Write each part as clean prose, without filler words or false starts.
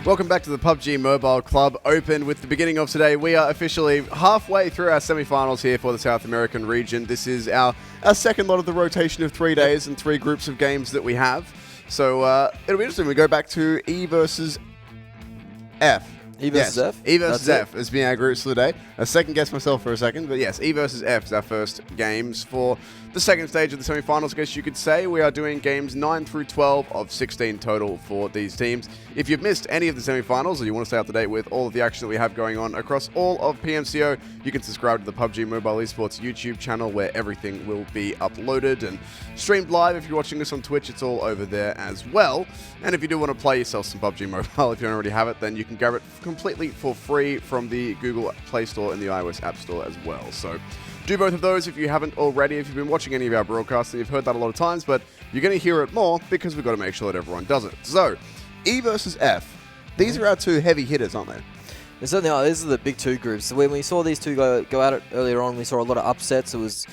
Welcome back to the PUBG Mobile Club Open. With the beginning of today, we are officially halfway through our semi-finals here for the South American region. This is our second lot of the rotation of 3 days and 3 groups of games that we have. So it'll be interesting. We go back to E versus F. E versus F? E versus F has been our groups for the day. I second guessed myself for a second, but yes, E versus F is our first games for the second stage of the semi-finals, I guess you could say. We are doing games 9 through 12 of 16 total for these teams. If you've missed any of the semi-finals or you want to stay up to date with all of the action that we have going on across all of PMCO, you can subscribe to the PUBG Mobile Esports YouTube channel where everything will be uploaded and streamed live. If you're watching this on Twitch, it's all over there as well. And if you do want to play yourself some PUBG Mobile, if you don't already have it, then you can grab it completely for free from the Google Play Store and the iOS App Store as well. So do both of those if you haven't already. If you've been watching any of our broadcasts, and you've heard that a lot of times, but you're going to hear it more because we've got to make sure that everyone does it. So, E versus F. These are our two heavy hitters, aren't they? They certainly are. These are the big two groups. So when we saw these two go at it earlier on, we saw a lot of upsets. It was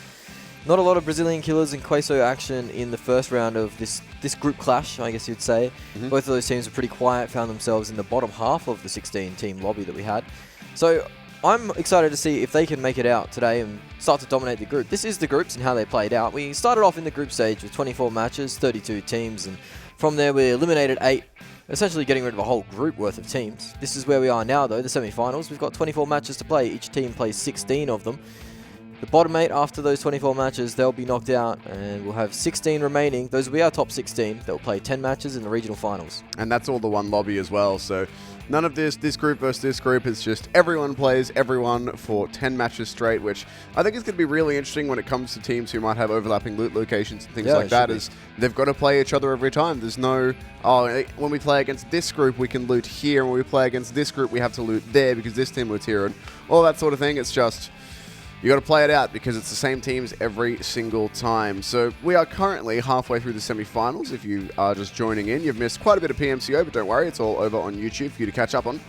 not a lot of Brazilian killers and Queso action in the first round of this group clash, I guess you'd say. Both of those teams were pretty quiet, found themselves in the bottom half of the 16-team lobby that we had. So I'm excited to see if they can make it out today and start to dominate the group. This is the groups and how they played out. We started off in the group stage with 24 matches, 32 teams, and from there we eliminated 8, essentially getting rid of a whole group worth of teams. This is where we are now though, the semi-finals. We've got 24 matches to play. Each team plays 16 of them. The bottom 8 after those 24 matches, they'll be knocked out, and we'll have 16 remaining. Those will be our top 16 that will play 10 matches in the regional finals. And that's all the one lobby as well, so none of this group versus this group. It's just everyone plays everyone for 10 matches straight, which I think is going to be really interesting when it comes to teams who might have overlapping loot locations and things like that. Is they've got to play each other every time. There's no, when we play against this group, we can loot here, and when we play against this group, we have to loot there because this team loots here, and all that sort of thing. It's just, you got to play it out because it's the same teams every single time. So we are currently halfway through the semi-finals. If you are just joining in, you've missed quite a bit of PMCO, but don't worry, it's all over on YouTube for you to catch up on.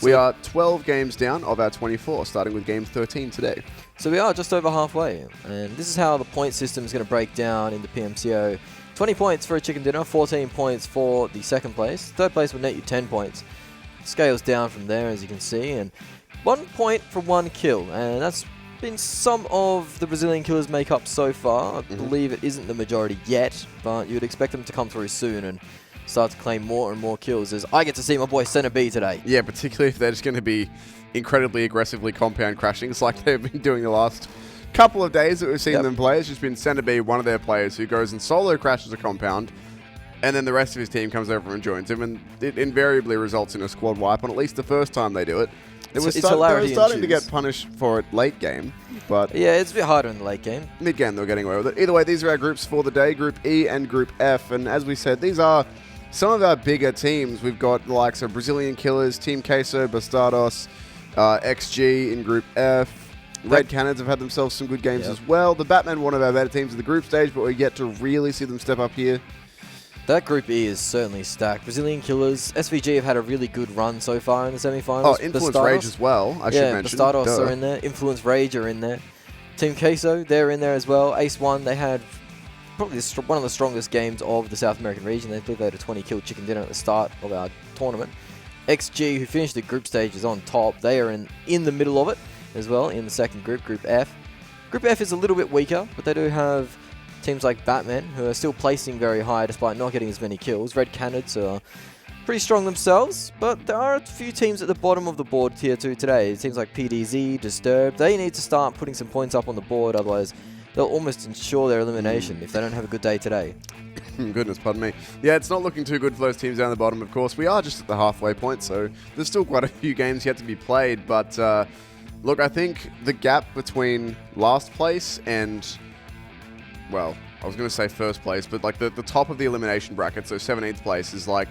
We are 12 games down of our 24, starting with game 13 today. So we are just over halfway, and this is how the point system is going to break down in the PMCO. 20 points for a chicken dinner, 14 points for the second place. Third place will net you 10 points. Scales down from there, as you can see, and 1 point for 1 kill, and that's been some of the Brazilian killers make up so far. I believe it isn't the majority yet, but you'd expect them to come through soon and start to claim more and more kills, as I get to see my boy Center B today. Yeah, particularly if they're just going to be incredibly aggressively compound crashing. It's like they've been doing the last couple of days that we've seen them play. It's just been Center B, one of their players, who goes and solo crashes a compound, and then the rest of his team comes over and joins him, and it invariably results in a squad wipe on at least the first time they do it. They were starting to get punished for it late game, but yeah, it's a bit harder in the late game. Mid game, they're getting away with it. Either way, these are our groups for the day, Group E and Group F, and as we said, these are some of our bigger teams. We've got the likes of Brazilian Killers, Team Queso, Bastardos, XG in Group F. Red Canids have had themselves some good games as well. The Batmen, one of our better teams in the group stage, but we're yet to really see them step up here. That Group E is certainly stacked. Brazilian Killers, SvG have had a really good run so far in the semi-finals. Oh, Influence Rage as well, I should mention. Bastardos are in there. Influence Rage are in there. Team Queso, they're in there as well. Ace 1, they had probably one of the strongest games of the South American region. They believe they had a 20-kill chicken dinner at the start of our tournament. XG, who finished the group stages on top, they are in the middle of it as well in the second group, Group F. Group F is a little bit weaker, but they do have teams like Batmen, who are still placing very high despite not getting as many kills. Red Canids are pretty strong themselves, but there are a few teams at the bottom of the board tier 2 today. Teams like PDZ, Disturbed, they need to start putting some points up on the board, otherwise they'll almost ensure their elimination if they don't have a good day today. Goodness, pardon me. Yeah, it's not looking too good for those teams down the bottom, of course. We are just at the halfway point, so there's still quite a few games yet to be played, but look, I think the gap between last place and, well, I was going to say first place, but like the top of the elimination bracket, so 17th place, is like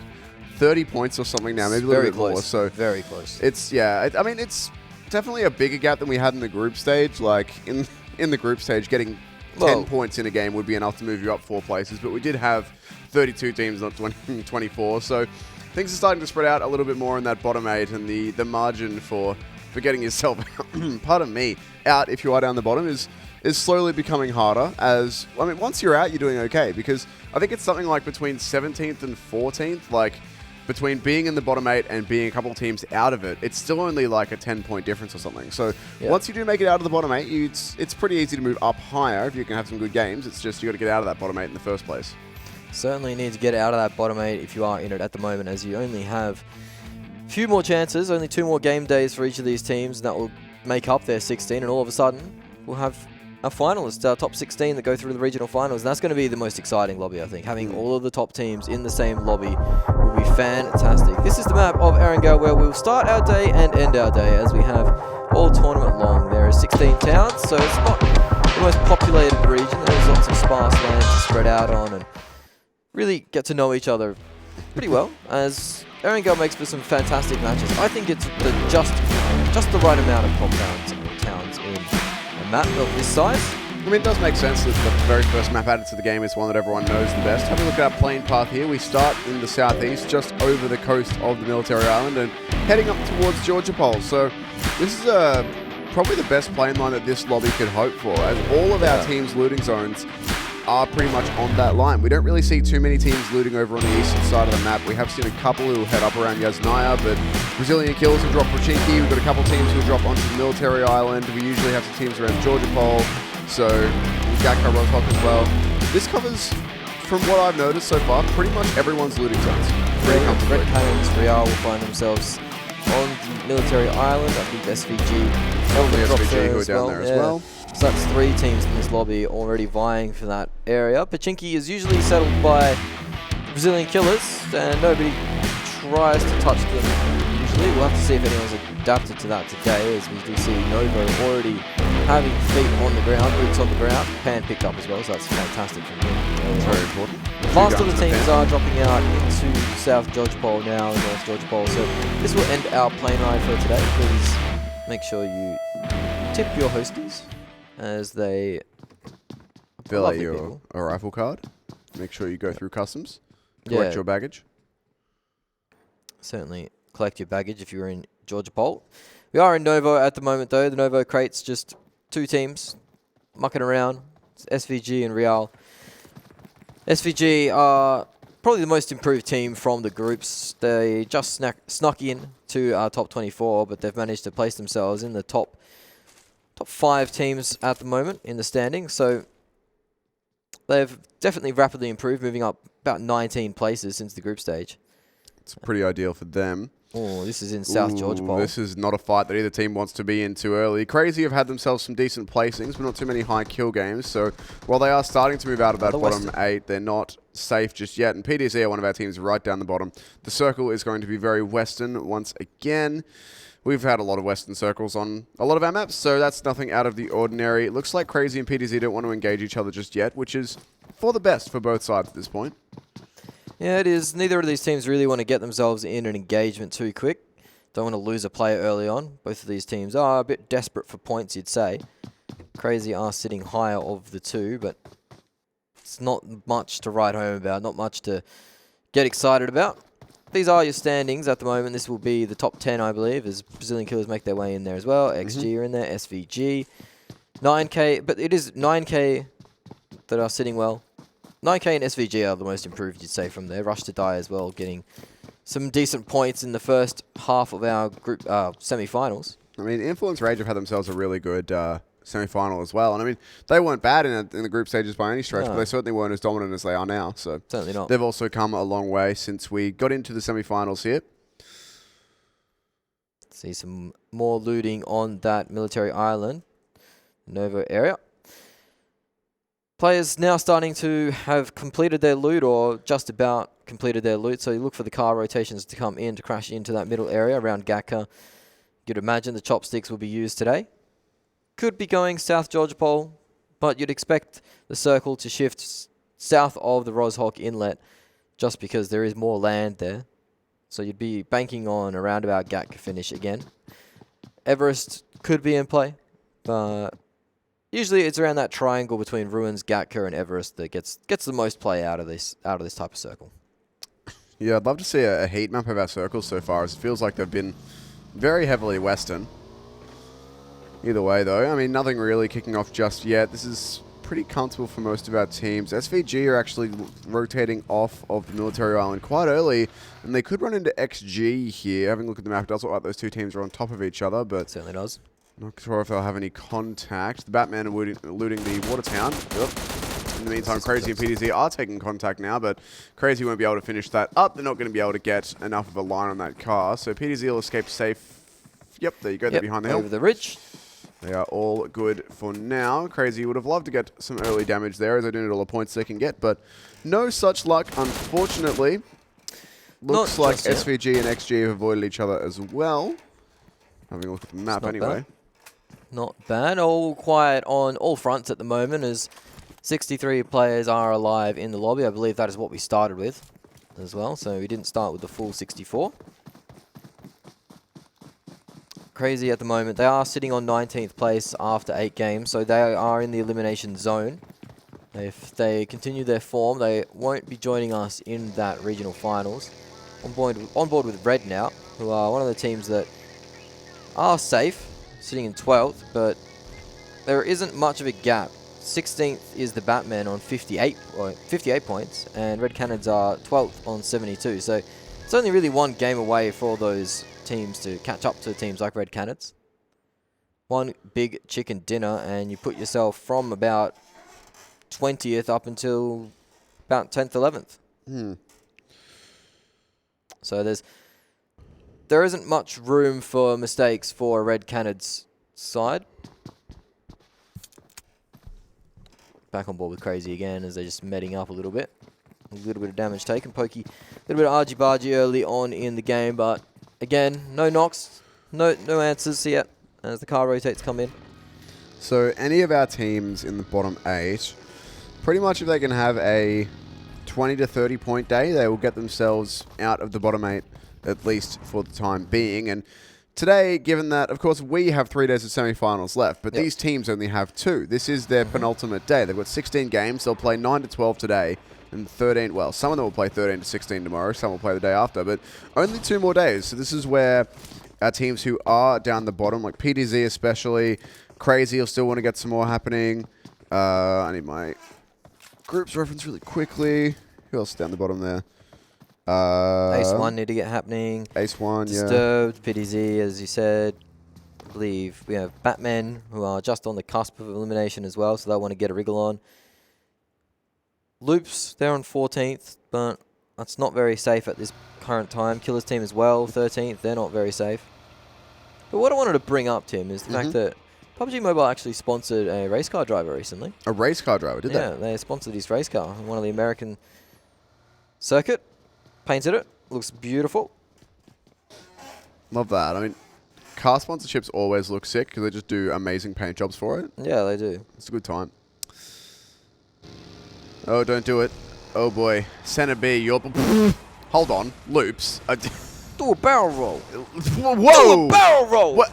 30 points or something now, maybe a little bit more. So very close. It's, I mean, it's definitely a bigger gap than we had in the group stage. Like in the group stage, getting 10 points in a game would be enough to move you up 4 places, but we did have 32 teams, not 24, so things are starting to spread out a little bit more in that bottom 8, and the margin for getting yourself pardon me, out if you are down the bottom is slowly becoming harder. As I mean, once you're out, you're doing okay, because I think it's something like between 17th and 14th. Like, between being in the bottom 8 and being a couple of teams out of it, it's still only like a 10-point difference or something. So once you do make it out of the bottom 8, it's pretty easy to move up higher if you can have some good games. It's just you got to get out of that bottom 8 in the first place. Certainly need to get out of that bottom 8 if you are in it at the moment, as you only have a few more chances, only 2 more game days for each of these teams, and that will make up their 16, and all of a sudden we'll have our finalists, our top 16 that go through the regional finals. And that's going to be the most exciting lobby, I think. Having all of the top teams in the same lobby will be fantastic. This is the map of Erangel, where we'll start our day and end our day, as we have all tournament long. There are 16 towns, so it's not the most populated region. There's lots of sparse land to spread out on and really get to know each other pretty well, as Erangel makes for some fantastic matches. I think it's just the right amount of top towns in a map of this size. I mean, it does make sense that the very first map added to the game is one that everyone knows the best. Have a look at our playing path here. We start in the southeast, just over the coast of the military island, and heading up towards Georgia Pole. So this is probably the best playing line that this lobby could hope for, as all of our teams' looting zones are pretty much on that line. We don't really see too many teams looting over on the eastern side of the map. We have seen a couple who head up around Yasnaya, but Brazilian Kills will drop Pochinki. We've got a couple teams who drop onto the military island. We usually have some teams around Georgia Pole, so Gakka Roshok as well. This covers, from what I've noticed so far, pretty much everyone's looting zones. Pretty comfortably. Canids, Real will find themselves on the military island. I think SvG. Probably SvG who are down there as well. So that's 3 teams in this lobby already vying for that area. Pochinki is usually settled by Brazilian Killers, and nobody tries to touch them usually. We'll have to see if anyone's adapted to that today, as we do see Novo already having feet on the ground, boots on the ground. Pan picked up as well, so that's fantastic from him. That's very important. Last of the teams are dropping out into South Georgia Pole now, and North Georgia Pole. So this will end our plane ride for today. Please make sure you tip your hosties as they fill out your arrival card. Make sure you go through customs. Collect your baggage. Certainly collect your baggage if you're in Georgia Pole. We are in Novo at the moment, though. The Novo crate's just 2 teams mucking around. It's SvG and Real. SvG are probably the most improved team from the groups. They just snuck in to our top 24, but they've managed to place themselves in the top 5 teams at the moment in the standing. So they've definitely rapidly improved, moving up about 19 places since the group stage. It's pretty ideal for them. Oh, this is in South Georgia Pole. This is not a fight that either team wants to be in too early. Crazy have had themselves some decent placings, but not too many high kill games. So while they are starting to move out of that bottom 8, they're not safe just yet. And PDC are one of our teams right down the bottom. The circle is going to be very Western once again. We've had a lot of Western circles on a lot of our maps, so that's nothing out of the ordinary. It looks like Crazy and PDZ don't want to engage each other just yet, which is for the best for both sides at this point. Yeah, it is. Neither of these teams really want to get themselves in an engagement too quick. Don't want to lose a player early on. Both of these teams are a bit desperate for points, you'd say. Crazy are sitting higher of the 2, but it's not much to write home about, not much to get excited about. These are your standings at the moment. This will be the top 10, I believe, as Brazilian Killers make their way in there as well. XG are in there, SvG. 9K, but it is 9K that are sitting well. 9K and SvG are the most improved, you'd say, from there. Rush to Die as well, getting some decent points in the first half of our group semi-finals. I mean, Influence Rage have had themselves a really good semi-final as well. And I mean, they weren't bad in the group stages by any stretch, but they certainly weren't as dominant as they are now. So certainly not. They've also come a long way since we got into the semi-finals here. See some more looting on that military island, Novo area. Players now starting to have completed their loot, or just about completed their loot. So you look for the car rotations to come in to crash into that middle area around Gakka. You'd imagine the chopsticks will be used today. Could be going South Georgia Pole, but you'd expect the circle to shift south of the Roshok Inlet just because there is more land there. So you'd be banking on a roundabout Gakka finish again. Everest could be in play, but usually it's around that triangle between Ruins, Gakka, and Everest that gets the most play out of this type of circle. Yeah, I'd love to see a heat map of our circles so far, as it feels like they've been very heavily Western. Either way, though, I mean, nothing really kicking off just yet. This is pretty comfortable for most of our teams. SvG are actually rotating off of the military island quite early, and they could run into XG here. Having a look at the map, it does look like those two teams are on top of each other, but... Certainly does. Not sure if they'll have any contact. The Batman are looting the water town. Yep. In the meantime, Crazy and PDZ are taking contact now, but Crazy won't be able to finish that up. They're not going to be able to get enough of a line on that car, so PDZ will escape safe. Yep, there you go. They're behind the hill. Over the ridge. They are all good for now. Crazy would have loved to get some early damage there, as they do need all the points they can get, but no such luck, unfortunately. Looks like SvG and XG have avoided each other as well. Having a look at the map anyway. Not bad. All quiet on all fronts at the moment, as 63 players are alive in the lobby. I believe that is what we started with as well, so we didn't start with the full 64. Crazy at the moment. They are sitting on 19th place after 8 games, so they are in the elimination zone. If they continue their form, they won't be joining us in that regional finals. On board with Red now, who are one of the teams that are safe, sitting in 12th, but there isn't much of a gap. 16th is the Batmen on 58 points, and Red Canids are 12th on 72. So it's only really one game away for those teams to catch up to teams like Red Canids. One big chicken dinner, and you put yourself from about 20th up until about 10th, 11th. So there isn't much room for mistakes for a Red Canids side. Back on board with Crazy again as they're just medding up a little bit. A little bit of damage taken. Pokey, a little bit of argy-bargy early on in the game, but again, no knocks, no answers yet as the car rotates come in. So any of our teams in the bottom 8, pretty much if they can have a 20 to 30 point day, they will get themselves out of the bottom 8, at least for the time being. And today, given that, of course, we have 3 days of semi-finals left, but these teams only have 2. This is their penultimate day. They've got 16 games. They'll play 9 to 12 today and 13, well, some of them will play 13 to 16 tomorrow. Some will play the day after, but only 2 more days. So this is where our teams who are down the bottom, like PDZ especially, Crazy will still want to get some more happening. I need my groups reference really quickly. Who else is down the bottom there? Ace 1 need to get happening. Ace 1, Disturbed, PDZ, as you said. I believe we have Batmen, who are just on the cusp of elimination as well, so they'll want to get a wriggle on. Loops, they're on 14th, but that's not very safe at this current time. Killer's team as well, 13th, they're not very safe. But what I wanted to bring up, Tim, is the fact that PUBG Mobile actually sponsored a race car driver recently. A race car driver, did they? Yeah, they sponsored his race car on one of the American circuit. Painted it. Looks beautiful. Love that. I mean, car sponsorships always look sick because they just do amazing paint jobs for it. Yeah, they do. It's a good time. Oh, don't do it. Oh, boy. Center B, you're... Hold on. Loops. Do a barrel roll. Whoa! Do a barrel roll! What?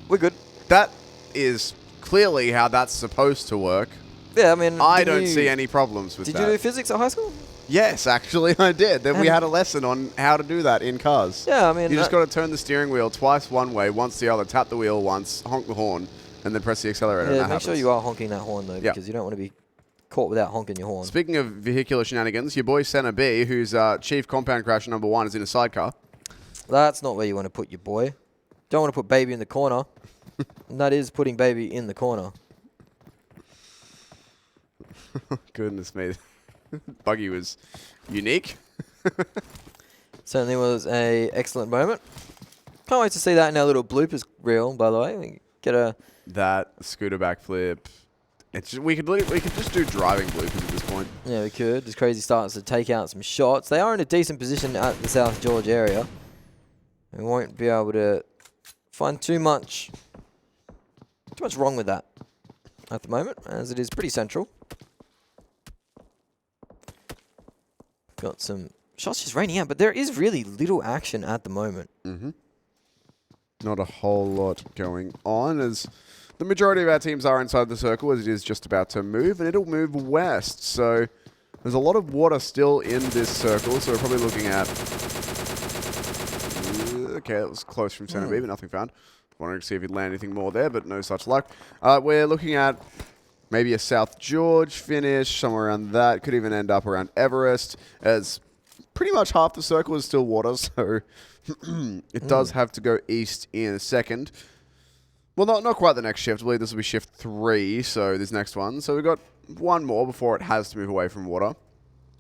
We're good. That is clearly how that's supposed to work. Yeah, I mean... I don't see any problems with that. Did you do physics at high school? Yes, actually, I did. Then we had a lesson on how to do that in cars. Yeah, I mean... You just got to turn the steering wheel twice one way, once the other, tap the wheel once, honk the horn, and then press the accelerator. Yeah, make sure you are honking that horn, though, because you don't want to be caught without honking your horn. Speaking of vehicular shenanigans, your boy Center B, who's Chief Compound Crash #1, is in a sidecar. That's not where you want to put your boy. Don't want to put Baby in the corner. And that is putting Baby in the corner. Goodness me. Buggy was unique. Certainly was a excellent moment. Can't wait to see that in our little bloopers reel, by the way. We get a... That scooter backflip. It's just, we could just do driving bloopers at this point. Yeah, we could. Just Crazy starts to take out some shots. They are in a decent position at the South George area. We won't be able to find too much wrong with that at the moment, as it is pretty central. Got some shots just raining out, but there is really little action at the moment. Not a whole lot going on, as the majority of our teams are inside the circle, as it is just about to move, and it'll move west. So there's a lot of water still in this circle, so we're probably looking at... Okay, that was close from center B, but nothing found. Wanted to see if he'd land anything more there, but no such luck. We're looking at maybe a South George finish, somewhere around that. Could even end up around Everest, as pretty much half the circle is still water, so it does have to go east in a second. Well, not quite the next shift. I believe this will be shift 3, so this next one. So we've got one more before it has to move away from water.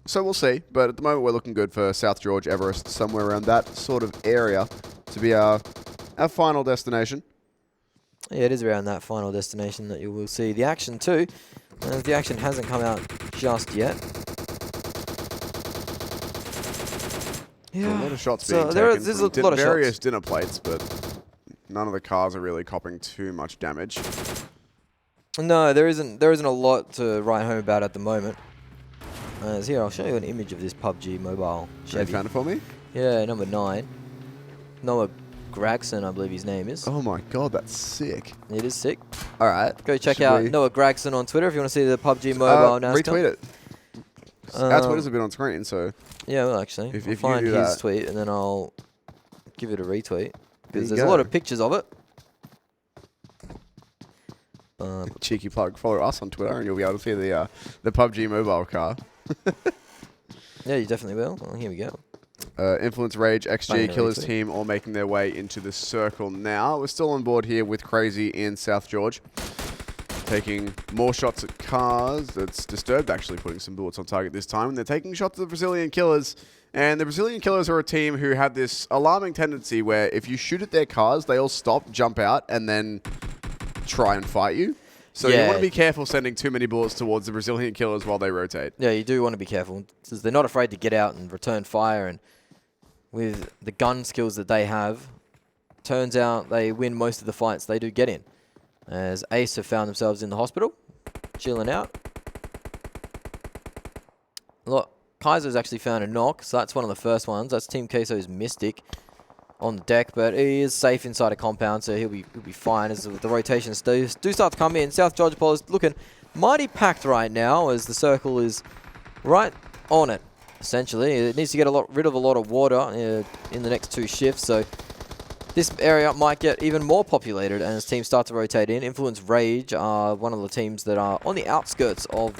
So we'll see, but at the moment we're looking good for South George, Everest, somewhere around that sort of area to be our final destination. Yeah, it is around that final destination that you will see the action too. The action hasn't come out just yet. Yeah, a lot of shots being taken from various dinner plates, but none of the cars are really copping too much damage. No, there isn't a lot to write home about at the moment. Here, I'll show you an image of this PUBG Mobile Chevy. You found it for me? Yeah, number 9. Noah Gragson, I believe his name is. Oh my god, that's sick. It is sick. All right, go check out Noah Gragson on Twitter if you want to see the PUBG Mobile NASCAR. Retweet it. Our Twitter's a bit on screen, so... Yeah, well, actually. If I'll find his tweet and then I'll give it a retweet. Because there's a lot of pictures of it. Cheeky plug. Follow us on Twitter and you'll be able to see the PUBG Mobile car. Yeah, you definitely will. Well, here we go. Influence, Rage, XG, Killer's team all making their way into the circle now. We're still on board here with Crazy in South George. Taking more shots at cars. That's Disturbed actually putting some bullets on target this time. And they're taking shots at the Brazilian Killers. And the Brazilian Killers are a team who have this alarming tendency where if you shoot at their cars, they all stop, jump out, and then try and fight you. So you want to be careful sending too many bullets towards the Brazilian Killers while they rotate. Yeah, you do want to be careful because they're not afraid to get out and return fire. And with the gun skills that they have, turns out they win most of the fights they do get in. As Ace have found themselves in the hospital, chilling out. Look, Kaiser's actually found a knock, so that's one of the first ones. That's Team Queso's Mystic on the deck, but he is safe inside a compound, so he'll be fine as the rotations do start to come in. South Georgia is looking mighty packed right now as the circle is right on it, essentially. It needs to get rid of a lot of water in the next 2 shifts, so this area might get even more populated as teams start to rotate in. Influence Rage are one of the teams that are on the outskirts of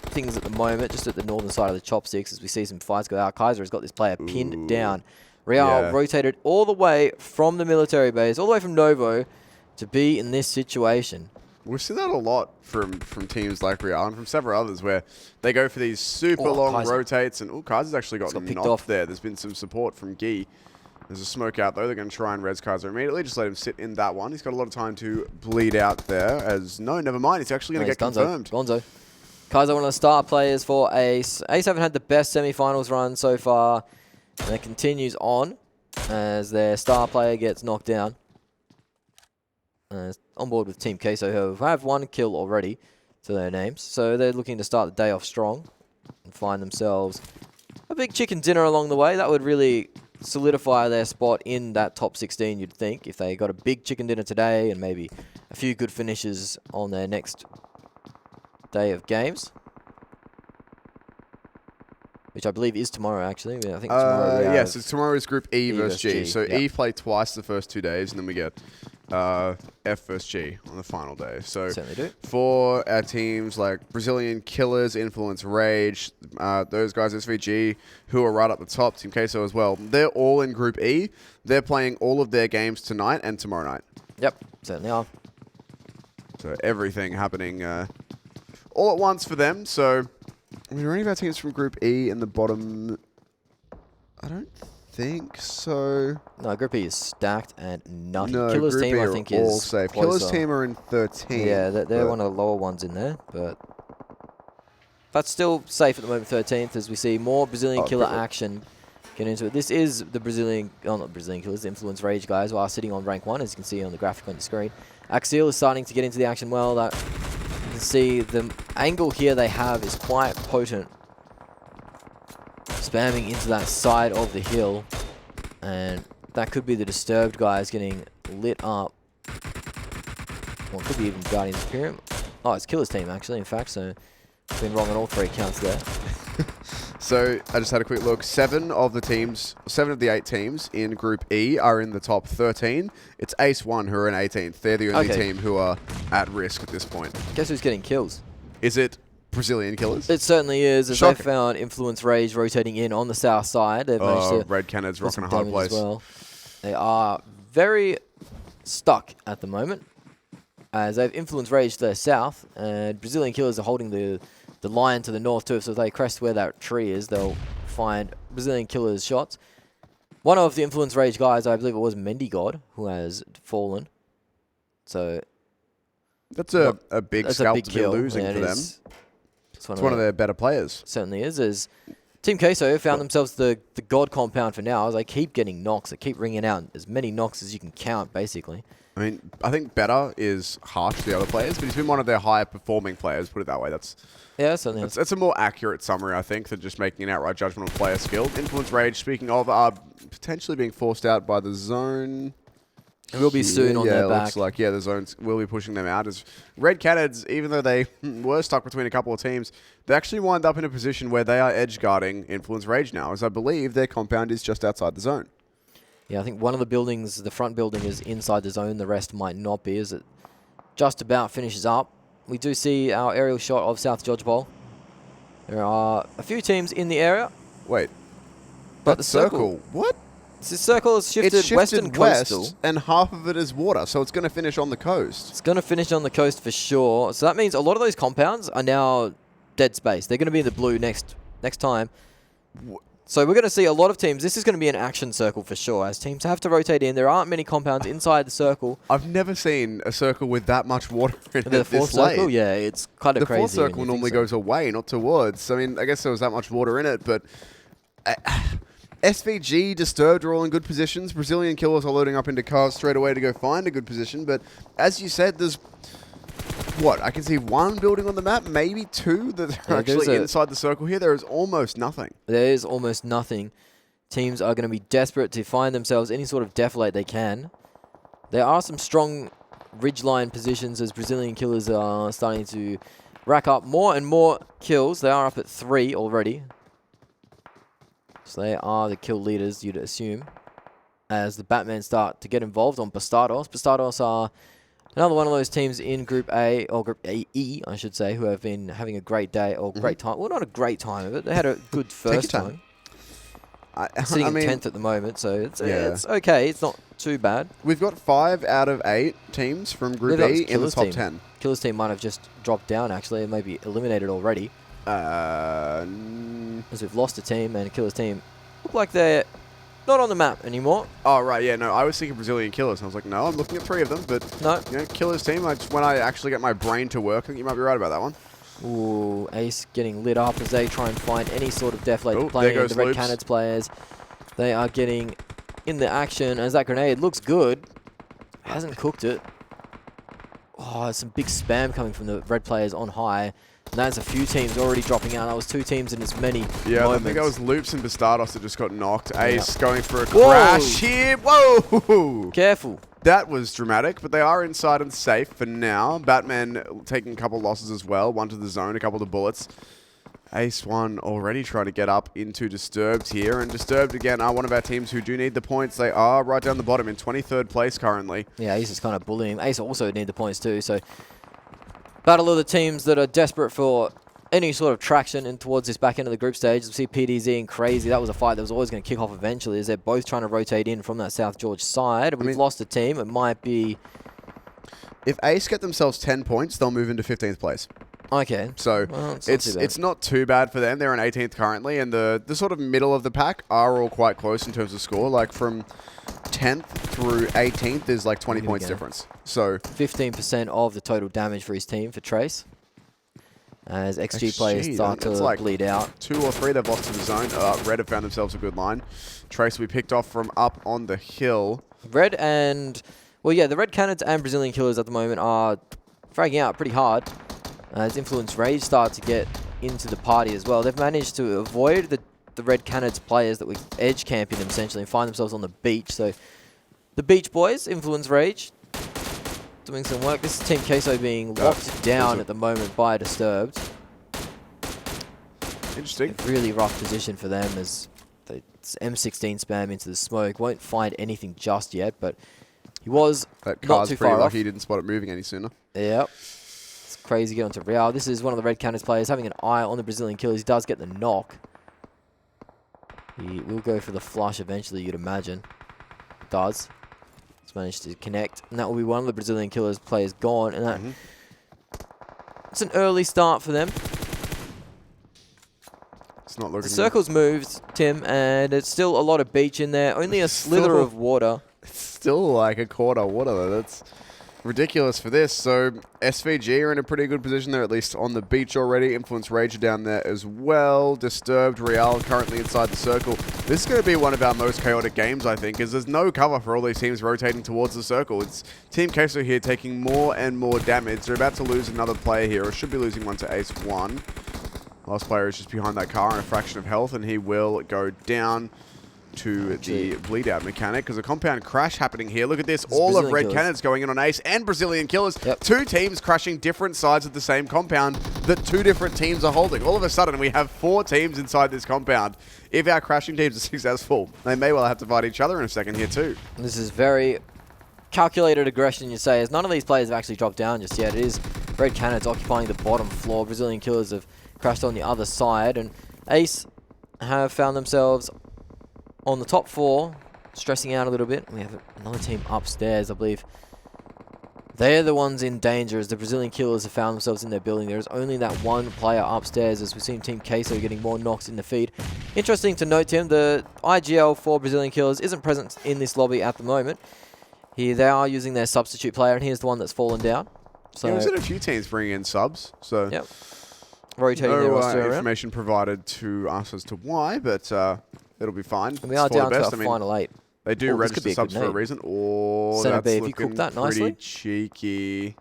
things at the moment, just at the northern side of the chopsticks as we see some fights go out. Kaiser has got this player pinned down. Real rotated all the way from the military base, all the way from Novo, to be in this situation. We've seen that a lot from teams like Real and from several others where they go for these super long rotates. And Kaiser's actually got knocked off there. There's been some support from Guy. There's a smoke out, though. They're going to try and res Kaiser immediately. Just let him sit in that one. He's got a lot of time to bleed out there. No, never mind. He's actually going to get confirmed. Gonzo. Kaiser, one of the star players for Ace. Ace haven't had the best semi-finals run so far. And it continues on as their star player gets knocked down. On board with Team Queso, who have 1 kill already to their names. So they're looking to start the day off strong and find themselves a big chicken dinner along the way. That would really solidify their spot in that top 16, you'd think, if they got a big chicken dinner today and maybe a few good finishes on their next day of games. Which I believe is tomorrow, actually. I think tomorrow. Yes, tomorrow's Group E versus G. So E play twice the first 2 days, and then we get F versus G on the final day. So certainly do. For our teams like Brazilian Killers, Influence Rage, those guys, SvG, who are right up the top, Team Queso as well, they're all in Group E. They're playing all of their games tonight and tomorrow night. Yep, certainly are. So everything happening all at once for them. So I mean, are any of our teams from Group E in the bottom? I don't think so. No, Group E is stacked and nothing. No, Killer's Group team, E I think, all is safe. closer. Killer's team are in 13. Yeah, they're one of the lower ones in there, but that's still safe at the moment, 13th, as we see more Brazilian Killer action get into it. This is the Brazilian, not Brazilian Killers, Influence Rage guys, who are sitting on rank 1, as you can see on the graphic on your screen. Axial is starting to get into the action well. That you can see the angle here they have is quite potent. Spamming into that side of the hill, and that could be the Disturbed guys getting lit up. Well, it could be even Guardians of Pyramid. Oh, it's Killer's team, actually, in fact, so been wrong on all 3 counts there. So I just had a quick look. 7 of the 8 teams in Group E are in the top 13. It's Ace1 who are in 18th. They're the only team who are at risk at this point. Guess who's getting kills? Is it Brazilian killers? It certainly is, as they found Influence Rage rotating in on the south side. They've managed to Red Canids rocking a hard place. Well. They are very stuck at the moment, as they've Influence Rage to their south, and Brazilian killers are holding the line to the north too, so if they crest where that tree is, they'll find Brazilian killers' shots. One of the Influence Rage guys, I believe it was Mendigod, who has fallen. So that's a big scalp to be losing for them. It's one of their better players. Certainly is. As Team Queso found themselves the God compound for now, as they keep getting knocks. They keep ringing out as many knocks as you can count, basically. I mean, I think better is harsh to the other players, but he's been one of their higher performing players, put it that way. It's a more accurate summary, I think, than just making an outright judgment on player skill. Influence Rage, speaking of, are potentially being forced out by the zone. It will be soon on their back. Looks like, the zones will be pushing them out. As Red Canids, even though they were stuck between a couple of teams, they actually wind up in a position where they are edge guarding Influence Rage now, as I believe their compound is just outside the zone. Yeah, I think one of the buildings, the front building, is inside the zone. The rest might not be, as it just about finishes up. We do see our aerial shot of South George Bowl. There are a few teams in the area. Wait. But the circle. What? The circle has shifted western coastal. And half of it is water, so it's going to finish on the coast. It's going to finish on the coast for sure. So that means a lot of those compounds are now dead space. They're going to be in the blue next time. So we're going to see a lot of teams. This is going to be an action circle for sure, as teams have to rotate in. There aren't many compounds inside the circle. I've never seen a circle with that much water in it. The fourth circle, yeah, it's kind of crazy. The fourth circle normally goes away, not towards. I mean, I guess there was that much water in it, but SvG, Disturbed are all in good positions. Brazilian killers are loading up into cars straight away to go find a good position, but as you said, there's I can see 1 building on the map, maybe 2 that are actually inside the circle here. There is almost nothing. There is almost nothing. Teams are going to be desperate to find themselves any sort of deflate they can. There are some strong ridgeline positions as Brazilian killers are starting to rack up more and more kills. They are up at 3 already. So they are the kill leaders, you'd assume, as the Batmen start to get involved on Bastardos. Bastardos are another one of those teams in Group A, or Group E, I should say, who have been having a great day, or great time. Well, not a great time of it. They had a good first time. Sitting in 10th at the moment, so it's okay. It's not too bad. We've got 5 out of 8 teams from Group E in the top 10. Killer's team might have just dropped down, actually, and maybe eliminated already. As we've lost a team, and Killer's team look like they're not on the map anymore. Oh, right, yeah, no, I was thinking Brazilian killers. I was like, no, I'm looking at 3 of them, but no. Killer's team, when I actually get my brain to work, I think you might be right about that one. Ooh, Ace getting lit up as they try and find any sort of deflate playing the Red Canids players. They are getting in the action as that grenade looks good. Hasn't cooked it. Oh, some big spam coming from the red players on high. And that's a few teams already dropping out. That was 2 teams in as many moments. I think that was Loops and Bastardos that just got knocked. Ace going for a crash here. Whoa! Careful. That was dramatic, but they are inside and safe for now. Batman taking a couple losses as well. 1 to the zone, a couple of bullets. Ace1 already trying to get up into Disturbed here. And Disturbed, again, are one of our teams who do need the points. They are right down the bottom in 23rd place currently. Yeah, Ace is kind of bullying. Ace also need the points too, so battle of the teams that are desperate for any sort of traction in towards this back end of the group stage. We see PDZ and Crazy. That was a fight that was always going to kick off eventually, as they're both trying to rotate in from that South George side. We've lost a team. It might be... If Ace get themselves 10 points, they'll move into 15th place. Okay. So it's not too bad for them. They're in 18th currently, and the sort of middle of the pack are all quite close in terms of score. Like from 10th through 18th is like 20 points difference. So 15% of the total damage for his team for Trace. As XG players start to bleed out. 2 or 3 they've lost to the zone. Red have found themselves a good line. Trace will be picked off from up on the hill. Red and... Well, yeah, the Red Canids and Brazilian Killers at the moment are fragging out pretty hard. As Influence Rage start to get into the party as well. They've managed to avoid the Red Canids players that were edge camping them essentially and find themselves on the beach. So the Beach Boys, Influence Rage, doing some work. This is Team Queso being locked down at the moment by Disturbed. Interesting. A really rough position for them as they M16 spam into the smoke. Won't find anything just yet, but he was That not car's too pretty far lucky off. he didn't spot it moving any sooner. Yep. It's crazy getting onto Real. This is one of the Red Canids players having an eye on the Brazilian killers. He does get the knock. He will go for the flush eventually, you'd imagine. Does. He's managed to connect. And that will be one of the Brazilian killers players gone. And that it's an early start for them. It's not looking... The circle's moved, Tim, and it's still a lot of beach in there. Only a slither of water. It's still like a quarter water, though. That's ridiculous for this. So SvG are in a pretty good position there, at least on the beach already. Influence Rager down there as well. Disturbed Real currently inside the circle. This is going to be one of our most chaotic games, I think, as there's no cover for all these teams rotating towards the circle. It's Team Queso here taking more and more damage. They're about to lose another player here, or should be losing one to Ace 1. Last player is just behind that car on a fraction of health, and he will go down to the bleed out mechanic because a compound crash happening here. Look at this. All Brazilian of Red killers. Canids going in on Ace and Brazilian killers. Yep. Two teams crashing different sides of the same compound that two different teams are holding. All of a sudden, we have 4 teams inside this compound. If our crashing teams are successful, they may well have to fight each other in a second here too. This is very calculated aggression, you say, as none of these players have actually dropped down just yet. It is Red Canids occupying the bottom floor. Brazilian killers have crashed on the other side, and Ace have found themselves on the top 4, stressing out a little bit. We have another team upstairs, I believe. They're the ones in danger as the Brazilian killers have found themselves in their building. There is only that one player upstairs as we've seen Team Queso getting more knocks in the feed. Interesting to note, Tim, the IGL for Brazilian killers isn't present in this lobby at the moment. Here they are using their substitute player, and here's the one that's fallen down. So Yeah, we've seen a few teams bringing in subs, so yep. Rotating their roster around. information provided to us as to why, but it'll be fine. And we are It's for down the best. to I a mean, final 8. they do Oh, this could register be a subs good for a nade. reason. Oh, Center that's B, if you looking cook that pretty nicely. cheeky.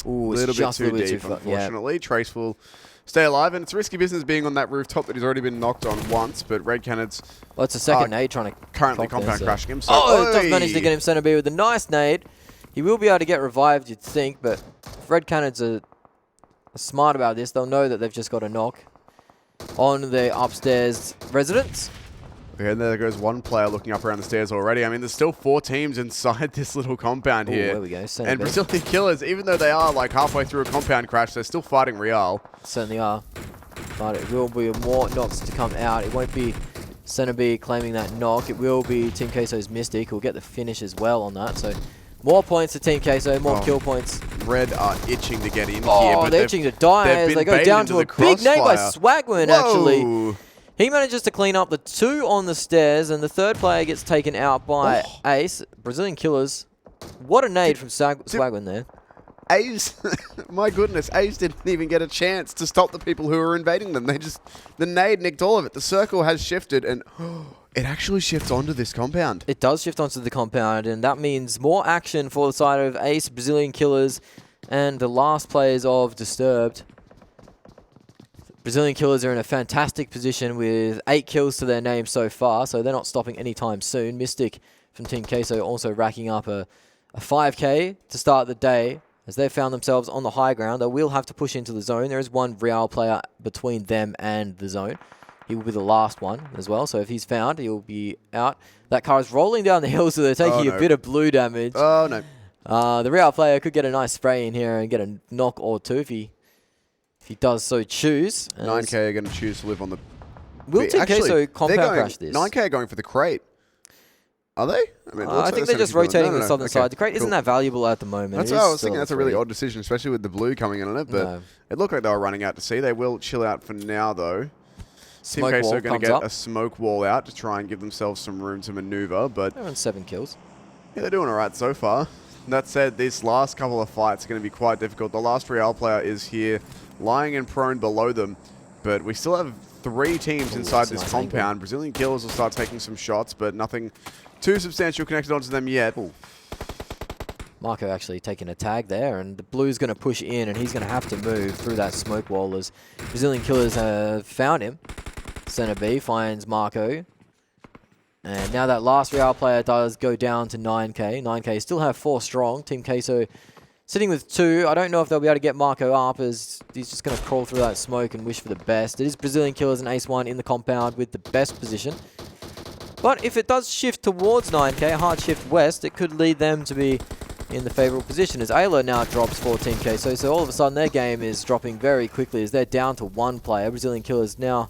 Ooh, A it's little bit just a too little bit deep, too far. Yeah. unfortunately. Trace will stay alive, and it's risky business being on that rooftop that he's already been knocked on once, but Red Canids Well, it's a second nade trying to currently clock compound there, so- crashing him. So Oh, it does manage to get him center B with a nice nade. He will be able to get revived, you'd think, but if Red Canids are smart about this, they'll know that they've just got a knock on the upstairs residents. Okay, and there goes one player looking up around the stairs already. I mean, there's still 4 teams inside this little compound Ooh, here. there we go. Center And B. Brazilian killers, even though they are like halfway through a compound crash, they're still fighting Real. Certainly are. But it will be more knocks to come out. It won't be center B claiming that knock. It will be Team Queso's Mystic who'll get the finish as well on that. So more points to Team Queso, more kill points. Red are itching to get in here, Oh, but they're itching to die as they go down to a big nade by Swagman, actually. Whoa. He manages to clean up the 2 on the stairs, and the 3rd player gets taken out by Ace. Brazilian killers. What a nade from Swagman there. Ace, my goodness, Ace didn't even get a chance to stop the people who were invading them. The nade nicked all of it. The circle has shifted, and it actually shifts onto this compound. It does shift onto the compound, and that means more action for the side of Ace, Brazilian killers, and the last players of Disturbed. Brazilian killers are in a fantastic position with 8 kills to their name so far, so they're not stopping anytime soon. Mystic from Team Queso also racking up a 5k to start the day. As they've found themselves on the high ground, they will have to push into the zone. There is one Real player between them and the zone. He will be the last one as well, so if he's found, he'll be out. That car is rolling down the hill, so they're taking a bit of blue damage. Oh, no. The Real player could get a nice spray in here and get a knock or 2 if he does so choose. 9k are going to choose to live on the... Will Team Queso compound crash this? 9k are going for the crate. Are they? I mean, I think they're just rotating the southern side. The crate isn't that valuable at the moment. That's what I was thinking. That's a really odd decision, especially with the blue coming in on it. But it looked like they were running out to sea. They will chill out for now, though. Team Queso are going to get a smoke wall out to try and give themselves some room to maneuver. But they're on 7 kills. Yeah, they're doing all right so far. That said, this last couple of fights are going to be quite difficult. The last Real player is here, lying and prone below them. But we still have 3 teams inside this compound. Brazilian killers will start taking some shots, but nothing too substantial connected onto them yet. Ooh. Marco actually taking a tag there, and the blue's going to push in, and he's going to have to move through that smoke wall as Brazilian killers have found him. Center B finds Marco. And now that last Real player does go down to 9k. 9k still have 4 strong. Team Queso Sitting with 2, I don't know if they'll be able to get Marco up as he's just going to crawl through that smoke and wish for the best. It is Brazilian Killers and Ace 1 in the compound with the best position. But if it does shift towards 9K, a hard shift west, it could lead them to be in the favourable position as Ayla now drops for Team Queso. So all of a sudden their game is dropping very quickly as they're down to 1 player. Brazilian Killers now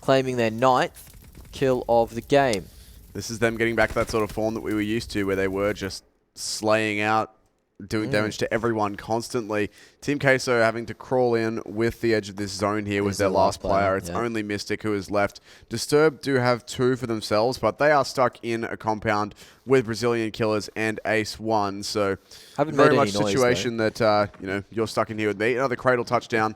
claiming their 9th kill of the game. This is them getting back to that sort of form that we were used to, where they were just slaying out, doing damage to everyone constantly. Team Queso having to crawl in with the edge of this zone here with their last player. It's only Mystic who is left. Disturbed do have 2 for themselves, but they are stuck in a compound with Brazilian Killers and Ace 1. So very much a situation that you know, you're stuck in here with me. Another cradle touchdown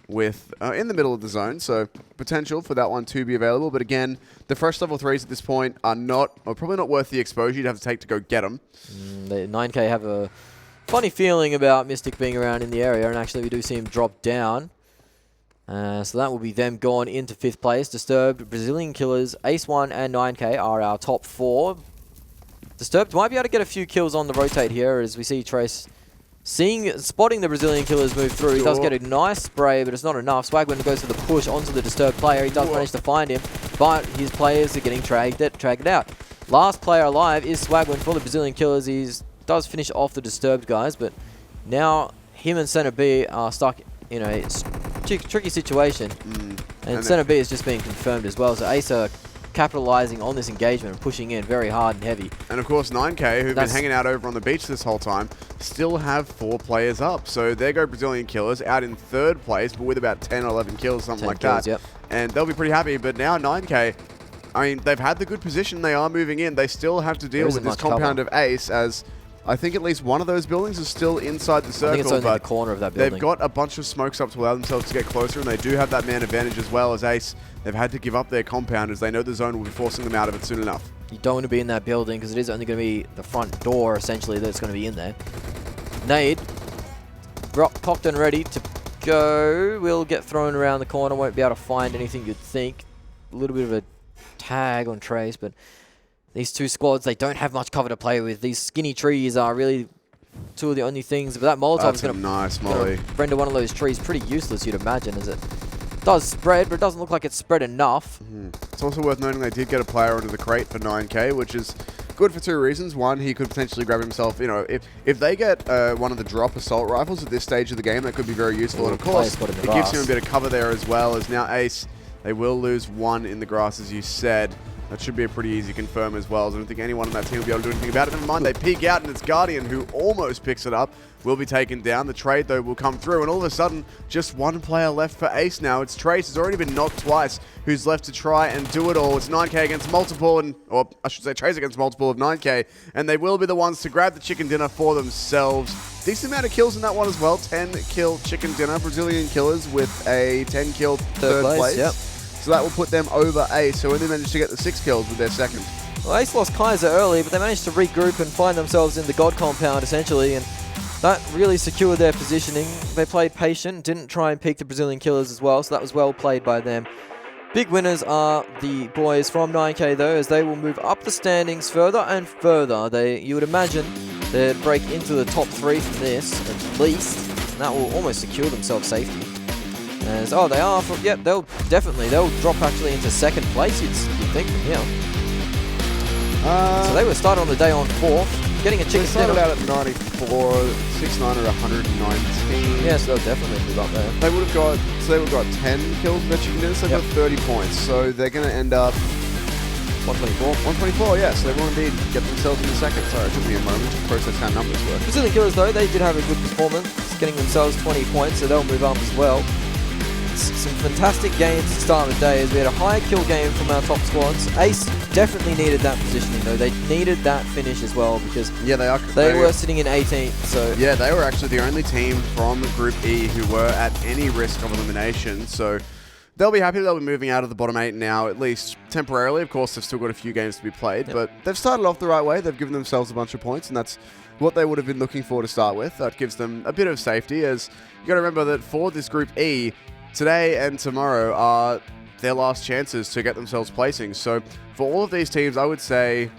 with in the middle of the zone, so potential for that one to be available. But again, the first level 3s at this point are not, or probably not worth the exposure you'd have to take to go get them. 9K have a funny feeling about Mystic being around in the area, and actually we do see him drop down. So that will be them gone into 5th place. Disturbed, Brazilian Killers, Ace 1 and 9K are our top 4. Disturbed might be able to get a few kills on the rotate here as we see Trace spotting the Brazilian Killers move through. He does get a nice spray, but it's not enough. Swagman goes for the push onto the Disturbed player. He does manage to find him, but his players are getting dragged out. Last player alive is Swagman for the Brazilian Killers. He does finish off the Disturbed guys, but now him and Center B are stuck in a tricky situation. And Center B is just being confirmed as well. So Ace are capitalizing on this engagement and pushing in very hard and heavy. And of course 9K, who've been hanging out over on the beach this whole time, still have 4 players up. So there go Brazilian Killers out in 3rd place, but with about 10 or 11 kills, something like that. Yep. And they'll be pretty happy. But now 9K, I mean, they've had the good position. They are moving in. They still have to deal with this compound of Ace, as I think at least one of those buildings is still inside the circle. I think it's only in the corner of that building. They've got a bunch of smokes up to allow themselves to get closer, and they do have that man advantage as well as Ace. They've had to give up their compound as they know the zone will be forcing them out of it soon enough. You don't want to be in that building because it is only going to be the front door, essentially, that's going to be in there. Nade, cocked and ready to go. Will get thrown around the corner, won't be able to find anything you'd think. A little bit of a tag on Trace, but these 2 squads, they don't have much cover to play with. These skinny trees are really 2 of the only things. But that Molotov is going to render one of those trees pretty useless, you'd imagine, as it does spread, but it doesn't look like it's spread enough. It's also worth noting they did get a player onto the crate for 9K, which is good for 2 reasons. One, he could potentially grab himself, you know, if they get one of the drop assault rifles at this stage of the game, that could be very useful. And of course, it gives him a bit of cover there as well, as now Ace, they will lose 1 in the grass, as you said. That should be a pretty easy confirm as well. I don't think anyone on that team will be able to do anything about it. Never mind, they peek out, and it's Guardian who almost picks it up. Will be taken down. The trade, though, will come through, and all of a sudden, just 1 player left for Ace now. It's Trace, who's already been knocked twice, who's left to try and do it all. It's 9K against multiple, or I should say Trace against multiple of 9K, and they will be the ones to grab the chicken dinner for themselves. Decent amount of kills in that one as well. 10 kill chicken dinner. Brazilian Killers with a 10 kill third place. Yep. So that will put them over Ace, who only managed to get the 6 kills with their second. Well, Ace lost Kaiser early, but they managed to regroup and find themselves in the God compound, essentially, and that really secured their positioning. They played patient, didn't try and peek the Brazilian Killers as well, so that was well played by them. Big winners are the boys from 9K, though, as they will move up the standings further and further. You would imagine they'd break into the top 3 from this, at least, and that will almost secure themselves safety. As, oh, they are. Yep, they'll drop actually into 2nd place, you'd think, from here. So they were started on the day on 4th, getting a chicken dinner. They started out at 94, 6-9 or 119. Yes, they'll definitely move up there. They would have got 10 kills with their chicken dinner, so they've got 30 points. So they're going to end up 124. 124, yes. They will indeed get themselves in the 2nd. Sorry, it took me a moment to process how numbers work. Brazilian Killers, though, they did have a good performance, getting themselves 20 points, so they'll move up as well. Some fantastic games to start the day as we had a high kill game from our top squads. Ace definitely needed that positioning though. They needed that finish as well because they were sitting in 18th. So yeah, they were actually the only team from Group E who were at any risk of elimination. So they'll be happy they'll be moving out of the bottom 8 now, at least temporarily. Of course, they've still got a few games to be played, but they've started off the right way. They've given themselves a bunch of points, and that's what they would have been looking for to start with. That gives them a bit of safety, as you got to remember that for this Group E, today and tomorrow are their last chances to get themselves placing. So for all of these teams, I would say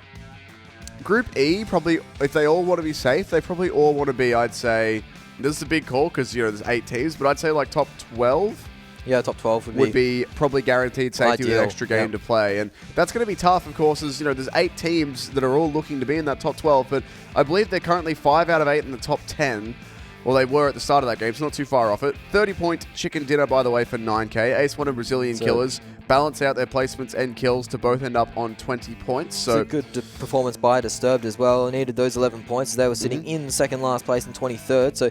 Group E, probably, if they all want to be safe, they probably all want to be, I'd say, this is a big call because, you know, there's 8 teams, but I'd say like top 12. Yeah, top 12 would be probably guaranteed safety with an extra game to play. And that's going to be tough, of course, as, you know, there's 8 teams that are all looking to be in that top 12, but I believe they're currently 5 out of 8 in the top 10. Well, they were at the start of that game, so not too far off it. 30-point chicken dinner, by the way, for 9K. Ace 1 and Brazilian Killers balance out their placements and kills to both end up on 20 points. So it's a good performance by Disturbed as well. Needed those 11 points as they were sitting in second last place and 23rd. So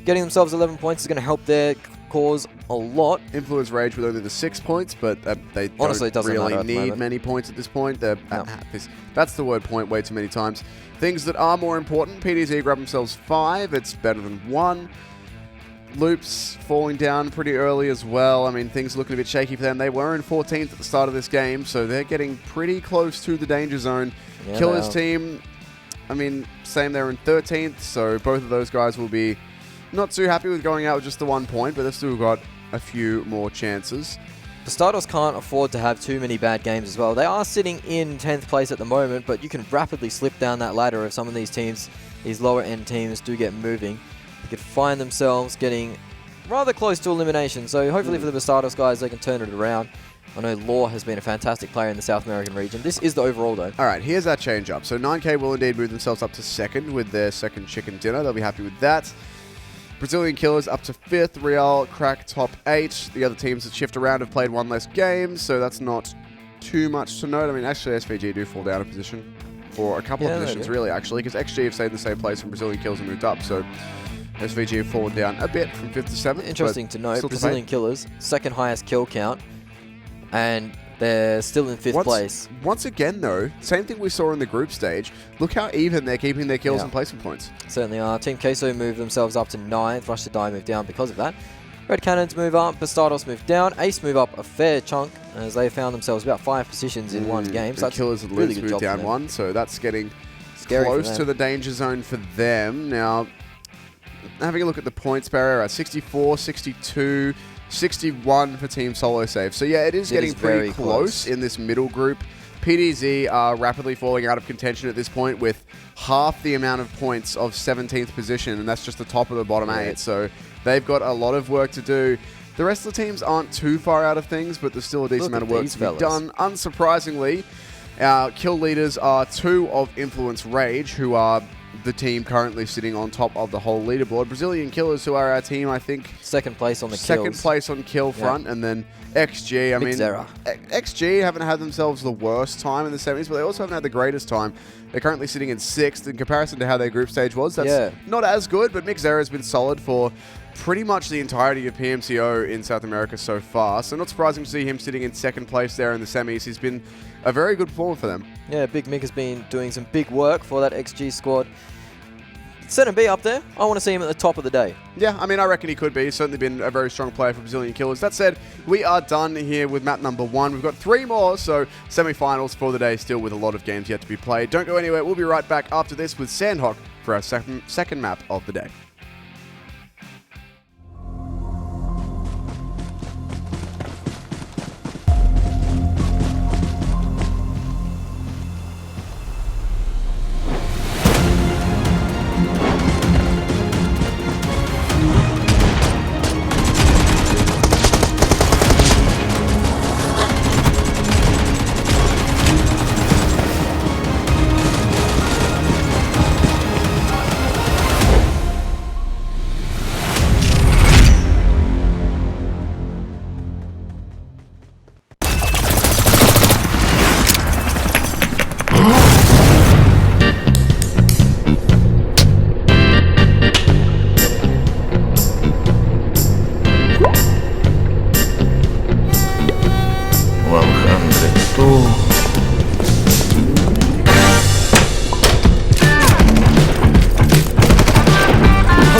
getting themselves 11 points is going to help their cause a lot. Influence Rage with only the 6 points, but they honestly don't really need many points at this point. That's the word point way too many times. Things that are more important, PDZ grab themselves 5. It's better than 1. Loops falling down pretty early as well. I mean, things looking a bit shaky for them. They were in 14th at the start of this game, so they're getting pretty close to the danger zone. Yeah, Killers team, I mean, same, they're in 13th, so both of those guys will be not too happy with going out with just the 1 point, but they've still got a few more chances. The Stardos can't afford to have too many bad games as well. They are sitting in 10th place at the moment, but you can rapidly slip down that ladder if some of these teams, these lower end teams, do get moving. They could find themselves getting rather close to elimination. So hopefully for the Bastardos guys, they can turn it around. I know Law has been a fantastic player in the South American region. This is the overall, though. All right, here's our change up. So 9K will indeed move themselves up to 2nd with their 2nd chicken dinner. They'll be happy with that. Brazilian Killers up to 5th. Real crack top 8. The other teams that shift around have played 1 less game, so that's not too much to note. I mean, actually, SvG do fall down a position. Or a couple of positions, really, actually, because XG have stayed in the same place and Brazilian Killers have moved up, so SvG have fallen down a bit from 5th to 7th. Interesting to note, Brazilian Killers, 2nd highest kill count, and they're still in 5th place. Once again, though, same thing we saw in the group stage. Look how even they're keeping their kills and placement points. Certainly are. Team Queso move themselves up to 9th. Rush to Die move down because of that. Red Canids move up. Bastardos move down. Ace move up a fair chunk as they found themselves about 5 positions in one game. So that's Killers and really Loops good move job down 1, so that's getting scary close to the danger zone for them. Now, having a look at the points barrier at 64, 62, 61 for Team Solo Save. So yeah, it is getting pretty close in this middle group. PDZ are rapidly falling out of contention at this point with half the amount of points of 17th position, and that's just the top of the bottom 8. So they've got a lot of work to do. The rest of the teams aren't too far out of things, but there's still a decent amount of work to be done. Unsurprisingly, our kill leaders are 2 of Influence Rage, who are the team currently sitting on top of the whole leaderboard. Brazilian Killers, who are our team, I think 2nd place on the second place on kill front, and then XG. I mean, XG haven't had themselves the worst time in the semis, but they also haven't had the greatest time. They're currently sitting in 6th in comparison to how their group stage was. That's not as good, but Mixera has been solid for pretty much the entirety of PMCO in South America so far. So not surprising to see him sitting in 2nd place there in the semis. He's been a very good performer for them. Yeah, Big Mick has been doing some big work for that XG squad. Centre B up there. I want to see him at the top of the day. Yeah, I mean, I reckon he could be. He's certainly been a very strong player for Brazilian Killers. That said, we are done here with map number 1. We've got 3 more, so semi-finals for the day, still with a lot of games yet to be played. Don't go anywhere. We'll be right back after this with Sanhok for our second map of the day.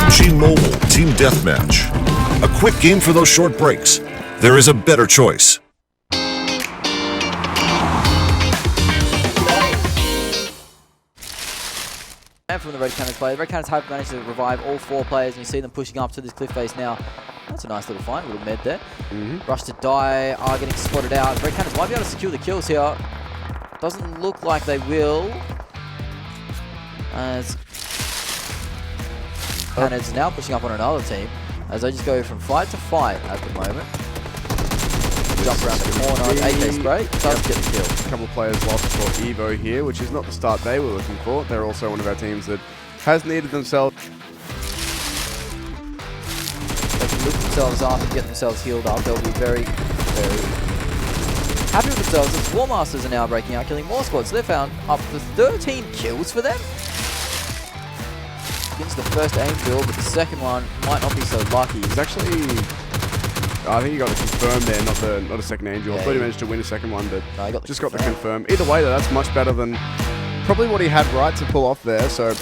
PUBG Mobile Team Deathmatch. A quick game for those short breaks. There is a better choice. And from the Red Canids play, the Red Canids have managed to revive all 4 players, and you see them pushing up to this cliff face now. That's a nice little find, a little med there. Rush to Die are getting spotted out. Red Canids might be able to secure the kills here. Doesn't look like they will. As Canids now pushing up on another team, as they just go from fight to fight at the moment. Jump around the corner, AK spray, does get the kill. A couple of players lost for Evo here, which is not the start they were looking for. They're also one of our teams that has needed themselves. They can lift themselves up and get themselves healed up. They'll be very, very happy with themselves. The War Masters are now breaking out, killing more squads. They're found up to 13 kills for them. Against the first aim build, but the second one might not be so lucky. He's actually, I think he got the confirm there, not a second angel. I thought he managed to win a second one, but No, he got the just got the confirm. Either way, though, that's much better than probably what he had right to pull off there. So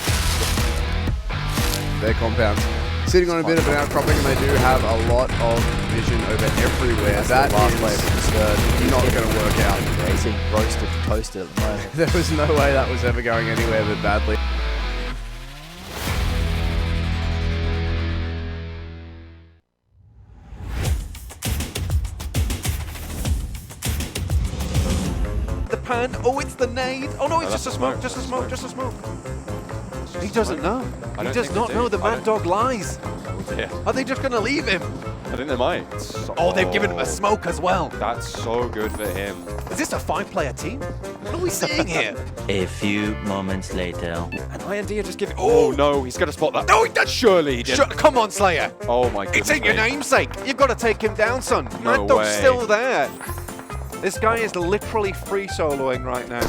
their compounds sitting on a bit of an outcropping, and they do have a lot of vision over everywhere. That is not going to work out. Yeah, he's getting roasted and toasted at the moment. There was no way that was ever going anywhere but badly. The pan. Oh, it's the nade. Oh no, it's just a smoke, just a smoke, just a smoke. He doesn't know. He does not know the Mad Dog lies. Yeah. Are they just going to leave him? I think they might. Oh, they've given him a smoke as well. That's so good for him. Is this a 5-player team? What are we seeing here? A few moments later. And IND are just giving. Oh no, he's going to spot that. No, he does. Surely he didn't. Come on, Slayer. Oh my goodness. It's in your me. namesake. You've got to take him down, son. No Mad Dog's way. still there. This guy is literally free soloing right now.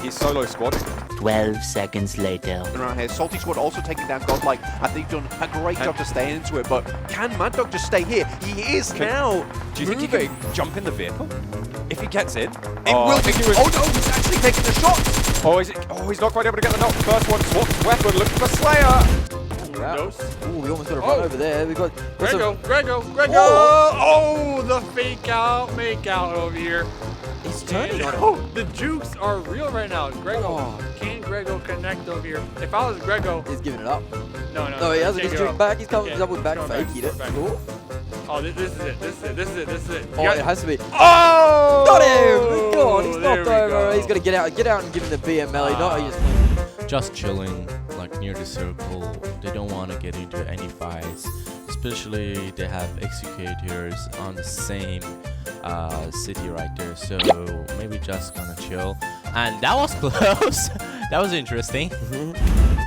He's solo squadding. 12 seconds later. Around here, Salty Squad also taking down Godlike, and they've done a great job to stay into it. But can Mad Dog just stay here? He is now. Do you think he can jump in the vehicle? If he gets in? It will be. Oh no, he's actually taking the shot. Oh, he's not quite able to get the knock. First one, swaps weapon, looking for Slayer. Ooh, we almost got a run over there. We got Grego. Oh, the fake out, make out over here. He's turning on Oh, him. the jukes are real right now. Grego, can Grego connect over here? If I was Grego, He's giving it up. no, No, he hasn't. He's take it juke up. back. He's coming Okay, double back, going fake back, it. going back. Cool. Oh, this is it. This is it. Oh, it has to be. Oh! Got him! Go on, he's There knocked we over. go. He's got to get out and give him the BML. Not just just chilling like near the circle. They don't want to get into any fights, especially they have executors on the same city right there, so maybe just gonna chill. And that was close. That was interesting.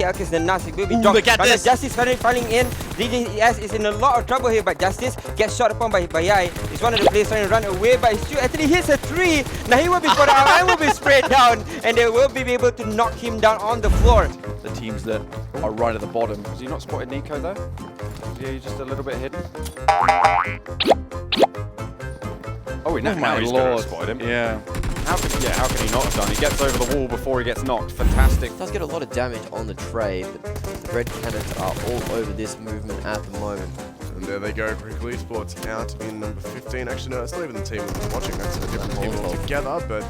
Yeah, because the Nazi will be Ooh, dropped. look at But this. Justice falling in. DDS is in a lot of trouble here, but Justice gets shot upon by Yai. He's one of the players trying to run away, but he still actually hits a 3. Now he will be spotted out and will be sprayed down, and they will be able to knock him down on the floor. The teams that are right at the bottom. Has he not spotted Nico though? Yeah, he's just a little bit hidden. Oh, now he's gonna have spotted him. Yeah. How can he not have done? He gets over the wall before he gets knocked. Fantastic. does get a lot of damage on the trade, but the red cannons are all over this movement at the moment. And there they go, PMCO Esports out in number 15. Actually, no, that's not even the team that was watching. That's a different team altogether, but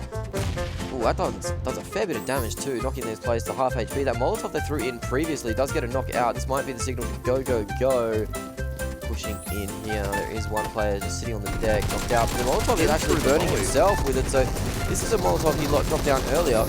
Ooh, that does a fair bit of damage too, knocking these players to half HP. That Molotov they threw in previously does get a knockout. This might be the signal to go, go, go. Pushing in here. There is one player just sitting on the deck, knocked out. But the Molotov is actually burning himself with it, so this is a Molotov he dropped down earlier.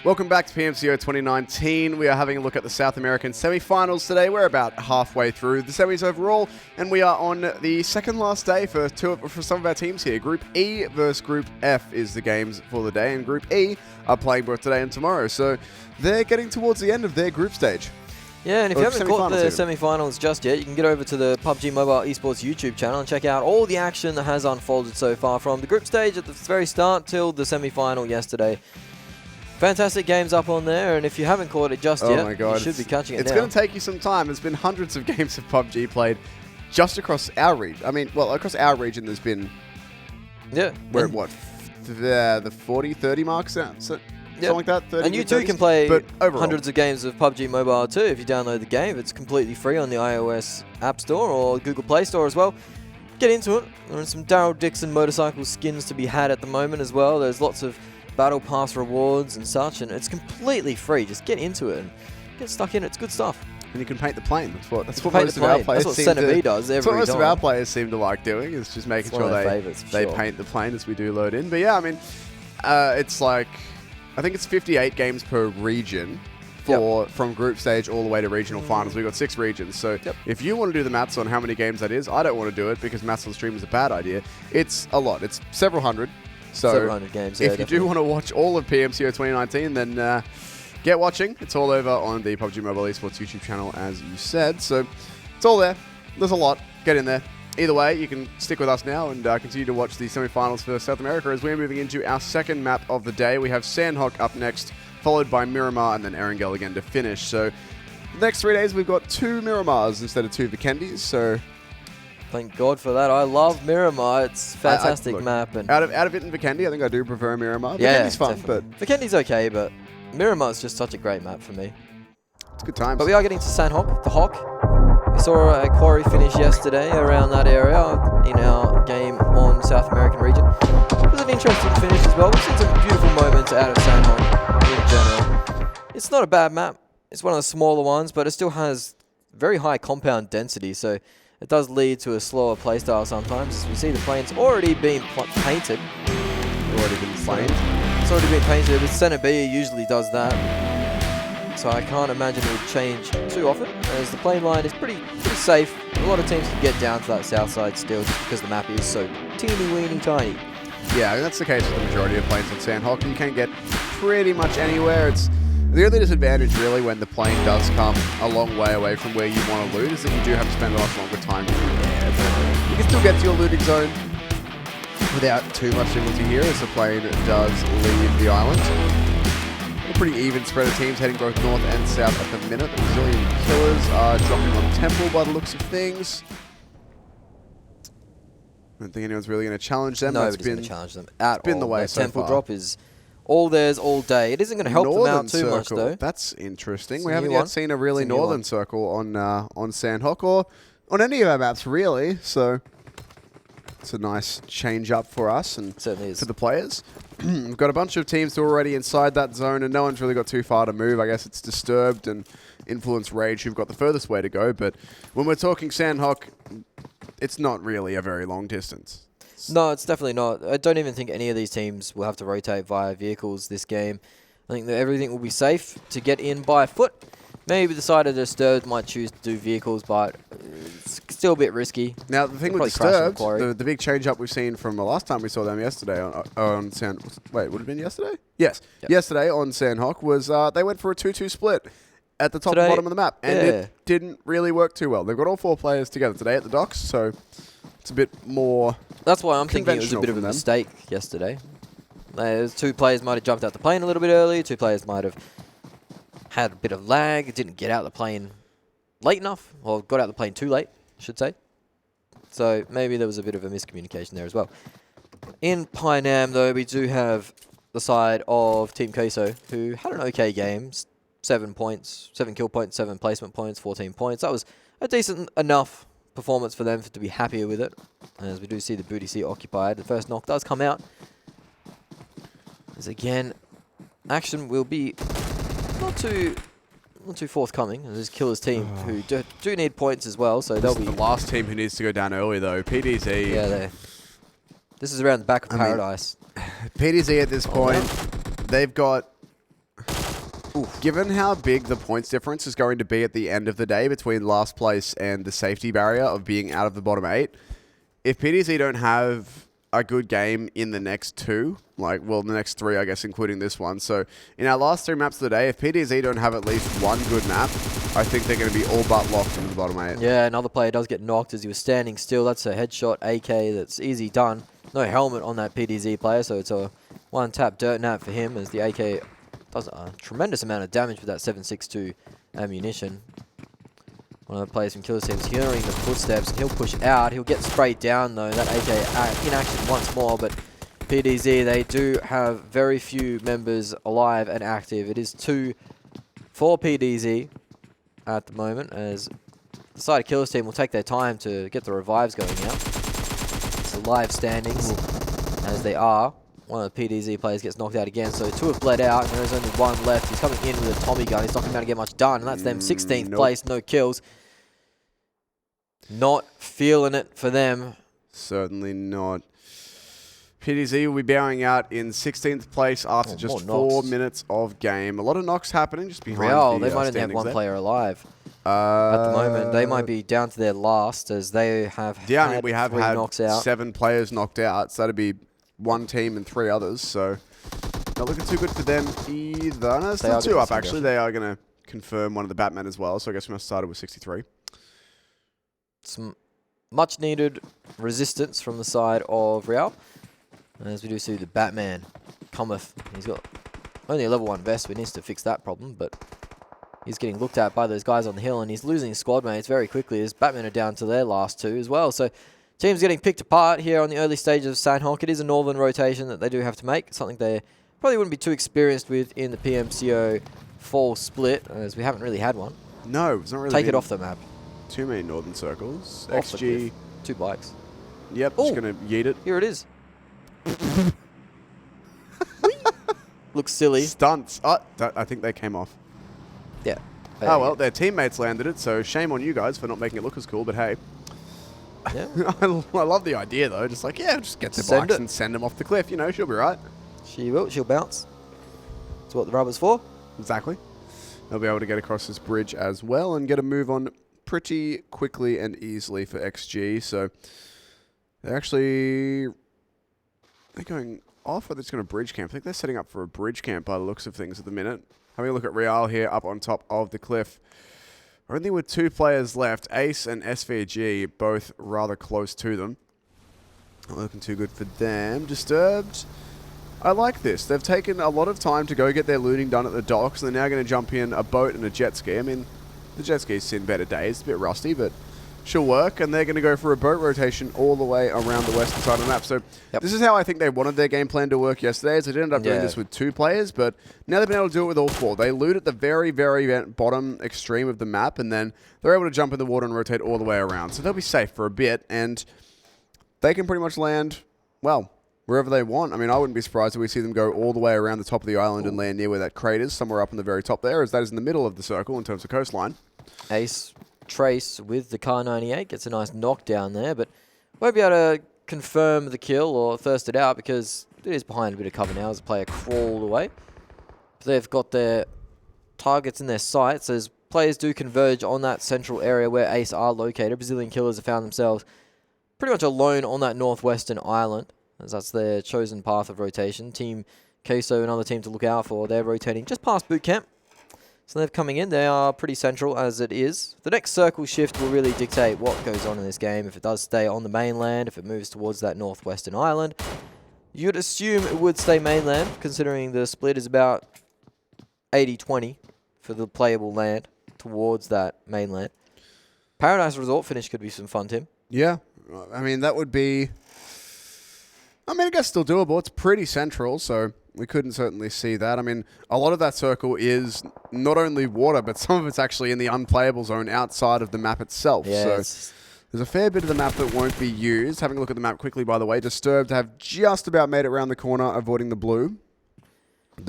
Welcome back to PMCO 2019. We are having a look at the South American semi-finals today. We're about halfway through the semis overall, and we are on the second last day for some of our teams here. Group E versus Group F is the games for the day, and Group E are playing both today and tomorrow, so they're getting towards the end of their group stage. Yeah, and if you haven't caught the semi-finals just yet, you can get over to the PUBG Mobile Esports YouTube channel and check out all the action that has unfolded so far from the group stage at the very start till the semi-final yesterday. Fantastic games up on there, and if you haven't caught it just yet, you should be catching it now. It's going to take you some time. There's been hundreds of games of PUBG played just across our region. I mean, well, across our region there's been... Yeah. We're at what? The 40, 30 marks? Something like that? 30, and you too can play overall, hundreds of games of PUBG Mobile too if you download the game. It's completely free on the iOS App Store or Google Play Store as well. Get into it. There are some Daryl Dixon motorcycle skins to be had at the moment as well. There's lots of Battle Pass rewards and such, and it's completely free. Just get into it and get stuck in it. It's good stuff. And you can paint the plane. That's what most of our players seem to... That's what SvG does every time. That's what most of our players seem to like doing, is just making sure they paint the plane as we do load in. But yeah, I mean, it's like, I think it's 58 games per region from group stage all the way to regional finals. We've got 6 regions. So if you want to do the maths on how many games that is, I don't want to do it because maths on stream is a bad idea. It's a lot. It's several hundred. So several hundred games, if you do want to watch all of PMCO 2019, then get watching. It's all over on the PUBG Mobile Esports YouTube channel, as you said. So it's all there. There's a lot. Get in there. Either way, you can stick with us now and continue to watch the semi-finals for South America as we're moving into our second map of the day. We have Sanhok up next, followed by Miramar and then Erangel again to finish. So the next 3 days, we've got 2 Miramars instead of 2 Vikendis. So thank God for that. I love Miramar. It's a fantastic map. And out of it and Vikendi, I think I do prefer Miramar. Yeah, Vikendi's fun, but Vikendi's okay, but Miramar's just such a great map for me. It's good times. But we are getting to Sanhok, the Hawk. We saw a quarry finish yesterday around that area in our game on South American region. It was an interesting finish as well. We've seen some beautiful moments out of Sanhok in general. It's not a bad map. It's one of the smaller ones, but it still has very high compound density, so it does lead to a slower playstyle sometimes. We see the plane's already been painted. It's already been painted, but Center B usually does that. So I can't imagine it would change too often, as the plane line is pretty safe. A lot of teams can get down to that south side still just because the map is so teeny-weeny tiny. Yeah, that's the case with the majority of planes on Sanhok. You can get pretty much anywhere. It's the only disadvantage really when the plane does come a long way away from where you want to loot is that you do have to spend a lot longer time in the air. But you can still get to your looting zone without too much difficulty here as the plane does leave the island. A pretty even spread of teams heading both north and south at the minute. The Brazilian Killers are dropping on Temple by the looks of things. I don't think anyone's really going to challenge them. Nobody's going to challenge them at all. It's been the way so far. Temple drop is all theirs all day. It isn't going to help them out too much, though. That's interesting. We haven't yet seen a really northern circle on Sanhok or on any of our maps, really. So it's a nice change up for us and for the players. We've got a bunch of teams who are already inside that zone, and no one's really got too far to move. I guess it's Disturbed and Influence Rage who've got the furthest way to go. But when we're talking Sanhok, it's not really a very long distance. No, it's definitely not. I don't even think any of these teams will have to rotate via vehicles this game. I think that everything will be safe to get in by foot. Maybe the side of Disturbed might choose to do vehicles, but it's still a bit risky. Now, the thing with Disturbed, the big change up we've seen from the last time we saw them yesterday on Sanhok. Wait, would it have been yesterday? Yes. Yep. Yesterday on Sanhok was they went for a 2-2 split at the top and bottom of the map, and it didn't really work too well. They've got all 4 players together today at the docks, so it's a bit more. That's why I'm thinking it was a bit of a mistake yesterday. 2 players might have jumped out the plane a little bit early. 2 players might have had a bit of lag. Didn't get out the plane late enough, or got out the plane too late, I should say. So maybe there was a bit of a miscommunication there as well. In Painam, though, we do have the side of Team Queso, who had an okay game. 7 points, 7 kill points, 7 placement points, 14 points. That was a decent enough performance for them to be happier with it. As we do see the booty seat occupied. The first knock does come out. As again, action will be not too forthcoming. This is Killer's team, who do need points as well, so they'll be the last team who needs to go down early though. PDZ. Yeah, this is around the back of Paradise. PDZ at this point, they've got Given how big the points difference is going to be at the end of the day between last place and the safety barrier of being out of the bottom 8, if PDZ don't have a good game in the next 2, the next 3, I guess, including this one. So in our last 3 maps of the day, if PDZ don't have at least one good map, I think they're going to be all but locked into the bottom 8. Yeah, another player does get knocked as he was standing still. That's a headshot AK that's easy done. No helmet on that PDZ player, so it's a one-tap dirt nap for him as the AK does a tremendous amount of damage with that 7.62 ammunition. One of the players from Killer Team's hearing the footsteps, and he'll push out. He'll get sprayed down, though. That AK in action once more, but PDZ, they do have very few members alive and active. It is 2 for PDZ at the moment, as the side of Killer's team will take their time to get the revives going out. It's the live standings, as they are. One of the PDZ players gets knocked out again, so 2 have bled out, and there's only 1 left. He's coming in with a Tommy gun. He's not going to be able to get much done, and that's them 16th place, no kills. Not feeling it for them. Certainly not. PDZ will be bowing out in 16th place after just 4 minutes of game. A lot of knocks happening just behind Real, the they might only have 1 there. player alive. At the moment, they might be down to their last, as they have had we have 3 had knocks out. 7 players knocked out, so that'd be 1 team and 3 others, so not looking too good for them either. No, still 2 up, actually. They are going to confirm one of the Batmen as well, so I guess we must have started with 63. Some much needed resistance from the side of Real. As we do see the Batman cometh. He's got only a level 1 vest, but he needs to fix that problem, but he's getting looked at by those guys on the hill, and he's losing his squad mates very quickly as Batman are down to their last 2 as well. So teams getting picked apart here on the early stages of Sanhok. It is a northern rotation that they do have to make, something they probably wouldn't be too experienced with in the PMCO fall split, as we haven't really had one. No, it's not really. Take it off the map. Too many northern circles. Off XG. 2 bikes. Yep, just going to yeet it. Here it is. Looks silly. Stunts. Oh, I think they came off. Yeah. Oh, well, their teammates landed it, so shame on you guys for not making it look as cool, but hey. Yeah. I love the idea, though. Just just get the bikes and send them off the cliff. You know, she'll be right. She will. She'll bounce. That's what the rubber's for. Exactly. They'll be able to get across this bridge as well and get a move on pretty quickly and easily for XG. So they're going off, or they're just going to bridge camp. I think they're setting up for a bridge camp by the looks of things at the minute. Having a look at Real here up on top of the cliff. Only with 2 players left, Ace and SvG, both rather close to them. Not looking too good for them. Disturbed. I like this. They've taken a lot of time to go get their looting done at the docks, and they're now going to jump in a boat and a jet ski. I mean, the jet ski's seen better days. It's a bit rusty, but she'll work, and they're going to go for a boat rotation all the way around the western side of the map. So this is how I think they wanted their game plan to work yesterday, as they ended up doing this with 2 players, but now they've been able to do it with all 4. They loot at the very, very bottom extreme of the map, and then they're able to jump in the water and rotate all the way around. So they'll be safe for a bit, and they can pretty much land, well, wherever they want. I mean, I wouldn't be surprised if we see them go all the way around the top of the island and land near where that crate is, somewhere up in the very top there, as that is in the middle of the circle in terms of coastline. Ace Trace with the Car 98 gets a nice knockdown there, but won't be able to confirm the kill or thirst it out because it is behind a bit of cover now as the player crawled away. They've got their targets in their sights as players do converge on that central area where Ace are located. Brazilian Killers have found themselves pretty much alone on that northwestern island, as that's their chosen path of rotation. Team Queso, another team to look out for, they're rotating just past boot camp. So they're coming in. They are pretty central as it is. The next circle shift will really dictate what goes on in this game. If it does stay on the mainland, if it moves towards that northwestern island, you'd assume it would stay mainland, considering the split is about 80-20 for the playable land towards that mainland. Paradise Resort finish could be some fun, Tim. Yeah. I mean, that would be... I mean, I guess still doable. It's pretty central, so we couldn't certainly see that. I mean, a lot of that circle is not only water, but some of it's actually in the unplayable zone outside of the map itself. Yeah, so there's a fair bit of the map that won't be used. Having a look at the map quickly, by the way, Disturbed have just about made it around the corner, avoiding the blue.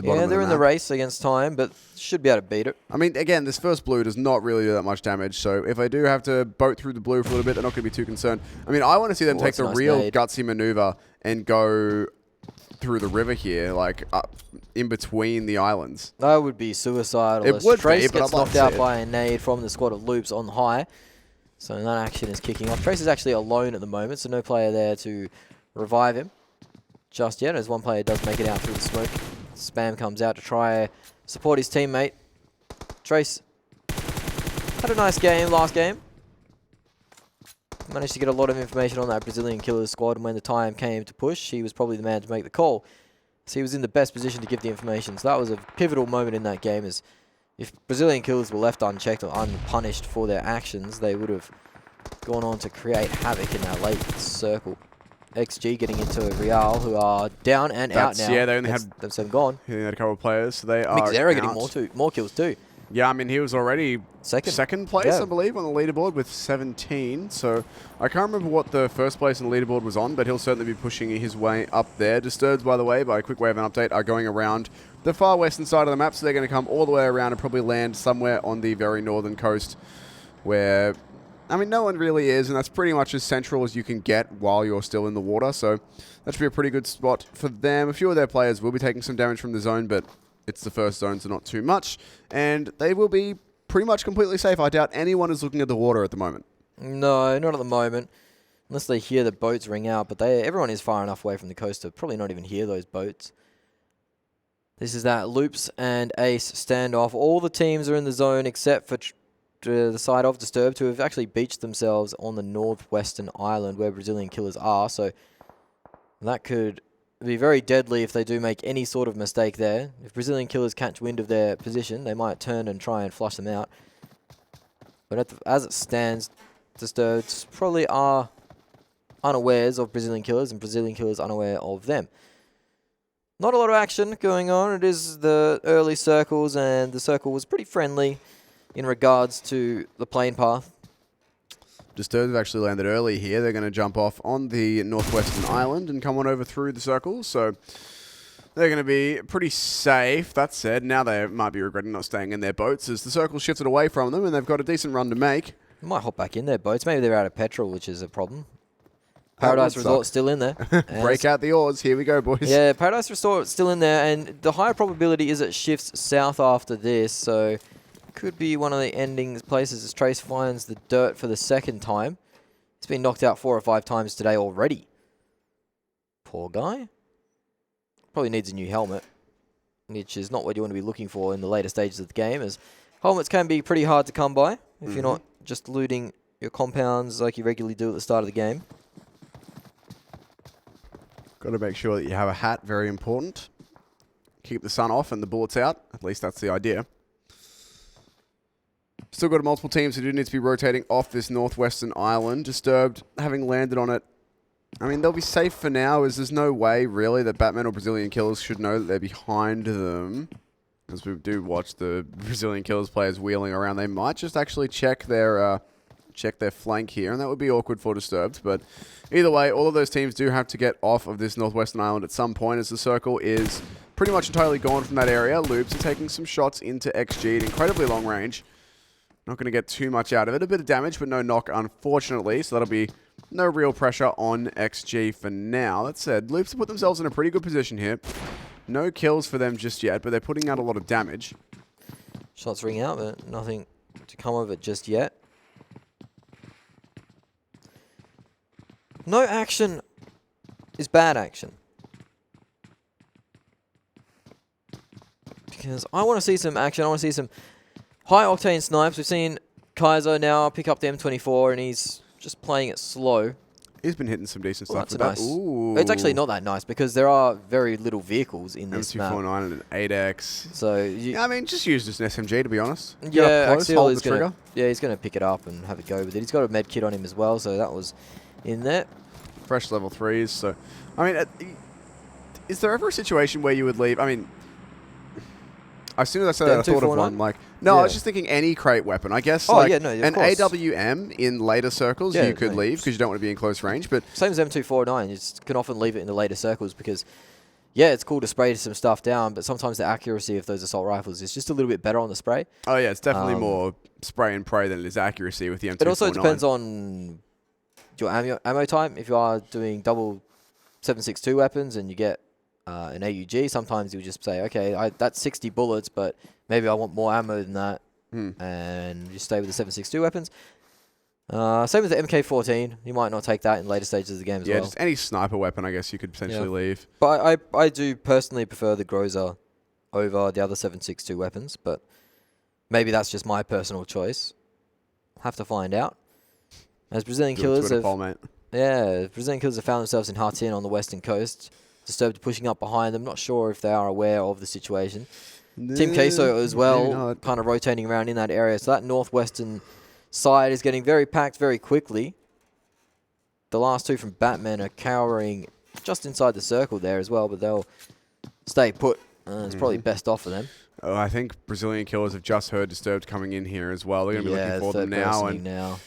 Yeah, they're in the race against time, but should be able to beat it. I mean, again, this first blue does not really do that much damage, so if they do have to boat through the blue for a little bit, they're not going to be too concerned. I mean, I want to see them take the real gutsy maneuver and go through the river here, like up in between the islands. That would be suicidal. It would Trace be, but gets I'd like knocked to out see it. by a nade from the squad of Loops on high. So that action is kicking off. Trace is actually alone at the moment, so no player there to revive him just yet, as one player does make it out through the smoke. Spam comes out to try support his teammate. Trace had a nice game last game. Managed to get a lot of information on that Brazilian Killers squad, and when the time came to push, he was probably the man to make the call. So he was in the best position to give the information. So that was a pivotal moment in that game, as if Brazilian Killers were left unchecked or unpunished for their actions, they would have gone on to create havoc in that late circle. XG getting into Real, who are down and out now. Yeah, they only had themselves gone. They had a couple of players, so they are Mixera out. getting more kills too. Yeah, I mean, he was already second place, I believe, on the leaderboard with 17. So I can't remember what the first place on the leaderboard was on, but he'll certainly be pushing his way up there. Disturbed, by the way, by a quick way of an update, are going around the far western side of the map, so they're going to come all the way around and probably land somewhere on the very northern coast where, I mean, no one really is, and that's pretty much as central as you can get while you're still in the water. So that should be a pretty good spot for them. A few of their players will be taking some damage from the zone, but it's the first zone, so not too much. And they will be pretty much completely safe. I doubt anyone is looking at the water at the moment. No, not at the moment. Unless they hear the boats ring out. But everyone is far enough away from the coast to probably not even hear those boats. This is that Loops and Ace standoff. All the teams are in the zone except for the side of Disturbed, who have actually beached themselves on the northwestern island where Brazilian Killers are. So that could be very deadly if they do make any sort of mistake there. If Brazilian Killers catch wind of their position, they might turn and try and flush them out. But as it stands, Disturbed probably are unawares of Brazilian Killers, and Brazilian Killers unaware of them. Not a lot of action going on. It is the early circles, and the circle was pretty friendly in regards to the plane path. Disturbed have actually landed early here. They're going to jump off on the northwestern island and come on over through the circles. So they're going to be pretty safe. That said, now they might be regretting not staying in their boats as the circle shifted away from them and they've got a decent run to make. They might hop back in their boats. Maybe they're out of petrol, which is a problem. Paradise Resort's still in there. Break out the oars. Here we go, boys. Yeah, Paradise Resort's still in there, and the higher probability is it shifts south after this, so could be one of the ending places as Trace finds the dirt for the second time. He's been knocked out 4 or 5 times today already. Poor guy. Probably needs a new helmet, which is not what you want to be looking for in the later stages of the game, as helmets can be pretty hard to come by if you're not just looting your compounds like you regularly do at the start of the game. Got to make sure that you have a hat, very important. Keep the sun off and the bullets out. At least that's the idea. Still got multiple teams who do need to be rotating off this northwestern island. Disturbed, having landed on it. I mean, they'll be safe for now, as there's no way, really, that Batman or Brazilian Killers should know that they're behind them. As we do watch the Brazilian Killers players wheeling around, they might just actually check their flank here, and that would be awkward for Disturbed. But either way, all of those teams do have to get off of this northwestern island at some point, as the circle is pretty much entirely gone from that area. Loops are taking some shots into XG at incredibly long range. Not going to get too much out of it. A bit of damage, but no knock, unfortunately. So that'll be no real pressure on XG for now. That said, Loops have put themselves in a pretty good position here. No kills for them just yet, but they're putting out a lot of damage. Shots ring out, but nothing to come of it just yet. No action is bad action. Because I want to see some action. I want to see some high-octane snipes. We've seen Kaiser now pick up the M24, and he's just playing it slow. He's been hitting some decent stuff That's with nice. that. Ooh. It's actually not that nice, because there are very little vehicles in this map. M249 and an 8X. So yeah, I mean, just use this an SMG, to be honest. Yeah, Axial hold is the trigger. he's going to pick it up and have a go with it. He's got a med kit on him as well, so that was in there. Fresh level 3s. So, I mean, is there ever a situation where you would leave? I mean, as soon as I said that, I thought of one. Like, no, I was just thinking any crate weapon. I guess an AWM in later circles you could leave because you don't want to be in close range. But same as M249, you can often leave it in the later circles because, yeah, it's cool to spray some stuff down, but sometimes the accuracy of those assault rifles is just a little bit better on the spray. Oh yeah, it's definitely more spray and pray than it is accuracy with the M249. It also depends on your ammo type. If you are doing double 7.62 weapons and you get an AUG. Sometimes you'll just say, okay, that's 60 bullets, but maybe I want more ammo than that, and just stay with the 7.62 weapons. Same with the MK14. You might not take that in later stages of the game as well. Yeah, just any sniper weapon, I guess you could potentially leave. But I do personally prefer the Groza over the other 7.62 weapons, but maybe that's just my personal choice. Have to find out. As Brazilian Killers have... Brazilian Killers have found themselves in Hatin on the western coast. Disturbed pushing up behind them. Not sure if they are aware of the situation. Team Queso as well, kind of rotating around in that area. So that northwestern side is getting very packed very quickly. The last two from Batmen are cowering just inside the circle there as well, but they'll stay put. It's probably best off for them. Oh, I think Brazilian Killers have just heard Disturbed coming in here as well. They're going to be looking for them now.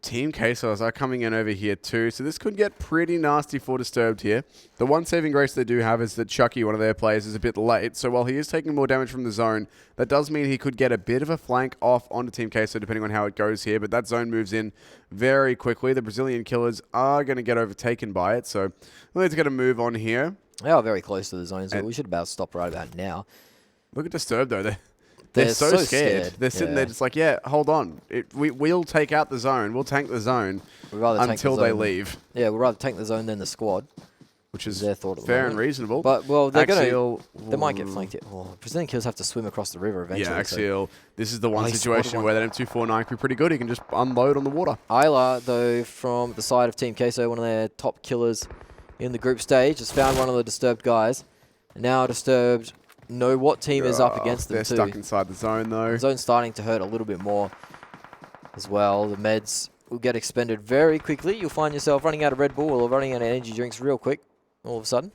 Team Quesos are coming in over here too, so this could get pretty nasty for Disturbed here. The one saving grace they do have is that Chucky, one of their players, is a bit late, so while he is taking more damage from the zone, that does mean he could get a bit of a flank off onto Team Queso depending on how it goes here, but that zone moves in very quickly. The Brazilian Killers are going to get overtaken by it, so let's get a move on here. They are very close to the zone, so we should about stop right about now. Look at Disturbed though. They're so scared. They're sitting there just like, yeah, hold on. We'll take out the zone. We'll tank the zone until they leave. Yeah, we'd rather tank the zone than the squad. Which is their thought fair and reasonable. But, well, they're they might get flanked here. Oh, Brazilian Killers have to swim across the river eventually. Yeah, Axial. This is the one situation where that M249 could be pretty good. He can just unload on the water. Isla, though, from the side of Team Queso, one of their top killers in the group stage, has found one of the Disturbed guys. And now Disturbed know what team is up against them They're stuck inside the zone, though. The zone's starting to hurt a little bit more as well. The meds will get expended very quickly. You'll find yourself running out of Red Bull or running out of energy drinks real quick, all of a sudden.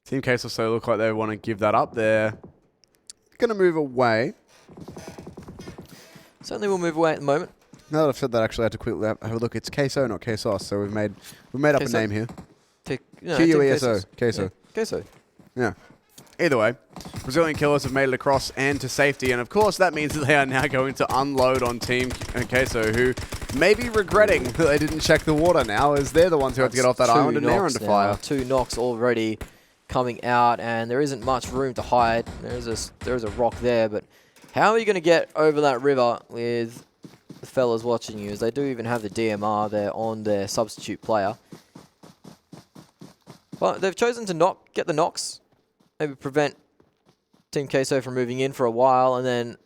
Team Queso so look like they want to give that up. They're going to move away. Certainly will move away at the moment. Now that I've said that, actually, I had to quickly have a look. It's Queso, not Quesos. So we've made up a name here. Q-U-E-S-O. Queso. Queso. Yeah. Either way, Brazilian Killers have made it across and to safety, and of course that means that they are now going to unload on Team Queso, who may be regretting that they didn't check the water now, as they're the ones who have to get off that island and they're under fire. 2 knocks already coming out, and there isn't much room to hide. There is a rock there, but how are you going to get over that river with the fellas watching you? As they do even have the DMR there on their substitute player. But they've chosen to get the knocks. Maybe prevent Team Queso from moving in for a while, and then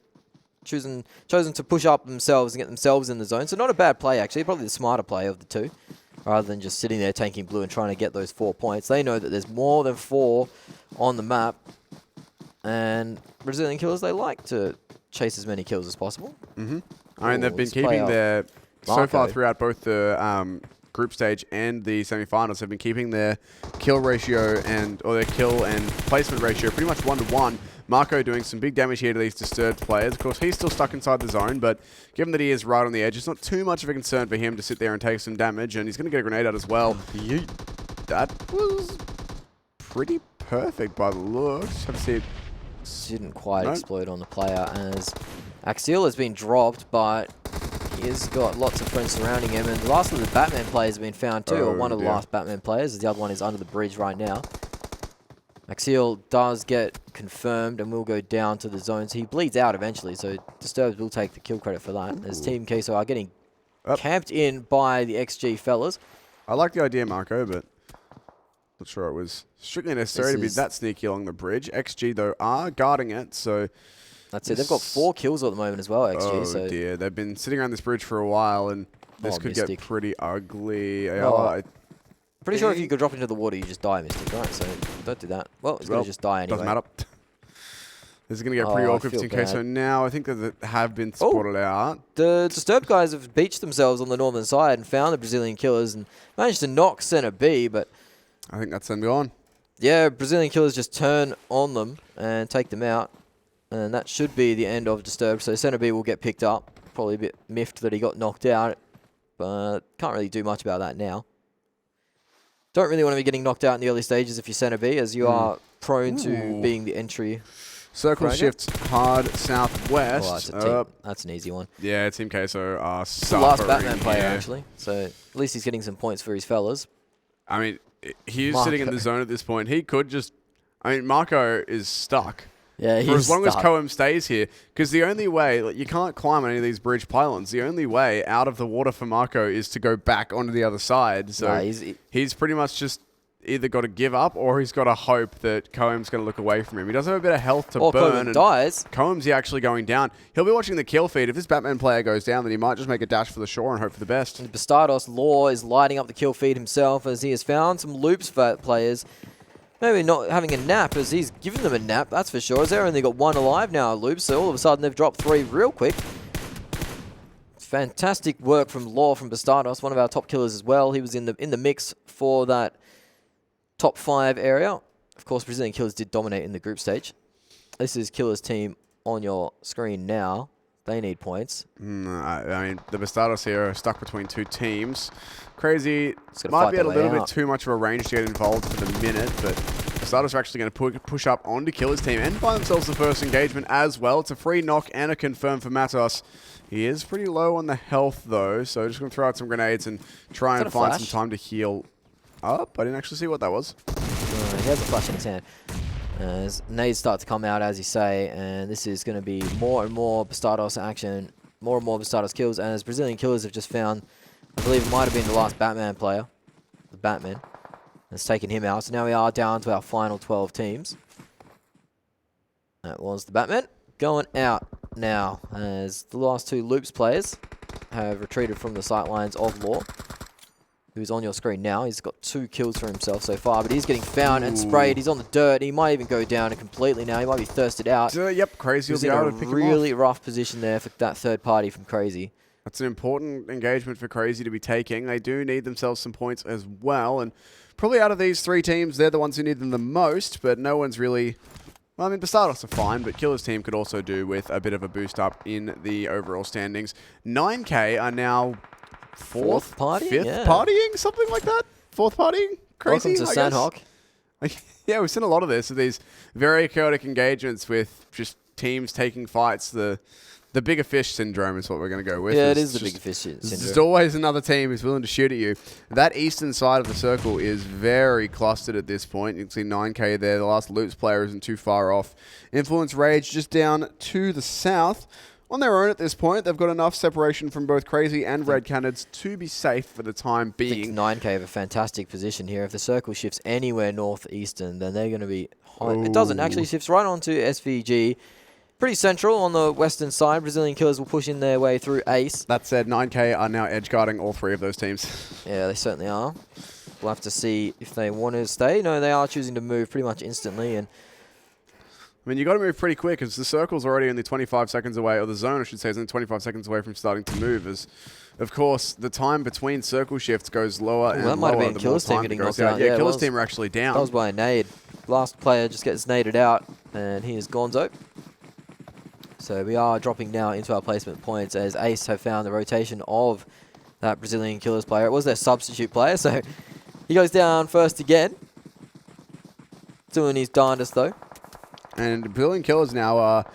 chosen to push up themselves and get themselves in the zone. So not a bad play, actually. Probably the smarter play of the two, rather than just sitting there tanking blue and trying to get those 4 points. They know that there's more than 4 on the map, and Brazilian Killers, they like to chase as many kills as possible. I mean, they've been keeping their, so far throughout both the group stage and the semi-finals, have been keeping their kill ratio or their kill and placement ratio pretty much 1-to-1. Marco doing some big damage here to these Disturbed players. Of course, he's still stuck inside the zone, but given that he is right on the edge, it's not too much of a concern for him to sit there and take some damage, and he's going to get a grenade out as well. That was pretty perfect by the looks. Just have to see it. Didn't quite explode on the player, as Axial has been dropped, but he's got lots of friends surrounding him, and the last of the Batman players have been found too, or one of the last Batman players. The other one is under the bridge right now. Axial does get confirmed and will go down to the zone, so he bleeds out eventually, so Disturbed will take the kill credit for that, as Team Queso are getting camped in by the XG fellas. I like the idea, Marco, but not sure it was strictly necessary to be that sneaky along the bridge. XG, though, are guarding it, so... That's it. They've got 4 kills at the moment as well, XG. Oh, so dear. They've been sitting around this bridge for a while, and this could get pretty ugly. Pretty sure if you go drop into the water, you just die, Mystic, right? So don't do that. Well, it's going to just die anyway. Doesn't matter. This is going to get pretty awkward in case. So now I think that they have been spotted out. The Disturbed guys have beached themselves on the northern side and found the Brazilian Killers and managed to knock Center B, but... I think that's them gone. Yeah, Brazilian Killers just turn on them and take them out. And that should be the end of Disturbed. So Center B will get picked up. Probably a bit miffed that he got knocked out. But can't really do much about that now. Don't really want to be getting knocked out in the early stages if you're Center B, as you are prone to being the entry. Circle shifts hard southwest. Oh, that's an easy one. Yeah, Team Queso are suffering. The last Batman player, actually. So at least he's getting some points for his fellas. I mean, he's sitting in the zone at this point. He could just... I mean, Marco is stuck. Yeah, he's for as long stuck. as Coem stays here, because the only way, like, you can't climb on any of these bridge pylons. The only way out of the water for Marco is to go back onto the other side. So he's pretty much just either got to give up or he's got to hope that Coem's going to look away from him. He does have a bit of health to burn. Coem dies. Coem's actually going down. He'll be watching the kill feed. If this Batman player goes down, then he might just make a dash for the shore and hope for the best. And Bastardos Law is lighting up the kill feed himself as he has found some loops for players. Maybe not having a nap, as he's given them a nap, that's for sure. As they've only got one alive now, Loops, so all of a sudden they've dropped 3 real quick. Fantastic work from Law from Bastardos, one of our top killers as well. He was in the mix for that top 5 area. Of course, Brazilian Killers did dominate in the group stage. This is Killers team on your screen now. They need points. I mean, the Bastardos here are stuck between 2 teams. Crazy might be at a little bit too much of a range to get involved for the minute, but Bastardos are actually going to push up onto Killer's team and find themselves the first engagement as well. It's a free knock and a confirm for Matos. He is pretty low on the health, though, so just going to throw out some grenades and try and find some time to heal up. I didn't actually see what that was. He has a flash in his hand. As nades start to come out, as you say, and this is going to be more and more Bastardos action, more and more Bastardos kills, and as Brazilian Killers have just found, I believe it might have been the last Batman player, the Batman, has taken him out. So now we are down to our final 12 teams. That was the Batman going out now, as the last 2 Loops players have retreated from the sightlines of Law, who's on your screen now. He's got 2 kills for himself so far, but he's getting found and sprayed. He's on the dirt. He might even go down completely now. He might be thirsted out. Yep, Crazy will be able to pick him off. Really rough position there for that third party from Crazy. That's an important engagement for Crazy to be taking. They do need themselves some points as well, and probably out of these 3 teams, they're the ones who need them the most, but no one's really... Well, I mean, Bastardos are fine, but Killer's team could also do with a bit of a boost up in the overall standings. 9K are now... Fourth party? Fifth partying? Something like that? Fourth partying? Crazy, Welcome to Sanhok. Yeah, we've seen a lot of this, of these very chaotic engagements with just teams taking fights. The bigger fish syndrome is what we're going to go with. Yeah, it is the bigger fish syndrome. There's always another team who's willing to shoot at you. That eastern side of the circle is very clustered at this point. You can see 9K there. The last Loops player isn't too far off. Influence Rage just down to the south. On their own at this point, they've got enough separation from both Crazy and Red Canids to be safe for the time being. I think 9K have a fantastic position here. If the circle shifts anywhere northeastern, then they're going to be... It doesn't actually. Shifts right onto SvG. Pretty central on the western side. Brazilian Killers will push in their way through Ace. That said, 9K are now edge guarding all 3 of those teams. Yeah, they certainly are. We'll have to see if they want to stay. No, they are choosing to move pretty much instantly, and I mean, you got to move pretty quick because the circle's already only 25 seconds away, or the zone, I should say, is only 25 seconds away from starting to move. As, of course, the time between circle shifts goes lower and lower. That might have been Killer's team getting knocked out. Yeah, Killer's team are actually down. That was by a nade. Last player just gets naded out, and he is Gonzo. So we are dropping now into our placement points as Ace have found the rotation of that Brazilian Killers player. It was their substitute player, so he goes down first again. Doing his darndest, though. And Brazilian Killers now are...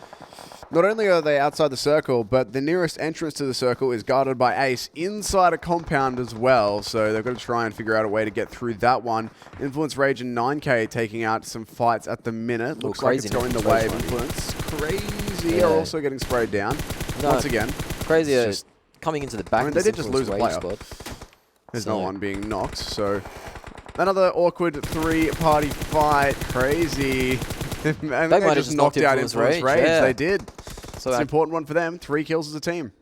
Not only are they outside the circle, but the nearest entrance to the circle is guarded by Ace inside a compound as well. So they've got to try and figure out a way to get through that one. Influence Rage and 9K taking out some fights at the minute. Looks like it's going the way of Influence. Crazy are also getting sprayed down. Once again. Crazy are coming into the back. I mean, they did just lose a player. There's no one being knocked, so... Another awkward 3-party fight. Crazy. I think they just knocked out Influence Rage. Yeah. They did. So it's an important one for them. 3 kills as a team.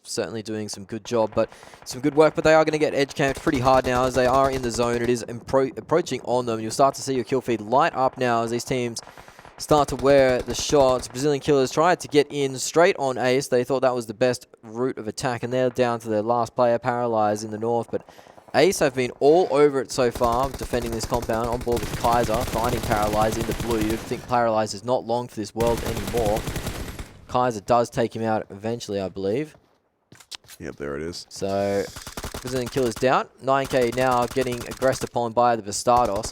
Certainly doing some good job, but some good work. But they are going to get edge camped pretty hard now as they are in the zone. It is approaching on them. You'll start to see your kill feed light up now as these teams start to wear the shots. Brazilian Killers tried to get in straight on Ace. They thought that was the best route of attack, and they're down to their last player, Paralyzed, in the north. But Ace have been all over it so far, defending this compound, on board with Kaiser, finding Paralyzed in the blue. You'd think Paralyzed is not long for this world anymore. Kaiser does take him out eventually, I believe. Yep, there it is. So, Brazilian Killers down. 9K now getting aggressed upon by the Bastardos.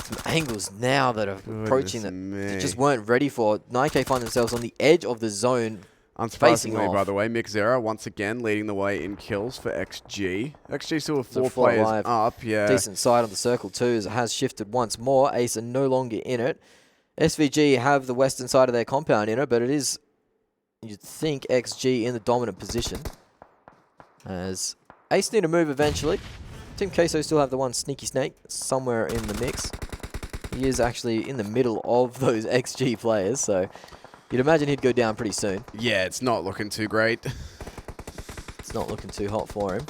Some angles now that are approaching that they just weren't ready for. 9K find themselves on the edge of the zone. Unsurprisingly, by off. the way, Mixera once again leading the way in kills for XG. XG still with 4 4 players alive. up, yeah. Decent side on the circle too, as it has shifted once more. Ace are no longer in it. SvG have the western side of their compound in it, but it is, you'd think, XG in the dominant position. As Ace need to move eventually. Team Queso still have the one sneaky snake somewhere in the mix. He is actually in the middle of those XG players, so you'd imagine he'd go down pretty soon. Yeah, it's not looking too great. It's not looking too hot for him.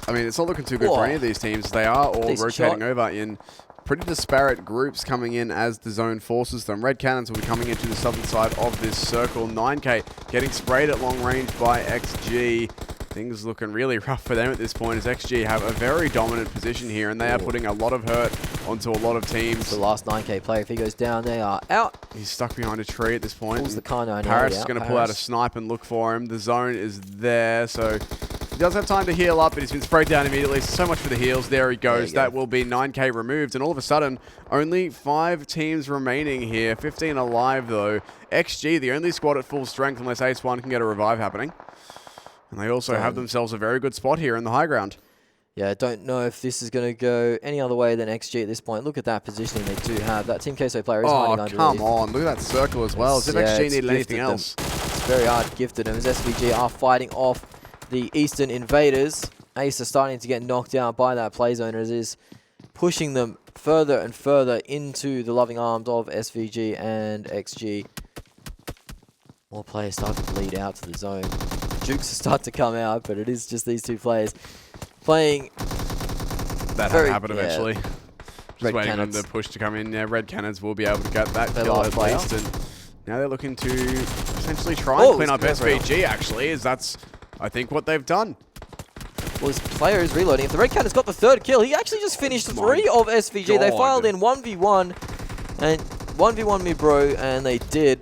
I mean, it's not looking too good for any of these teams. They are all Decent rotating shot. over in pretty disparate groups coming in as the zone forces them. Red Canids will be coming into the southern side of this circle. 9K getting sprayed at long range by XG. Things looking really rough for them at this point, as XG have a very dominant position here, and they are putting a lot of hurt onto a lot of teams. The last 9K player, if he goes down, they are out. He's stuck behind a tree at this point. Pulls the car 9 Paris is going to pull out a snipe and look for him. The zone is there, so he does have time to heal up, but he's been sprayed down immediately. So much for the heals. There he goes. That will be 9K removed, and all of a sudden, only 5 teams remaining here. 15 alive, though. XG, the only squad at full strength, unless Ace1 can get a revive happening. And they also have themselves a very good spot here in the high ground. Yeah, I don't know if this is going to go any other way than XG at this point. Look at that positioning they do have. That Team Queso player is hiding under. Oh, come on. Look at that circle as well. As if XG needed anything else. It's very hard gifted them, as SvG are fighting off the Eastern invaders. Ace are starting to get knocked out by that play zone, as it is pushing them further and further into the loving arms of SvG and XG. More players start to bleed out to the zone. Jukes start to come out, but it is just these 2 players playing. That had to happen eventually. Just Red waiting on Canids. the push to come in. Yeah, Red Canids will be able to get that Their kill last at player. least. And now they're looking to essentially try and clean up SvG, actually, as that's, I think, what they've done. Well, this player is reloading. If the Red Canids got the 3rd kill, he actually just finished 3 of SvG. They filed in 1v1 and 1v1 me bro, and they did.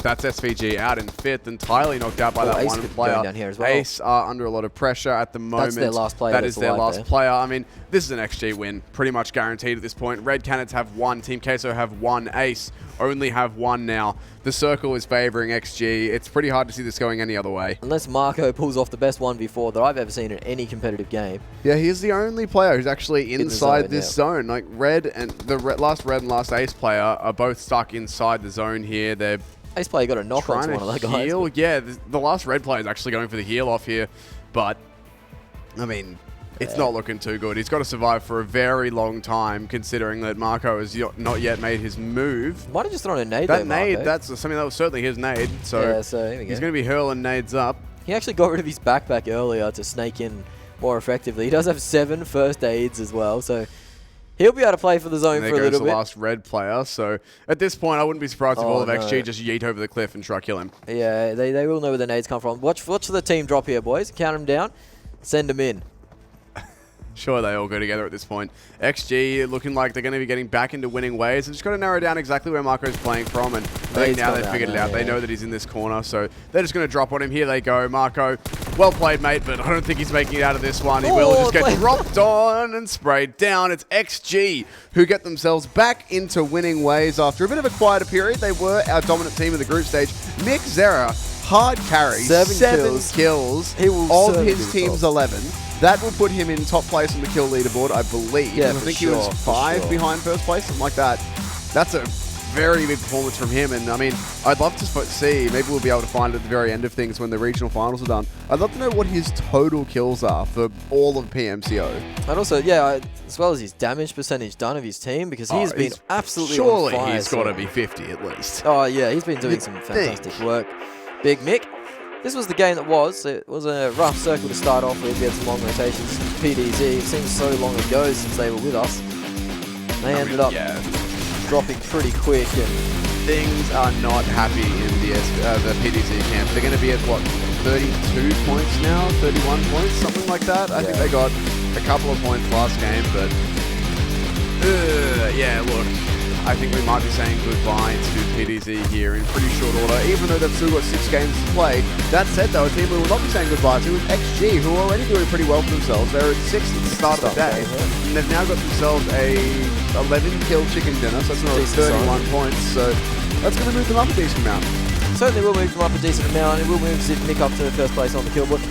That's SvG out in 5th, entirely knocked out by that Ace one could be player. going down here as well. Ace are under a lot of pressure at the moment. That's their last player. That is their last player. I mean, this is an XG win, pretty much guaranteed at this point. Red Canids have 1, Team Queso have 1, Ace only have 1 now. The circle is favouring XG. It's pretty hard to see this going any other way. Unless Marco pulls off the best 1v4 that I've ever seen in any competitive game. Yeah, he's the only player who's actually inside this zone. Like, Red and the last Red and last Ace player are both stuck inside the zone here. They're Ace player got a knock onto one of the guys. Heal. Yeah, the last Red player is actually going for the heal off here, but I mean, it's not looking too good. He's got to survive for a very long time, considering that Marco has not yet made his move. Might have just thrown a nade That there, nade, Marco. that's something that was certainly his nade. So, yeah, so here we go. He's going to be hurling nades up. He actually got rid of his backpack earlier to snake in more effectively. He does have 7 first aids as well, so he'll be able to play for the zone for a little bit. There goes the last Red player. So at this point, I wouldn't be surprised if all of XG just yeet over the cliff and try to kill him. Yeah, they will know where the nades come from. Watch the team drop here, boys. Count them down. Send them in. Sure, they all go together at this point. XG looking like they're going to be getting back into winning ways. They've just got to narrow down exactly where Marco's playing from, and I think now they've figured it out. They know that he's in this corner, so they're just going to drop on him. Here they go. Marco, well played, mate, but I don't think he's making it out of this one. He will just get dropped on and sprayed down. It's XG who get themselves back into winning ways after a bit of a quieter period. They were our dominant team in the group stage. Nick Zera, hard carry, 7 kills of his team's 11. That will put him in top place on the kill leaderboard, I believe. Yeah, I think he was 5 behind first place, something like that. That's a very big performance from him, and I mean, I'd love to see, maybe we'll be able to find it at the very end of things when the regional finals are done. I'd love to know what his total kills are for all of PMCO. And also, yeah, as well as his damage percentage done of his team, because he's been absolutely on fire. Surely he's got to be 50 at least. Oh yeah, he's been doing some fantastic work. Big Mick. This was the game that was. It was a rough circle to start off with. We had some long rotations. PDZ, it seems so long ago since they were with us. They ended up dropping pretty quick, and things are not happy in the PDZ camp. They're going to be at, what, 32 points now? 31 points? Something like that? I think they got a couple of points last game, but yeah, look. I think we might be saying goodbye to PDZ here in pretty short order, even though they've still got 6 games to play. That said, though, a team we will not be saying goodbye to is XG, who are already doing pretty well for themselves. They're at 6 at the start of the day, and they've now got themselves a 11-kill chicken dinner, so that's another 31 points. So that's going to move them up a decent amount. certainly will move them up a decent amount. It will move Mick up to first place on the kill board.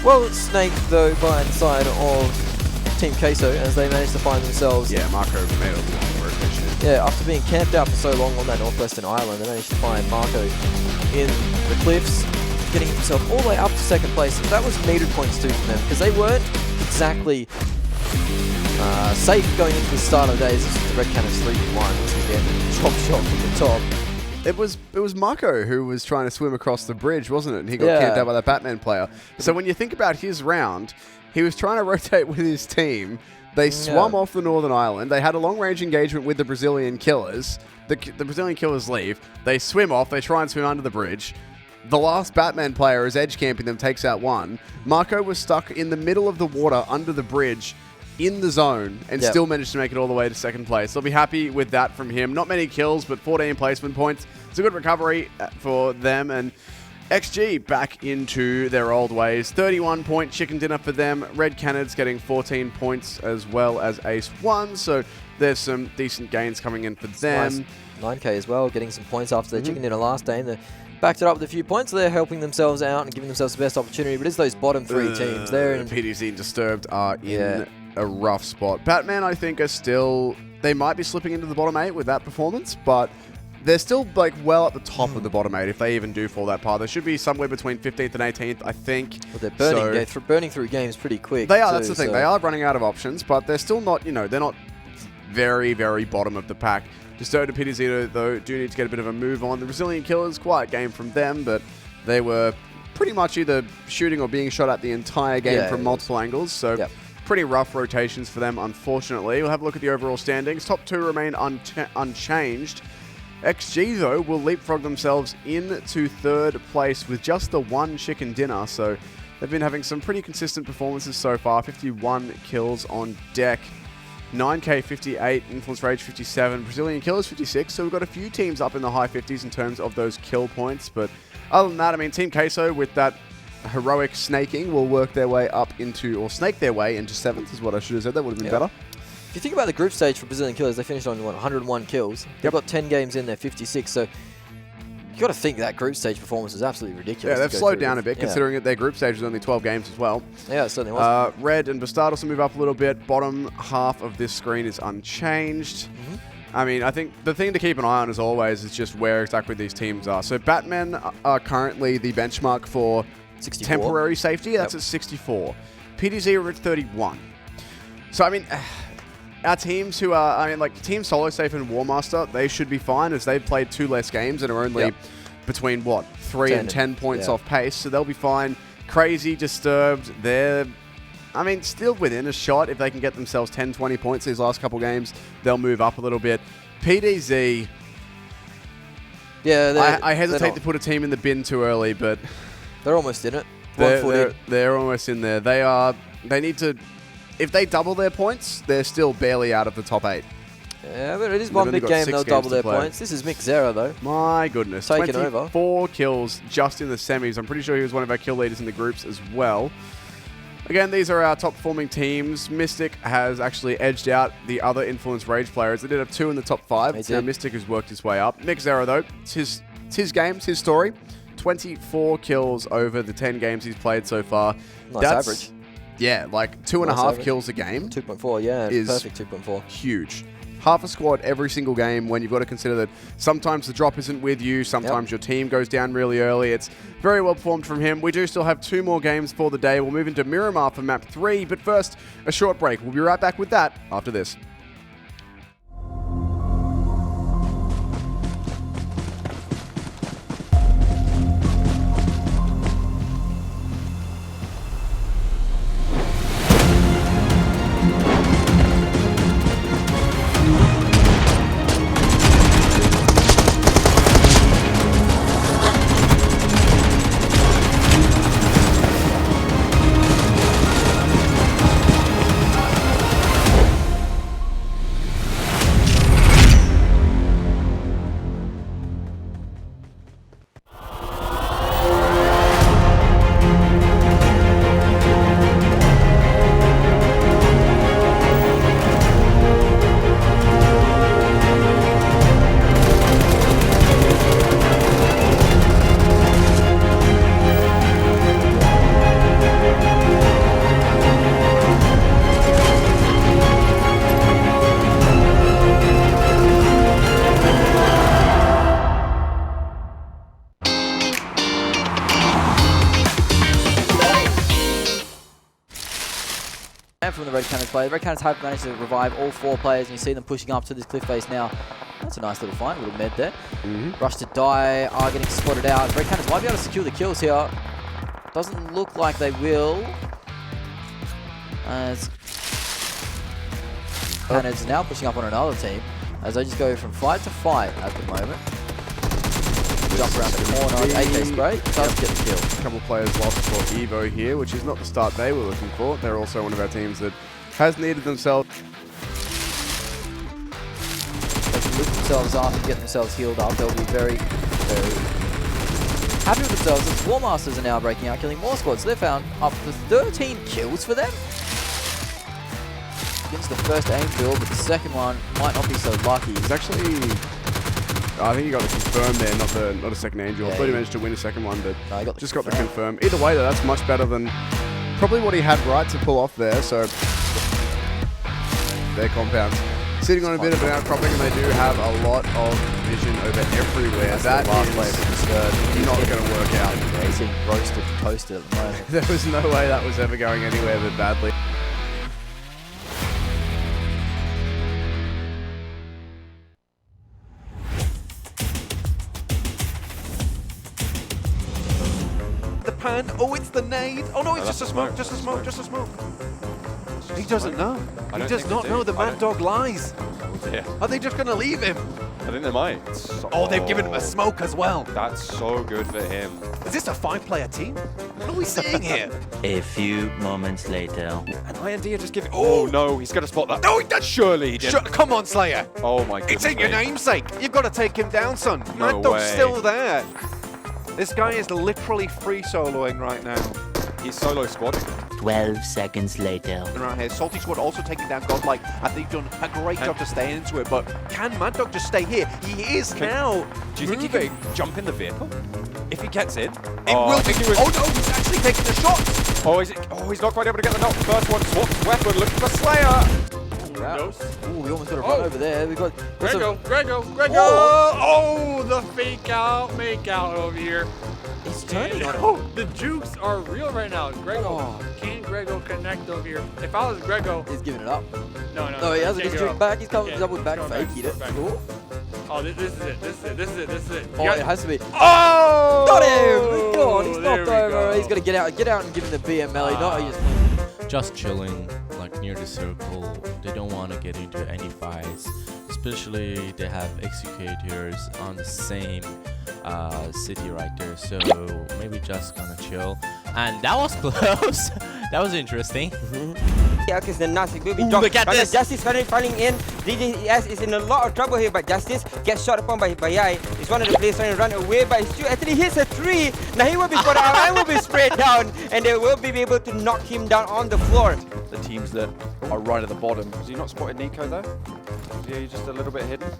Well snaked though by the side of Team Queso as they manage to find themselves. Yeah, Marco made a long rotation. Yeah, after being camped out for so long on that northwestern island, they managed to find Marco in the cliffs, getting himself all the way up to second place. That was needed points too for them because they weren't exactly safe going into the start of the days. The Red Canids 3-1 once again, chop shot from the top. It was Marco who was trying to swim across the bridge, wasn't it? And he got camped out by that Batman player. So when you think about his round, he was trying to rotate with his team. They swum off the northern island. They had a long-range engagement with the Brazilian killers. The Brazilian killers leave. They swim off. They try and swim under the bridge. The last Batman player is edge camping them, takes out one. Marco was stuck in the middle of the water under the bridge in the zone and still managed to make it all the way to second place. They'll be happy with that from him. Not many kills, but 14 placement points. It's a good recovery for them. And XG back into their old ways. 31-point chicken dinner for them. Red Canids getting 14 points as well as Ace 1. So there's some decent gains coming in for them. Nice. 9K as well, getting some points after their chicken dinner last day. And they backed it up with a few points. So they're helping themselves out and giving themselves the best opportunity. But it's those bottom three teams. They're in PDZ and Disturbed are in a rough spot. Batman, I think, are still... They might be slipping into the bottom 8 with that performance, but they're still like well at the top of the bottom 8 if they even do fall that far. They should be somewhere between 15th and 18th, I think. Well, they're burning, burning through games pretty quick. They are, that's the thing. They are running out of options, but they're still not, you know, they're not very, very bottom of the pack. Disturbed and PDZ, though, do need to get a bit of a move on. The Brazilian Killers, quiet game from them, but they were pretty much either shooting or being shot at the entire game from multiple angles, so pretty rough rotations for them, unfortunately. We'll have a look at the overall standings. Top 2 remain unchanged. XG, though, will leapfrog themselves into third place with just the one chicken dinner, so they've been having some pretty consistent performances so far. 51 kills on deck. 9K 58, Influence Rage 57, Brazilian Killers 56, so we've got a few teams up in the high 50s in terms of those kill points, but other than that, I mean, Team Queso with that heroic snaking will work their way up into, or snake their way into 7th is what I should have said. That would have been better. If you think about the group stage for Brazilian Killers, they finished on 101 kills. They've got 10 games in there, 56. So you got to think that group stage performance is absolutely ridiculous. Yeah, they've slowed down a bit, considering that their group stage was only 12 games as well. Yeah, it certainly was. Red and Bastardos will move up a little bit. Bottom half of this screen is unchanged. I mean, I think the thing to keep an eye on, as always, is just where exactly these teams are. So Batman are currently the benchmark for 64. Temporary safety. That's at 64. PDZ are at 31. So, I mean, our teams who are, I mean, like Team Solo Safe and War Master, they should be fine as they've played 2 less games and are only between, what, 3 and 10 points off pace. So they'll be fine. Crazy, Disturbed, they're, I mean, still within a shot. If they can get themselves 10, 20 points these last couple games, they'll move up a little bit. PDZ, I hesitate to put a team in the bin too early, but they're almost in it. They're almost in there. They need to, if they double their points, they're still barely out of the top 8. Yeah, but it is one big game, they'll double their points. This is Mick Zera, though. My goodness. Taking over. 24 kills just in the semis. I'm pretty sure he was one of our kill leaders in the groups as well. Again, these are our top performing teams. Mystic has actually edged out the other Influence Rage players. They did have 2 in the top 5. Now Mystic has worked his way up. Mick Zera, though, it's his game, it's his story. 24 kills over the 10 games he's played so far. Nice average. Yeah, like 2.5 kills a game. 2.4, yeah, is perfect 2.4. Huge. Half a squad every single game when you've got to consider that sometimes the drop isn't with you, sometimes your team goes down really early. It's very well performed from him. We do still have 2 more games for the day. We'll move into Miramar for map 3, but first, a short break. We'll be right back with that after this. And from the Red Canids player, the Red Canids have managed to revive all 4 players, and you see them pushing up to this cliff face now. That's a nice little find, a little med there. Rush to die, are getting spotted out. Red Canids might be able to secure the kills here. Doesn't look like they will. As Canids now pushing up on another team, as they just go from fight to fight at the moment. Jump around the corner, AK spray, doesn't get the kill. A couple of players lost for Evo here, which is not the start they were looking for. They're also one of our teams that has needed themselves. They can lift themselves up and get themselves healed up. They'll be very, very happy with themselves. The War Masters are now breaking out, killing more squads. They're found up to 13 kills for them. Against the first aim build, but the second one might not be so lucky. He's actually, I think he got the confirm there, not a second angel. I thought he managed to win a second one, but no, got just got the confirm. Either way, though, that's much better than probably what he had right to pull off there. So their compounds sitting on a bit of an outcropping, and they do have a lot of vision over everywhere. That is not going to work out. Yeah, he's getting roasted, toasted at the moment. There was no way that was ever going anywhere but badly. The pan. Oh, it's the nade. Oh no, it's just a smoke, just a smoke, just a smoke. He doesn't know. He does not know. The Mad Dog lies. Yeah. Are they just going to leave him? I think they might. Oh, they've given him a smoke as well. That's so good for him. Is this a 5-player team? What are we seeing here? A few moments later. And IND are just giving. Oh no, he's going to spot that. No, he does. Surely he didn't. Come on, Slayer. Oh my goodness. It's in your namesake. You've got to take him down, son. No Mad Dog's way. still there. This guy is literally free soloing right now. He's solo squadding. 12 seconds later. Around here, Salty Squad also taking down Godlike. I think they've done a great job to stay into it, but can Mad Dog just stay here? He is now. Do you think he can jump in the vehicle? If he gets in? It will. I think he was. Oh no, he's actually taking a shot. Oh, he's not quite able to get the knock. First one, swaps weapon, looking for Slayer. Ooh, we almost got a run over there. We got Grego. Whoa. Oh, the fake out, make out over here. He's turning on Oh, the jukes are real right now. Grego, can Grego connect over here? If I was Grego, He's giving it up. no, No, he hasn't. He's juke back. He's coming double back, Going fake it. back. Cool. Oh, this is it. This is it. Oh, it has to be. Oh! Got him! Go on, he's There knocked we over. go. He's got to get out and give him the BML. No, he Just chilling, like near the circle. They don't want to get into any fights. Especially they have executors on the same city right there. So maybe just gonna chill. And that was close. That was interesting. Yeah, because the Nazi will be Ooh, dropped. look at But this. Justice falling in. DDS is in a lot of trouble here, but Justice gets shot upon by Yai. He's one of the players trying to run away, but he still actually hits a 3. Now he will be spotted out and will be sprayed down, and they will be able to knock him down on the floor. The teams that are right at the bottom. Has he not spotted Nico though? Yeah, he's just a little bit hidden.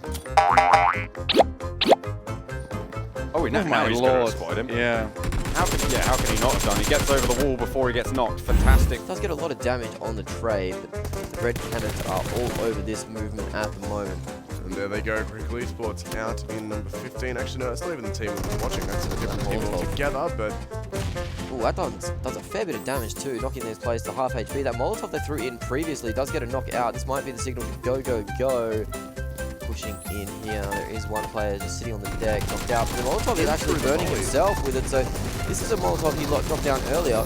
Oh, now he's going to have spotted him. Yeah. How can he not have done? He gets over the wall before he gets knocked. Fantastic. Does get a lot of damage on the trade, but the Red Canids are all over this movement at the moment. And there they go, Queso Esports out in number 15. Actually, no, that's not even the team we're watching. That's a different team altogether, but Ooh, that does a fair bit of damage too, knocking these players to half HP. That Molotov they threw in previously does get a knockout. This might be the signal to go, go, go. Pushing in here. There is one player just sitting on the deck, knocked out. But the Molotov is actually burning himself with it, so this is a Molotov he dropped down earlier.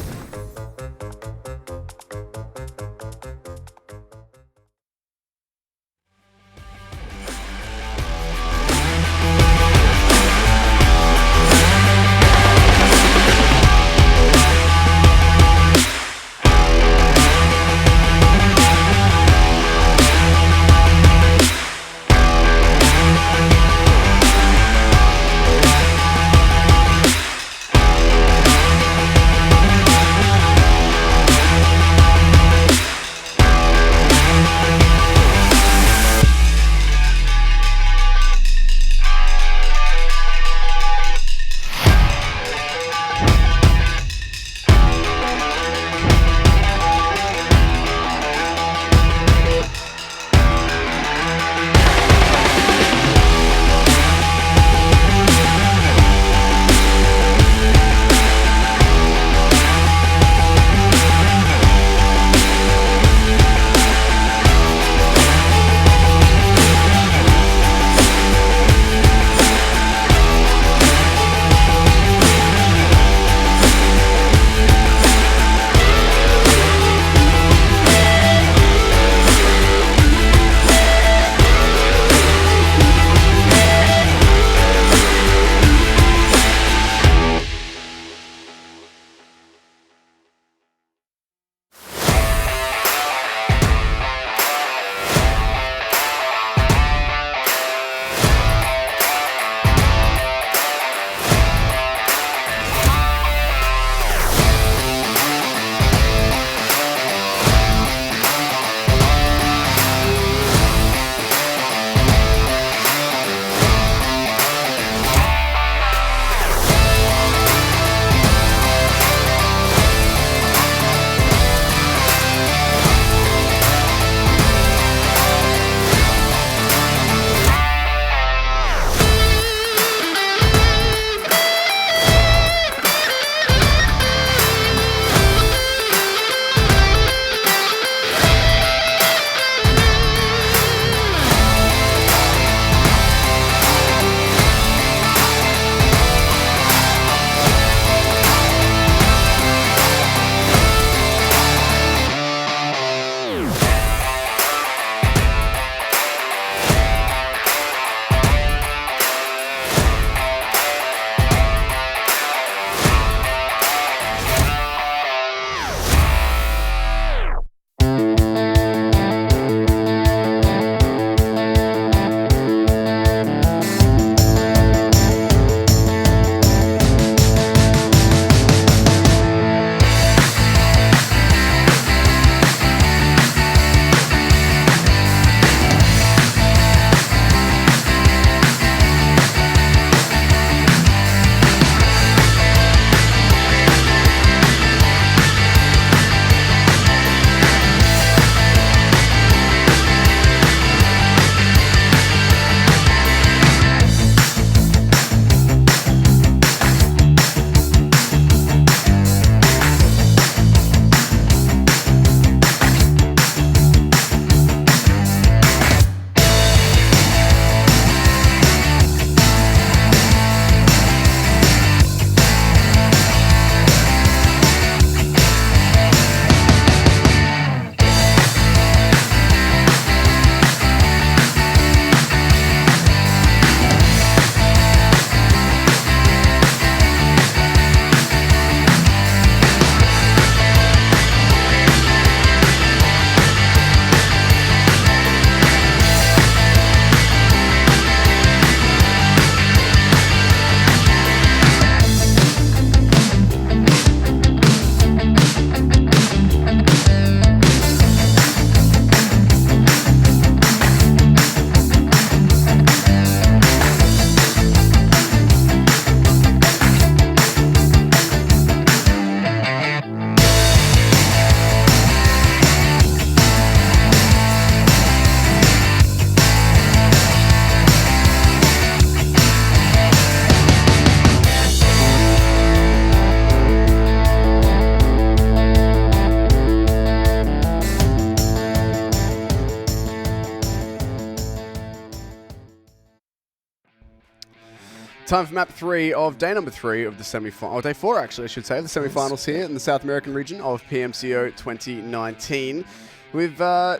Time for map 3 of day number 3 of the semi-final, day 4 actually I should say, the semi-finals here in the South American region of PMCO 2019. We've got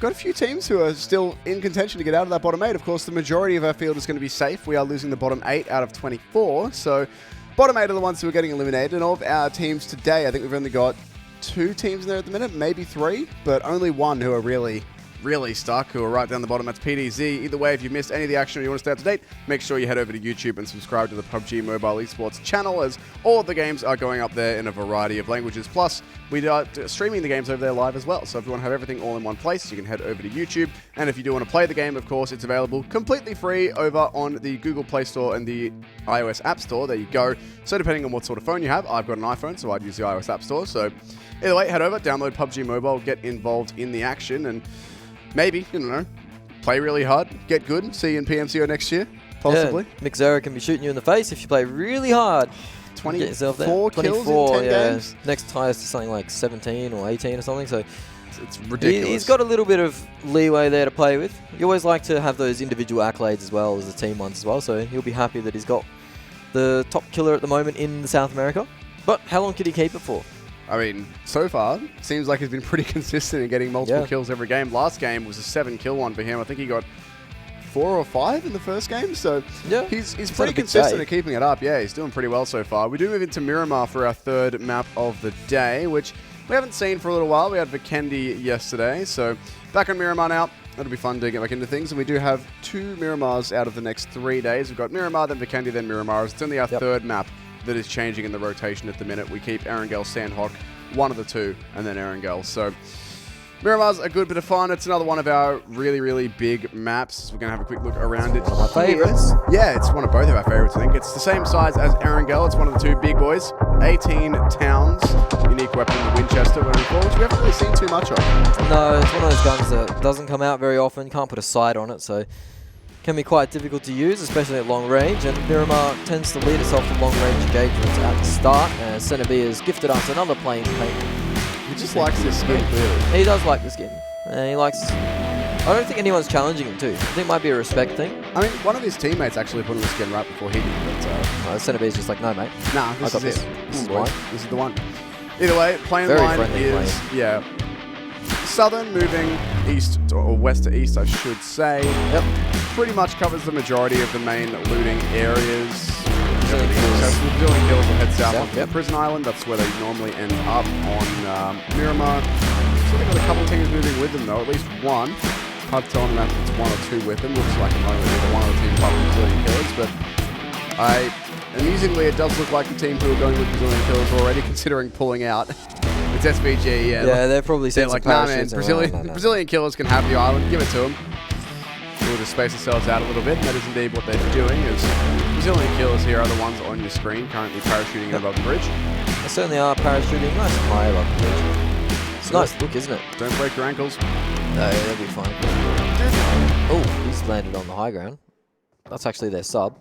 a few teams who are still in contention to get out of that bottom 8. Of course, the majority of our field is going to be safe. We are losing the bottom 8 out of 24, so bottom 8 are the ones who are getting eliminated. And of our teams today, I think we've only got 2 teams in there at the minute, maybe 3, but only 1 who are really stuck, who are right down the bottom. That's PDZ. Either way, if you've missed any of the action or you want to stay up to date, make sure you head over to YouTube and subscribe to the PUBG Mobile Esports channel, as all of the games are going up there in a variety of languages. Plus, we are streaming the games over there live as well. So if you want to have everything all in one place, you can head over to YouTube. And if you do want to play the game, of course, it's available completely free over on the Google Play Store and the iOS App Store. There you go. So depending on what sort of phone you have, I've got an iPhone, so I'd use the iOS App Store. So either way, head over, download PUBG Mobile, get involved in the action, and maybe, you know, play really hard, get good, see you in PMCO next year, possibly. Yeah, Mixera can be shooting you in the face if you play really hard. 24 kills in 10 games? Next highest is something like 17 or 18 or something, so it's ridiculous. He's got a little bit of leeway there to play with. You always like to have those individual accolades as well as the team ones as well, so he'll be happy that he's got the top killer at the moment in South America. But how long could he keep it for? I mean, so far, seems like he's been pretty consistent in getting multiple kills every game. Last game was a 7-kill one for him. I think he got 4 or 5 in the first game, so he's pretty consistent at keeping it up. Yeah, he's doing pretty well so far. We do move into Miramar for our 3rd map of the day, which we haven't seen for a little while. We had Vikendi yesterday, so back on Miramar now. It'll be fun to get back into things, and we do have 2 Miramars out of the next 3 days. We've got Miramar, then Vikendi, then Miramar. It's only our 3rd map that is changing in the rotation at the minute. We keep Erangel, Sanhok, one of the 2, and then Erangel. So Miramar's a good bit of fun. It's another one of our really big maps. We're going to have a quick look around it. One of my favourites. Yeah, it's one of both of our favourites, I think. It's the same size as Erangel. It's one of the 2 big boys. 18 towns. Unique weapon, the Winchester, which we haven't really seen too much of. No, it's one of those guns that doesn't come out very often. Can't put a sight on it, so can be quite difficult to use, especially at long range, and Miramar tends to lead itself to long range engagements at the start, and Senabi has gifted us another plane paint. He just likes this skin, clearly. He does like the skin. He likes... I don't think anyone's challenging him too. I think it might be a respect thing. I mean, one of his teammates actually put on the skin right before he did it, so... Senabi's just like, no mate. Nah, I got this. This is mine. This is the one. Either way, plane line is... Yeah. Southern moving east, or west to east, I should say. Yep. Pretty much covers the majority of the main looting areas. Brazilian kills will head south onto the prison island. That's where they normally end up on Miramar. So they've got a couple of teams moving with them though, at least one. Hard to tell them if it's 1 or 2 with them. Looks like it might be either one of the team above the Brazilian killers, but amusingly, it does look like the team who are going with Brazilian killers are already considering pulling out. It's SvG, yeah. Yeah, they're probably saying like, nah, man, Brazilian killers can have the island. Give it to them. We'll just space ourselves out a little bit, and that is indeed what they're doing. Is Brazilian killers here are the ones on your screen, currently parachuting above the bridge. They certainly are parachuting nice and high above the bridge. It's a nice look, isn't it? Don't break your ankles. No, they'll be fine. Oh, he's landed on the high ground. That's actually their sub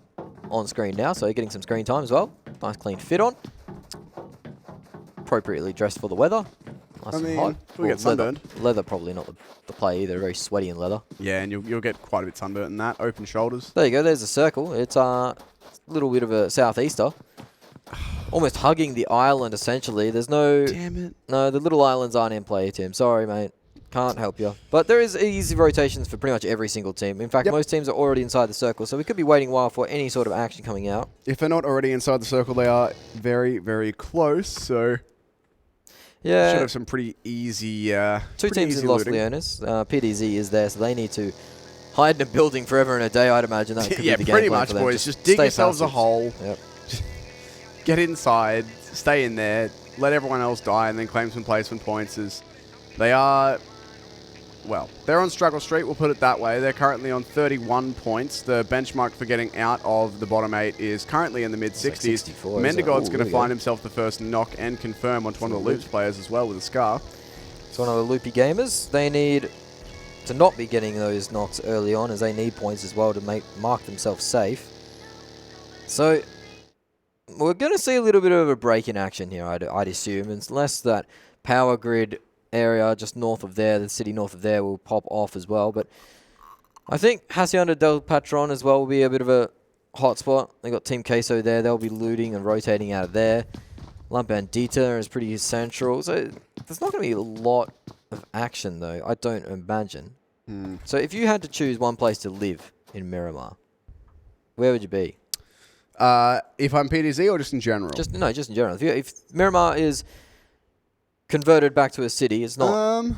on screen now, so getting some screen time as well. Nice clean fit on. Appropriately dressed for the weather. Nice and hot. We get sunburned. Leather probably not the play either. Very sweaty in leather. Yeah, and you'll get quite a bit sunburnt in that. Open shoulders. There you go. There's a circle. It's a little bit of a southeaster. Almost hugging the island, essentially. There's no... Damn it. No, the little islands aren't in play, Tim. Sorry, mate. Can't help you. But there is easy rotations for pretty much every single team. In fact, most teams are already inside the circle, so we could be waiting a while for any sort of action coming out. If they're not already inside the circle, they are very close, so... Yeah. Should have some pretty easy 2 teams in Los Leones. PDZ is there, so they need to hide in a building forever and a day, I'd imagine. That could be the game pretty plan much, for them. boys. Just dig yourselves passive. a hole. Yep. Get inside, stay in there, let everyone else die, and then claim some placement points. They are... Well, they're on struggle street, we'll put it that way. They're currently on 31 points. The benchmark for getting out of the bottom 8 is currently in the mid-60s. Mendigod's going to find himself the first knock and confirm onto one of the Loops players as well with a scar. It's one of the loopy gamers. They need to not be getting those knocks early on, as they need points as well to mark themselves safe. So we're going to see a little bit of a break in action here, I'd assume, unless that power grid area just north of there, the city north of there, will pop off as well. But I think Hacienda del Patron as well will be a bit of a hotspot. They got Team Queso there. They'll be looting and rotating out of there. La Bandita is pretty central. So there's not going to be a lot of action, though, I don't imagine. So if you had to choose one place to live in Miramar, where would you be? If I'm PDZ or just in general? Just in general. If Miramar is converted back to a city, it's not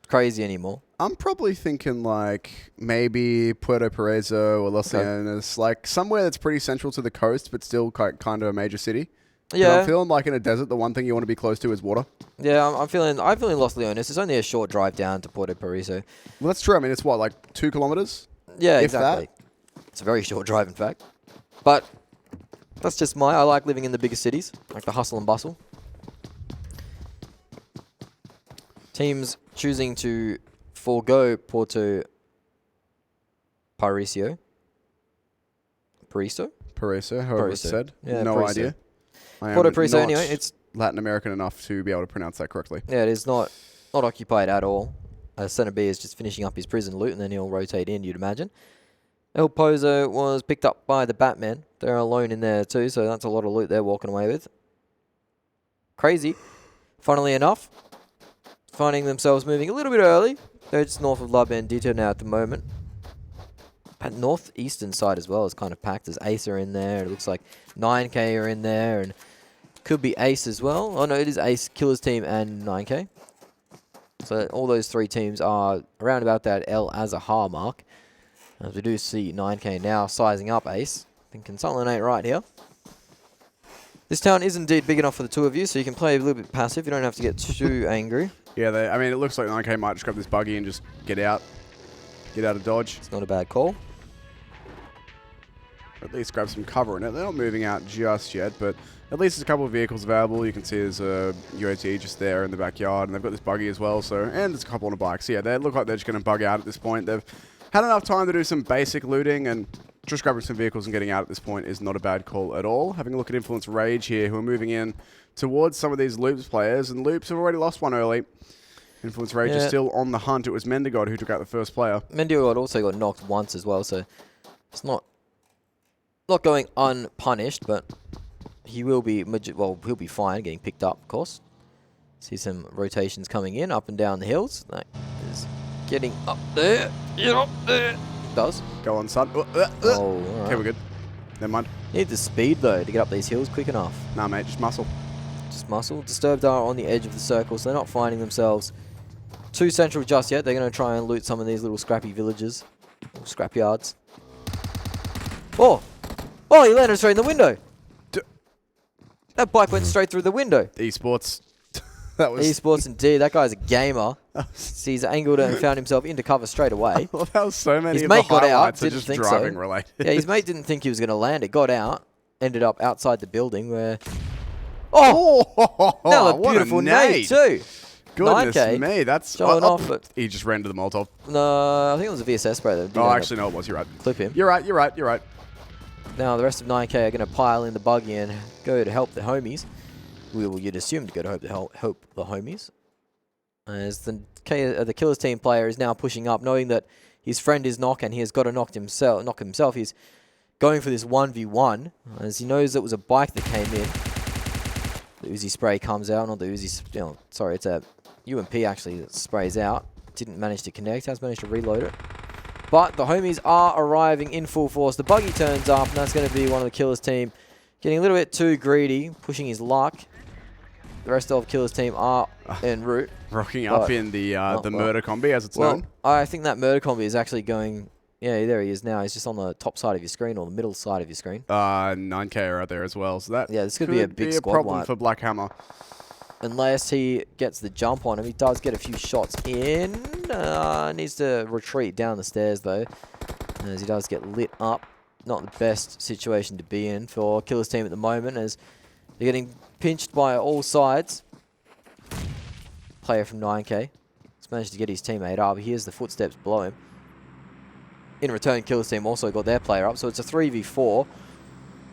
crazy anymore. I'm probably thinking like maybe Puerto Paraiso or Los Leones, like somewhere that's pretty central to the coast, but still kind of a major city. Yeah, I'm feeling like in a desert, the one thing you want to be close to is water. Yeah, I'm feeling Los Leones. It's only a short drive down to Puerto Paraiso. Well, that's true. I mean, it's what, like 2 kilometers? Yeah, if exactly. That? It's a very short drive, in fact. But that's just I like living in the bigger cities, like the hustle and bustle. Teams choosing to forego Puerto Paraiso. Paraiso, however it's said. Yeah, no Paraiso. idea. Puerto Paraiso, anyway, it's Latin American enough to be able to pronounce that correctly. Yeah, it is not occupied at all. Center B is just finishing up his prison loot, and then he'll rotate in, you'd imagine. El Pozo was picked up by the Batmen. They're alone in there too, so that's a lot of loot they're walking away with. Crazy. Funnily enough, finding themselves moving a little bit early. They're just north of La Bandita now at the moment. And northeastern side as well is kind of packed. There's Ace are in there. It looks like 9K are in there, and could be Ace as well. Oh no, it is Ace, Killer's team, and 9K. So all those 3 teams are around about that El Azahar mark. As we do see 9K now sizing up Ace. Thinking something ain't right here. This town is indeed big enough for the 2 of you, so you can play a little bit passive. You don't have to get too angry. Yeah, I mean, it looks like 9K might just grab this buggy and just get out of dodge. It's not a bad call. At least grab some cover in it. They're not moving out just yet, but at least there's a couple of vehicles available. You can see there's a UAT just there in the backyard, and they've got this buggy as well. So, and there's a couple on a bike. So yeah, they look like they're just going to bug out at this point. They've had enough time to do some basic looting, and just grabbing some vehicles and getting out at this point is not a bad call at all. Having a look at Influence Rage here, who are moving in towards some of these Loops players, and Loops have already lost one early. Influence Rage is still on the hunt. It was Mendigod who took out the first player. Mendigod also got knocked once as well, so it's not going unpunished, but he will be, he'll be fine getting picked up, of course. See some rotations coming in, up and down the hills. That is getting up there. Get up there. Does. Go on, son. Oh, all right. Okay, we're good. Never mind. Need the speed, though, to get up these hills quick enough. Nah, mate, just muscle. Just muscle. Disturbed are on the edge of the circle, so they're not finding themselves too central just yet. They're going to try and loot some of these little scrappy villages, or scrap yards. Oh, he landed straight in the window. That bike went straight through the window. Esports. That was Esports indeed. That guy's a gamer. He's angled it and found himself into cover straight away. Well, that was so many his of mate the got out, highlights are didn't just think driving so. related. Yeah, his mate didn't think he was going to land it. Got out, ended up outside the building where... Oh! Another beautiful nade too. Goodness 9K me, that's... showing off, but... He just ran to the Molotov. No, I think it was a VSS spray that did actually, no, it was. You're right. Clip him. You're right. Now, the rest of 9K are going to pile in the buggy and go to help the homies. You'd assume to go to help the homies. As the Killers team player is now pushing up, knowing that his friend is knock and he has got to knock himself. He's going for this 1v1, as he knows it was a bike that came in. The Uzi spray comes out, not the Uzi... sorry, it's a UMP actually that sprays out. Didn't manage to connect, has managed to reload it. But the homies are arriving in full force. The buggy turns up, and that's going to be one of the Killers team getting a little bit too greedy, pushing his luck. The rest of Killers team are en route. Rocking up in the murder combi, as it's known. I think that murder combi is actually going... Yeah, there he is now. He's just on the top side of your screen, or the middle side of your screen. 9K are out there as well, so that this could be a big squad problem wipe for Black Hammer. Unless he gets the jump on him. He does get a few shots in. Needs to retreat down the stairs, though, as he does get lit up. Not the best situation to be in for Killer's team at the moment, as they're getting pinched by all sides. Player from 9K has managed to get his teammate up. Here's the footsteps below him. In return, Killer's team also got their player up, so it's a 3v4.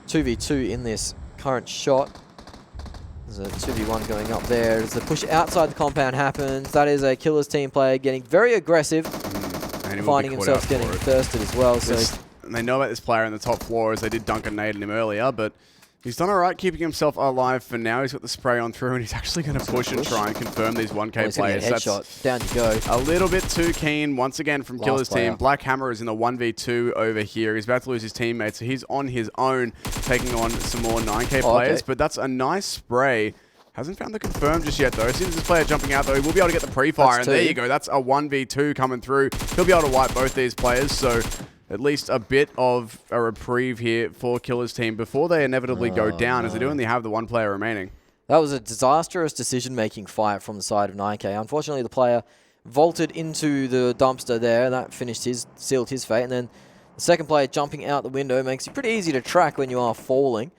2v2 in this current shot. There's a 2v1 going up there. As the push outside the compound happens, that is a Killer's team player getting very aggressive, finding himself getting thirsted as well. So and they know about this player in the top floor as they did dunk a nade on him earlier, but he's done all right keeping himself alive for now. He's got the spray on through, and he's actually going to push and try and confirm these 1K players. Headshot. Down you go. A little bit too keen once again from Killer's team. Black Hammer is in the 1v2 over here. He's about to lose his teammates, so he's on his own, taking on some more 9K players, but that's a nice spray. Hasn't found the confirm just yet, though. As soon as this player jumping out, though, he will be able to get the pre-fire, and there you go. That's a 1v2 coming through. He'll be able to wipe both these players, so at least a bit of a reprieve here for Killer's team before they inevitably go down, as they do only have the one player remaining. That was a disastrous decision-making fight from the side of 9K. Unfortunately, the player vaulted into the dumpster there, and that sealed his fate. And then the second player jumping out the window makes it pretty easy to track when you are falling.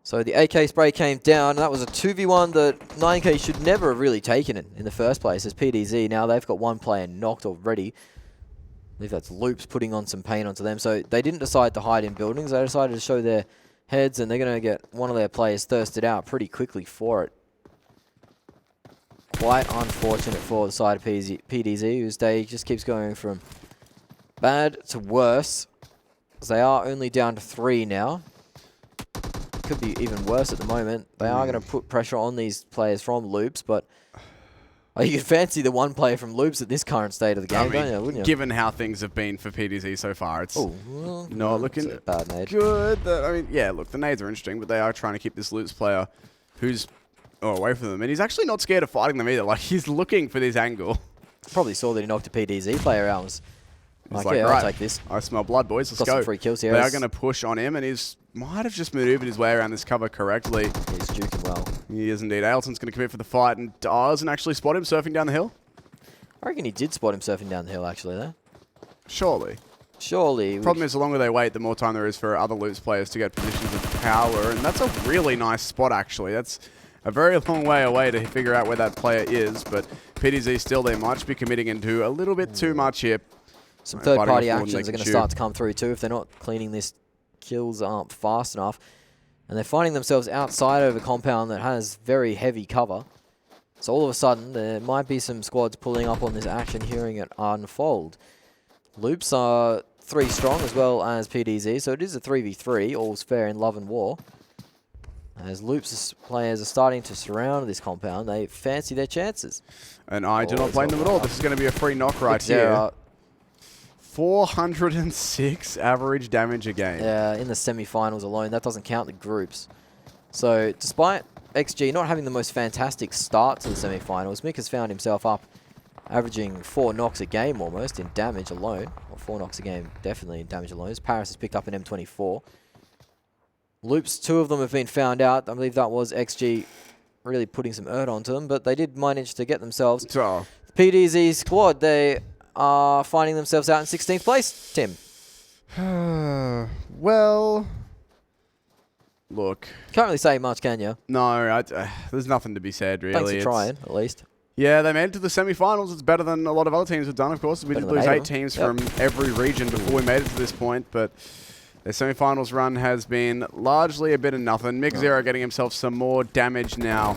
So the AK spray came down, and that was a 2v1 that 9K should never have really taken it in the first place as PDZ. Now they've got one player knocked already. I believe that's Loops putting on some pain onto them. So they didn't decide to hide in buildings. They decided to show their heads, and they're going to get one of their players thirsted out pretty quickly for it. Quite unfortunate for the side of PDZ, whose day just keeps going from bad to worse. As they are only down to 3 now. Could be even worse at the moment. They are going to put pressure on these players from Loops, but you could fancy the one player from Loops at this current state of the game, don't you? Wouldn't you? Given how things have been for PDZ so far, it's not looking bad nade. Good. I mean, yeah, look, the nades are interesting, but they are trying to keep this Loops player who's away from them, and he's actually not scared of fighting them either. Like, he's looking for this angle. Probably saw that he knocked a PDZ player out. Was like, yeah, right, I'll take this. I smell blood, boys. Let's Got go. some free kills here. They are going to push on him, and he's might have just maneuvered his way around this cover correctly. He's juking well. He is indeed. Ailton's going to commit for the fight, and doesn't actually spot him surfing down the hill. I reckon he did spot him surfing down the hill, actually, though. Surely. Surely. Problem is, the longer they wait, the more time there is for other Loops players to get positions of power, and that's a really nice spot, actually. That's a very long way away to figure out where that player is, but PDZ still, they might be committing into a little bit too much here. Some third-party actions are going to start to come through, too, if they're not cleaning this kills up fast enough. And they're finding themselves outside of a compound that has very heavy cover. So all of a sudden, there might be some squads pulling up on this action, hearing it unfold. Loops are 3 strong as well as PDZ, so it is a 3v3, all's fair in love and war. As Loops' players are starting to surround this compound, they fancy their chances. And I do not blame them at all. This is going to be a free knock right here. 406 average damage a game. Yeah, in the semi-finals alone. That doesn't count the groups. So despite XG not having the most fantastic start to the semi-finals, Mick has found himself up averaging 4 knocks a game almost in damage alone. Or 4 knocks a game definitely in damage alone. Paris has picked up an M24. Loops, 2 of them have been found out. I believe that was XG really putting some earth onto them, but they did manage to get themselves. The PDZ squad, they are finding themselves out in 16th place, Tim. Well, look. Can't really say much, can you? No, there's nothing to be said, really. Thanks for trying, at least. Yeah, they made it to the semi-finals. It's better than a lot of other teams have done, of course. We did lose 8 teams from every region before we made it to this point, but their semi-finals run has been largely a bit of nothing. Mick Zero getting himself some more damage now.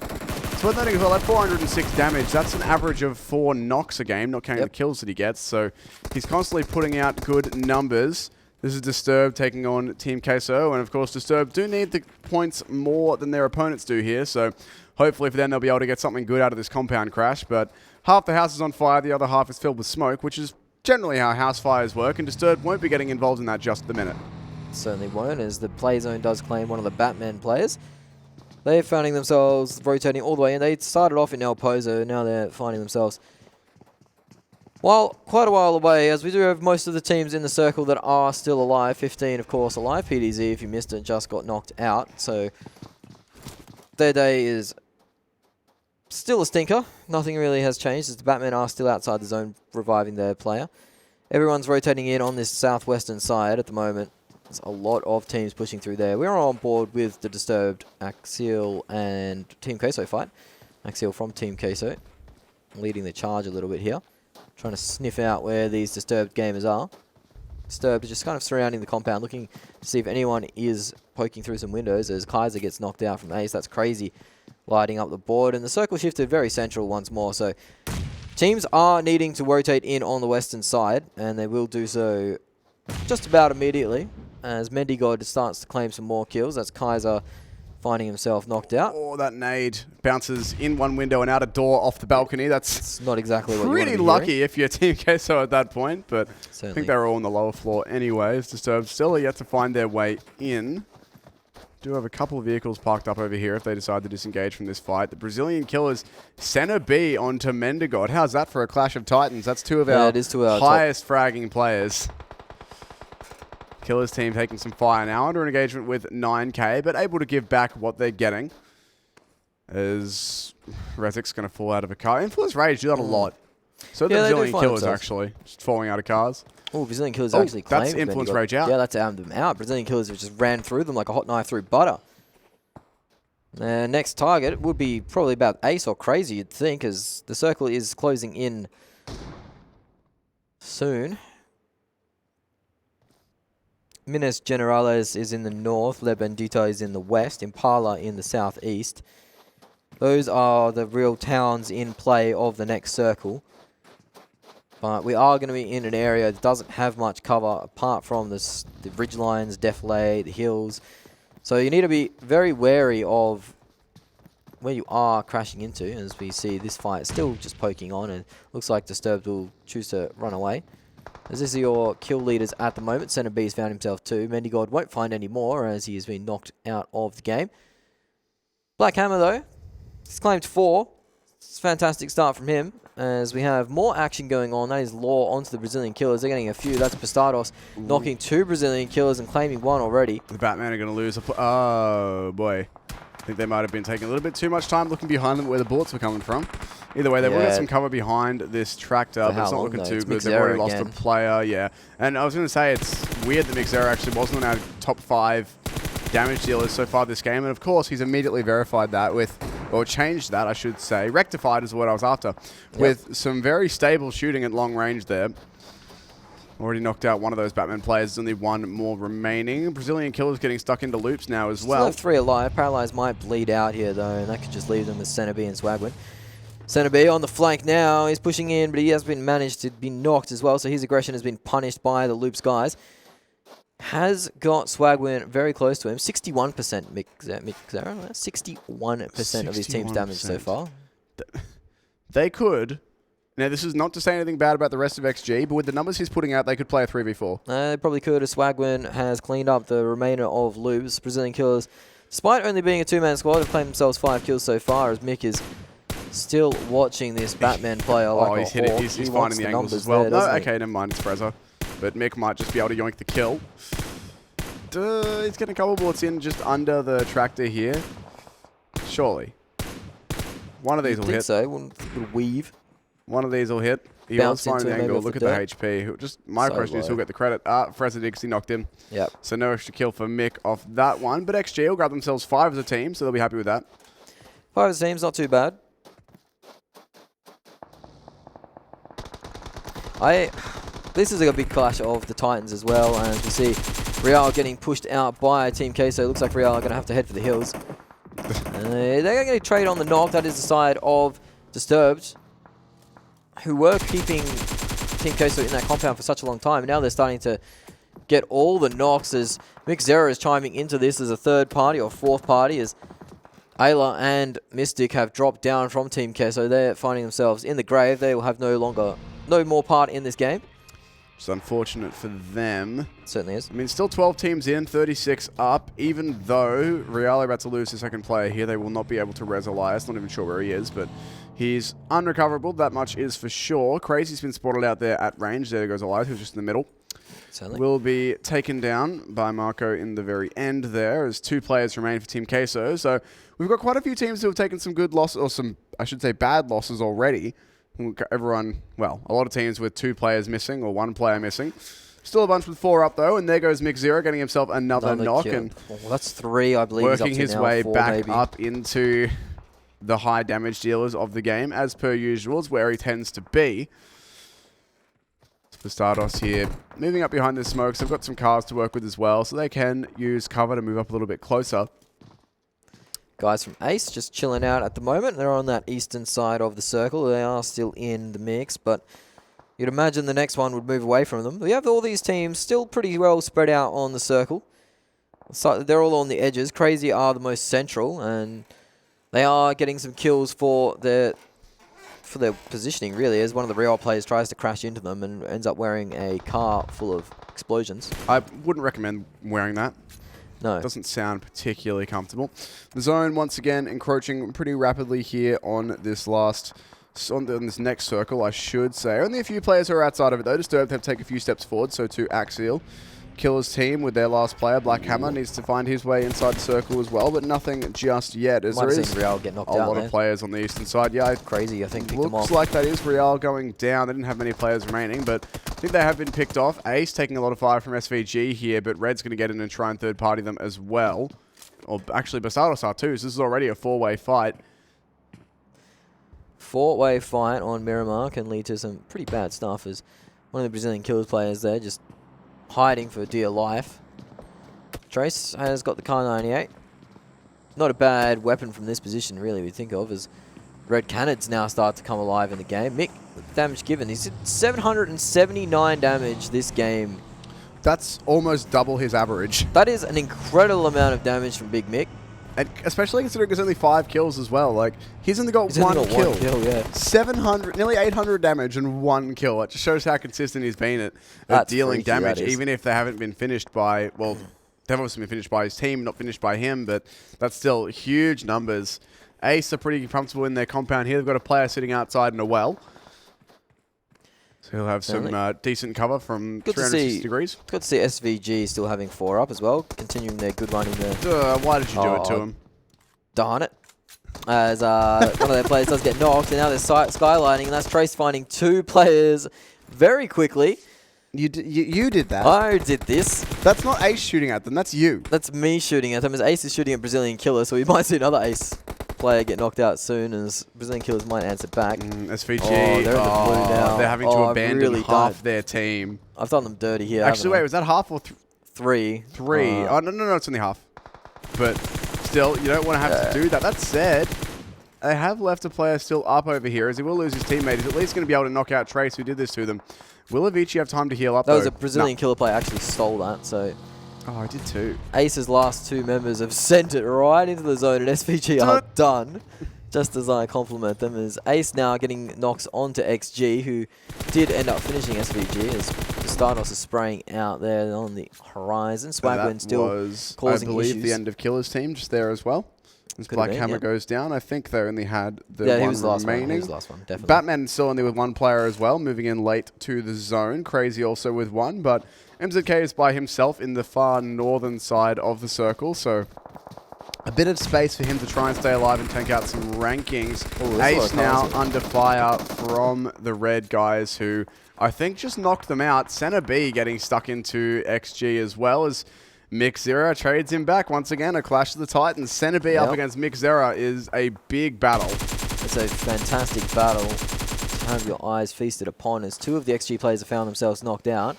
It's worth noting as well, at 406 damage, that's an average of 4 knocks a game, not counting the kills that he gets. So he's constantly putting out good numbers. This is Disturbed taking on Team Queso, and of course Disturbed do need the points more than their opponents do here, so hopefully for them they'll be able to get something good out of this compound crash. But half the house is on fire, the other half is filled with smoke, which is generally how house fires work, and Disturbed won't be getting involved in that just at the minute. Certainly won't, as the play zone does claim one of the Batmen players. They're finding themselves rotating all the way in. They started off in El Pozo, now they're finding themselves quite a while away, as we do have most of the teams in the circle that are still alive. 15, of course, alive. PDZ, if you missed it, just got knocked out. So their day is still a stinker. Nothing really has changed, as the Batmen are still outside the zone, reviving their player. Everyone's rotating in on this southwestern side at the moment. There's a lot of teams pushing through there. We're on board with the Disturbed, Axial, and Team Queso fight. Axial from Team Queso, leading the charge a little bit here. Trying to sniff out where these Disturbed gamers are. Disturbed just kind of surrounding the compound, looking to see if anyone is poking through some windows as Kaiser gets knocked out from Ace. That's crazy, lighting up the board. And the circle shifted very central once more. So teams are needing to rotate in on the western side, and they will do so just about immediately as Mendigod starts to claim some more kills. That's Kaiser finding himself knocked out. Oh, that nade bounces in one window and out a door off the balcony. That's not exactly what you want to pretty be lucky hearing. if you're Team Queso at that point, but Certainly. I think they were all on the lower floor anyways. Disturbed still are yet to find their way in. Do have a couple of vehicles parked up over here if they decide to disengage from this fight. The Brazilian Killers center B onto Mendigod. How's that for a clash of titans? That's two of our, it is two of our highest fragging players. Killers team taking some fire now under an engagement with 9k, but able to give back what they're getting. As Rezik's going to fall out of a car. Influence Rage do that a lot. So the Brazilian Killers actually just falling out of cars. Oh, Brazilian Killers actually claimed that's Influence Rage out. Yeah, that's them out. Brazilian Killers just ran through them like a hot knife through butter. Next target would be probably about Ace or Crazy, you'd think, as the circle is closing in soon. Minas Generales is in the north, Le Bandito is in the west, Impala in the southeast. Those are the real towns in play of the next circle. But we are going to be in an area that doesn't have much cover apart from the ridgelines, defilade, the hills. So you need to be very wary of where you are crashing into, as we see this fight still just poking on, and looks like Disturbed will choose to run away. As this is your kill leaders at the moment. Center B has found himself 2. Mendigod won't find any more as he has been knocked out of the game. Black Hammer though, he's claimed 4. It's a fantastic start from him. As we have more action going on. That is Law onto the Brazilian Killers. They're getting a few. That's Bastados knocking 2 Brazilian Killers and claiming 1 already. The Batman are going to lose. Oh, boy. I think they might have been taking a little bit too much time looking behind them where the bullets were coming from. Either way, they will get some cover behind this tractor, but it's not looking too good. They've already lost a player, yeah. And I was going to say, it's weird that Mixera actually wasn't on our top 5 damage dealers so far this game. And of course, he's immediately verified that with... or changed that, I should say. Rectified is what I was after. With some very stable shooting at long range there. Already knocked out one of those Batman players. There's only 1 more remaining. Brazilian Killer's getting stuck into loops now as well. Still have 3 alive. Paralyzed might bleed out here though, and that could just leave them with Center B and Swagwin. Center B on the flank now. He's pushing in, but he has been managed to be knocked as well, so his aggression has been punished by the loops guys. Has got Swagwin very close to him. 61% Mixera. 61% of his team's damage so far. They could. Now, this is not to say anything bad about the rest of XG, but with the numbers he's putting out, they could play a 3v4. They probably could, as Swagwin has cleaned up the remainder of loops. Brazilian Killers, despite only being a 2-man squad, have claimed themselves 5 kills so far, as Mick is still watching this Batman player like he's hit it. He's finding the angles as well. No, okay, never mind. It's Frezzo. But Mick might just be able to yoink the kill. He's getting a couple bullets in just under the tractor here. Surely. One of these will hit. So, one little weave. One of these will hit. He was finding the angle. Look at the HP. Just my question is who'll get the credit. Frezzo did because he knocked him. Yep. So no extra kill for Mick off that one. But XG will grab themselves 5 as a team, so they'll be happy with that. 5 as a team's not too bad. This is a big clash of the Titans as well, and as we see Real getting pushed out by Team Queso. Looks like Real are going to have to head for the hills. They're going to trade on the knock. That is the side of Disturbed, who were keeping Team Queso in that compound for such a long time. And now they're starting to get all the knocks as Mixera is chiming into this as a 3rd party or 4th party, as Ayla and Mystic have dropped down from Team Queso. They're finding themselves in the grave. They will have no more part in this game. It's unfortunate for them. It certainly is. I mean, still 12 teams in, 36 up. Even though Real are about to lose the 2nd player here, they will not be able to res Elias. Not even sure where he is, but he's unrecoverable. That much is for sure. Crazy's been spotted out there at range. There goes Elias, who's just in the middle. Certainly. Will be taken down by Marco in the very end there, as 2 players remain for Team Queso. So we've got quite a few teams who have taken some good losses, or some, I should say, bad losses already. Everyone, well, a lot of teams with 2 players missing or 1 player missing. Still a bunch with 4 up though, and there goes Mixera getting himself another knock kill. And that's 3, I believe. Working his way back maybe up into the high damage dealers of the game, as per usual, is where he tends to be. Bastados here, moving up behind the smokes. They've got some cars to work with as well, so they can use cover to move up a little bit closer. Guys from Ace just chilling out at the moment. They're on that eastern side of the circle. They are still in the mix, but You'd imagine the next one would move away from them. We have all these teams still pretty well spread out on the circle. So they're all on the edges. Crazy are the most central, and they are getting some kills for their positioning, really, as one of the Real players tries to crash into them and ends up wearing a car full of explosions. I wouldn't recommend wearing that. No. It doesn't sound particularly comfortable. The zone, once again, encroaching pretty rapidly here on this on this next circle, I should say. Only a few players are outside of it, though. Disturbed have to take a few steps forward, so to Axial. Killer's team with their last player, Black Hammer, needs to find his way inside the circle as well, but nothing just yet. As Might there have is seen Real get knocked a out lot there. of players on the eastern side. Yeah, Crazy, I think, picked them off. looks like that is Real going down. They didn't have many players remaining, but I think they have been picked off. Ace taking a lot of fire from SvG here, but Red's going to get in and try and third-party them as well. Or actually, Bastardos are too, so this is already a four-way fight. Four-way fight on Miramar can lead to some pretty bad stuff, as one of the Brazilian Killers players there just hiding for dear life. Trace has got the Kar 98. Not a bad weapon from this position, really, we think of, as Red Canids now start to come alive in the game. Mick, damage given. He's did 779 damage this game. That's almost double his average. That is an incredible amount of damage from Big Mick. And especially considering there's only 5 kills as well. Like, he's only got one kill. Yeah. 700, nearly 800 damage and 1 kill. It just shows how consistent he's been at dealing freaky, damage, even if they haven't been finished by, well, they've obviously been finished by his team, not finished by him, but that's still huge numbers. Ace are pretty comfortable in their compound here. They've got a player sitting outside in a well. So he'll have some decent cover from 360 degrees. Good to see SvG still having 4 up as well, continuing their good run in there. Why did you do it to him? Darn it. As one of their players does get knocked, and now they're skylining, and that's Trace finding 2 players very quickly. You did that. I did this. That's not Ace shooting at them, that's you. That's me shooting at them, as Ace is shooting at Brazilian Killer, so we might see another Ace player get knocked out soon, as Brazilian Killers might answer back. SvG, they're in the blue now. They're having to abandon half their team. I've done them dirty here. Actually, wait, was that half or 3? 3. Oh, no, it's only half. But still, you don't want to have to do that. That said, they have left a player still up over here, as he will lose his teammate. He's at least going to be able to knock out Trace, who did this to them. Will Avicii have time to heal up, That was a Brazilian Killer player actually stole that, so... Oh, I did too. Ace's last 2 members have sent it right into the zone, and SvG are done. Just as I compliment them, as Ace now getting knocks onto XG, who did end up finishing SvG, as Bastardos is spraying out there on the horizon. Swagwin still causing I believe, issues. the end of Killer's team just there as well. As Black Hammer goes down, I think they only had the one he was the last remaining. one. He was the last one, definitely. Batman still only with 1 player as well, moving in late to the zone. Crazy also with 1, but MZK is by himself in the far northern side of the circle, so a bit of space for him to try and stay alive and tank out some rankings. Ace now under fire from the red guys, who I think just knocked them out. Center B getting stuck into XG as well, as Mick Zera trades him back once again. A clash of the Titans. Center B up against Mick Zera is a big battle. It's a fantastic battle to have your eyes feasted upon, as 2 of the XG players have found themselves knocked out.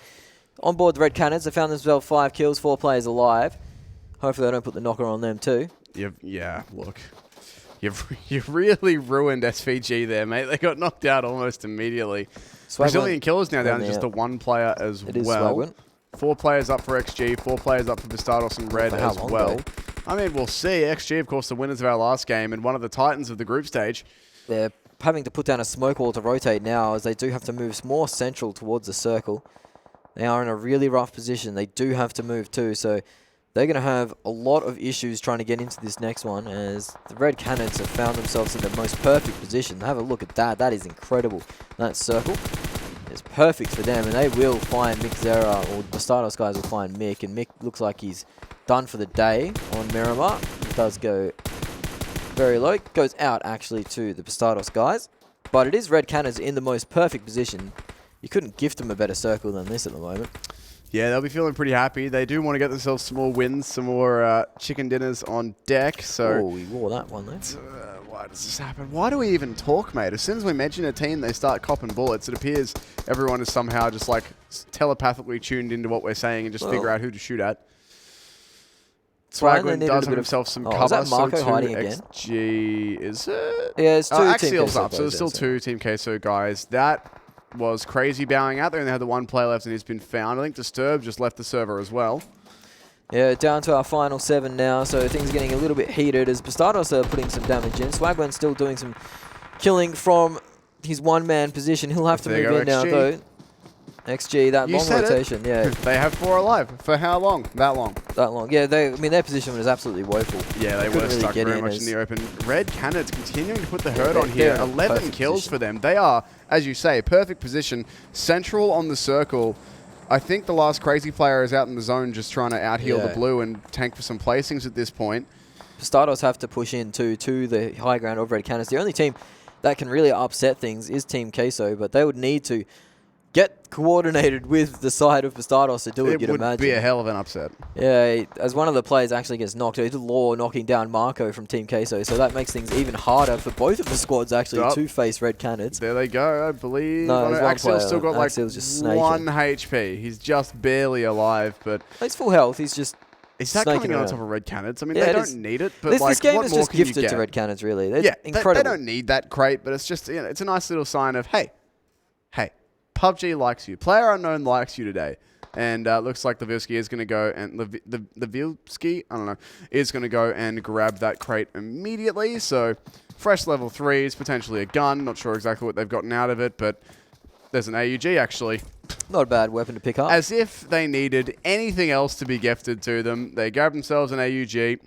On board the Red Canids, they found themselves 5 kills, 4 players alive. Hopefully they don't put the knocker on them too. Yeah, look. You've really ruined SvG there, mate. They got knocked out almost immediately. Brazilian Killers now down to just the 1 player as well. 4 players up for XG, 4 players up for Bastardos and Red as well. I mean, we'll see. XG, of course, the winners of our last game and one of the Titans of the group stage. They're having to put down a smoke wall to rotate now, as they do have to move more central towards the circle. They are in a really rough position. They do have to move too, so they're going to have a lot of issues trying to get into this next one, as the Red Canids have found themselves in the most perfect position. Have a look at that. That is incredible. That circle is perfect for them, and they will find Mick Zera, or the Bastardos guys will find Mick, and Mick looks like he's done for the day on Miramar. It does go very low. It goes out, actually, to the Bastardos guys, but it is Red Canids in the most perfect position. You couldn't gift them a better circle than this at the moment. Yeah, they'll be feeling pretty happy. They do want to get themselves some more wins, some more chicken dinners on deck. So, oh, we wore that one, though. Why does this happen? Why do we even talk, mate? As soon as we mention a team, they start copping bullets. It appears everyone is somehow just like telepathically tuned into what we're saying and just figure out who to shoot at. Swagwin does have himself some cover. Is that Marco hiding again? XG, is it? Yeah, it's 2 Axial's Team up, so there's still 2 Team Queso guys. That was Crazy bowing out there, and they had the one player left, and he's been found. I think Disturb just left the server as well. Yeah, down to our final 7 now, so things are getting a little bit heated as Bastardos are putting some damage in. Swagman's still doing some killing from his one-man position. He'll have to move in now, though. XG, that long rotation, yeah. They have 4 alive. For how long? That long. That long. Yeah, I mean, their position was absolutely woeful. Yeah, they were stuck very much in the open. Red Canids continuing to put the hurt on here. 11 kills for them. They are, as you say, perfect position. Central on the circle. I think the last Crazy player is out in the zone just trying to out-heal the blue and tank for some placings at this point. Bastardos have to push in to the high ground of Red Canids. The only team that can really upset things is Team Queso, but they would need to get coordinated with the side of Bastardos to do it, you'd imagine. It would be a hell of an upset. Yeah, as one of the players actually gets knocked, it's Law knocking down Marco from Team Queso, so that makes things even harder for both of the squads actually to face Red Canids. There they go, I believe. No, Axial's still got like just 1 HP. He's just barely alive, but... He's full health, he's just Is that coming on top of Red Canids? I mean, they don't need it, but this game what is more just can you gifted get? to Red Canids, really. Yeah, incredible. They don't need that crate, but it's just, it's a nice little sign of, hey, PUBG likes you. Player Unknown likes you today. And looks like Levilski is going to go and Levilski, I don't know, is going to go and grab that crate immediately. So fresh level 3s, potentially a gun. Not sure exactly what they've gotten out of it, but there's an AUG actually. Not a bad weapon to pick up. As if they needed anything else to be gifted to them. They grabbed themselves an AUG.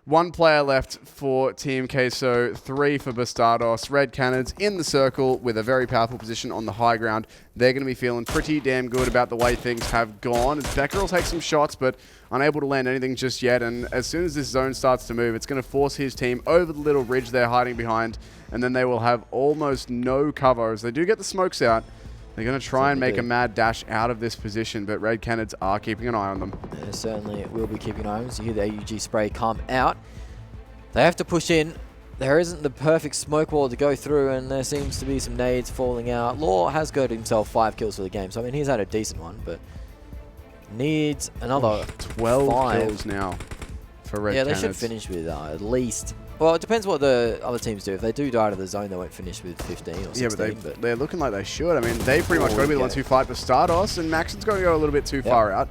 1 player left for Team Queso, 3 for Bastardos. Red Canids in the circle with a very powerful position on the high ground. They're going to be feeling pretty damn good about the way things have gone. As Becker will take some shots, but unable to land anything just yet. And as soon as this zone starts to move, it's going to force his team over the little ridge they're hiding behind. And then they will have almost no cover. As they do get the smokes out, they're going to try and make a mad dash out of this position, but Red Canids are keeping an eye on them. Yeah, certainly will be keeping an eye on them. So you hear the AUG spray come out. They have to push in. There isn't the perfect smoke wall to go through, and there seems to be some nades falling out. Law has got himself 5 kills for the game, so I mean, he's had a decent one, but needs another 12 kills now for Red Canids. Yeah, they should finish with at least... Well, it depends what the other teams do. If they do die to the zone, they won't finish with 15 or 16. Yeah, but they're looking like they should. I mean, they pretty much got to be the ones who fight for Stardust, and Maxon's going to go a little bit too far out.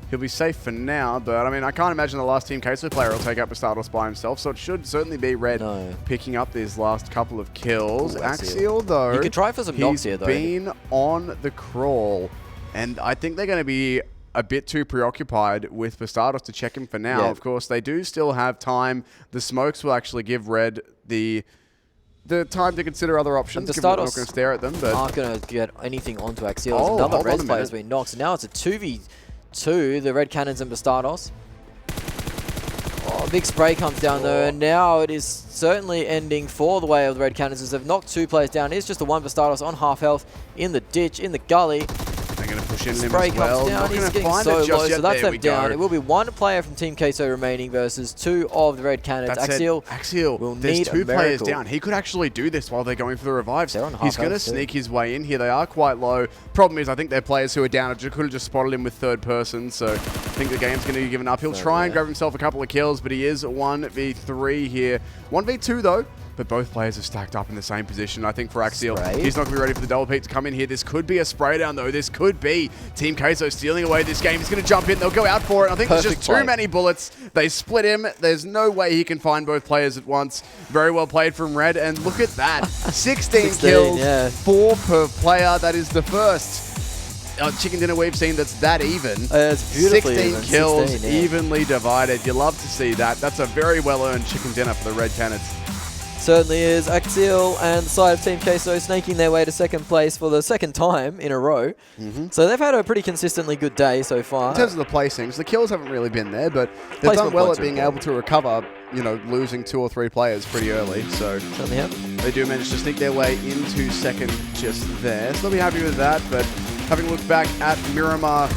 He'll be safe for now, but I mean, I can't imagine the last Team Queso player will take out Bastardos by himself, so it should certainly be Red picking up these last couple of kills. Axial, though, you could try for some knocks here, though. He's been on the crawl, and I think they're going to be a bit too preoccupied with Bastardos to check him for now. Of course, they do still have time. The smokes will actually give Red the time to consider other options. Bastardos not going to stare at them, but aren't going to get anything onto Axial. Another Red player has been knocked. So now it's a 2v2, the Red Canids and Bastardos. Oh, big spray comes down though, and now it is certainly ending for the way of the Red Canids as they've knocked 2 players down. It's just the one Bastardos on half health in the ditch, in the gully. They're going to push in him Spray as well. comes down, he's getting so low, so that's them down. It will be 1 player from Team Queso remaining versus 2 of the Red Canids. Axial will there's need 2 players down. He could actually do this while they're going for the revives. He's going to sneak his way in here. They are quite low. Problem is, I think their players who are down could have just spotted him with third person, so I think the game's going to be given up. He'll try and grab himself a couple of kills, but he is 1v3 here. 1v2 though. But both players are stacked up in the same position. I think for Axial, he's not going to be ready for the double peak to come in here. This could be a spray down, though. This could be Team Queso stealing away this game. He's going to jump in. They'll go out for it. I think there's just too many bullets. They split him. There's no way he can find both players at once. Very well played from Red. And look at that. 16 kills, 4 per player. That is the first Chicken Dinner we've seen that's that even. It's beautifully 16 kills, evenly divided. You love to see that. That's a very well-earned Chicken Dinner for the Red Canids. Certainly is. Axial and the side of Team Queso snaking their way to second place for the second time in a row. So they've had a pretty consistently good day so far. In terms of the placings, the kills haven't really been there, but they've done well at being able to recover, you know, losing 2 or 3 players pretty early. So they do manage to sneak their way into second just there. So they'll be happy with that, but having looked back at Miramar,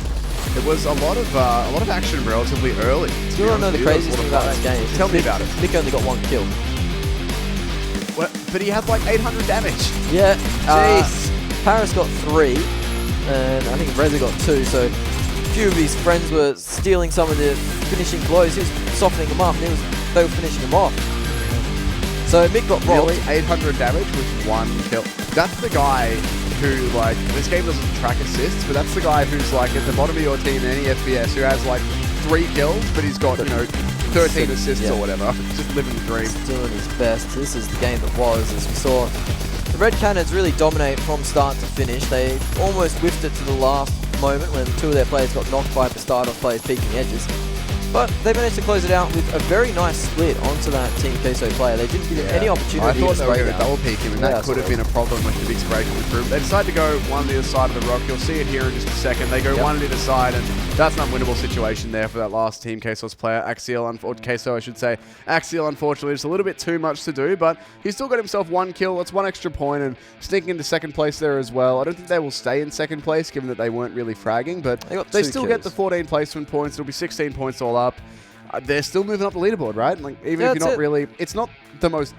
it was a lot of action relatively early. You don't know the craziest thing about that game. Tell me about it. Mick only got 1 kill. Well, but he had like 800 damage. Yeah. Jeez. Paris got 3, and I think Reza got 2, so a few of his friends were stealing some of the finishing blows. He was softening them up, and they were finishing them off. So Mick got robbed. Really? 800 damage with 1 kill. That's the guy who, like, this game doesn't track assists, but that's the guy who's, like, at the bottom of your team in any FPS who has, like, 3 kills, but he's got, you know, 13 assists or whatever. Just living the dream. Still at his best. This is the game that was, as we saw. The Red Canids really dominate from start to finish. They almost whiffed it to the last moment when 2 of their players got knocked by Bastardos players peeking edges. But they managed to close it out with a very nice split onto that Team Queso player. They didn't give him any opportunity. I thought they were going to down. double peek him, and that could have been a problem with the big spray coming through. They decided to go one on the other side of the rock. You'll see it here in just a second. They go one on either side, and that's an unwinnable situation there for that last Team Queso's player. Axial, or Queso, I should say. Axial, unfortunately, just a little bit too much to do, but he's still got himself 1 kill. That's 1 extra point, and sneaking into second place there as well. I don't think they will stay in second place, given that they weren't really fragging, but they still get the 14 placement points. It'll be 16 points all up. They're still moving up the leaderboard, right? Like, even if you're not really... It's not the most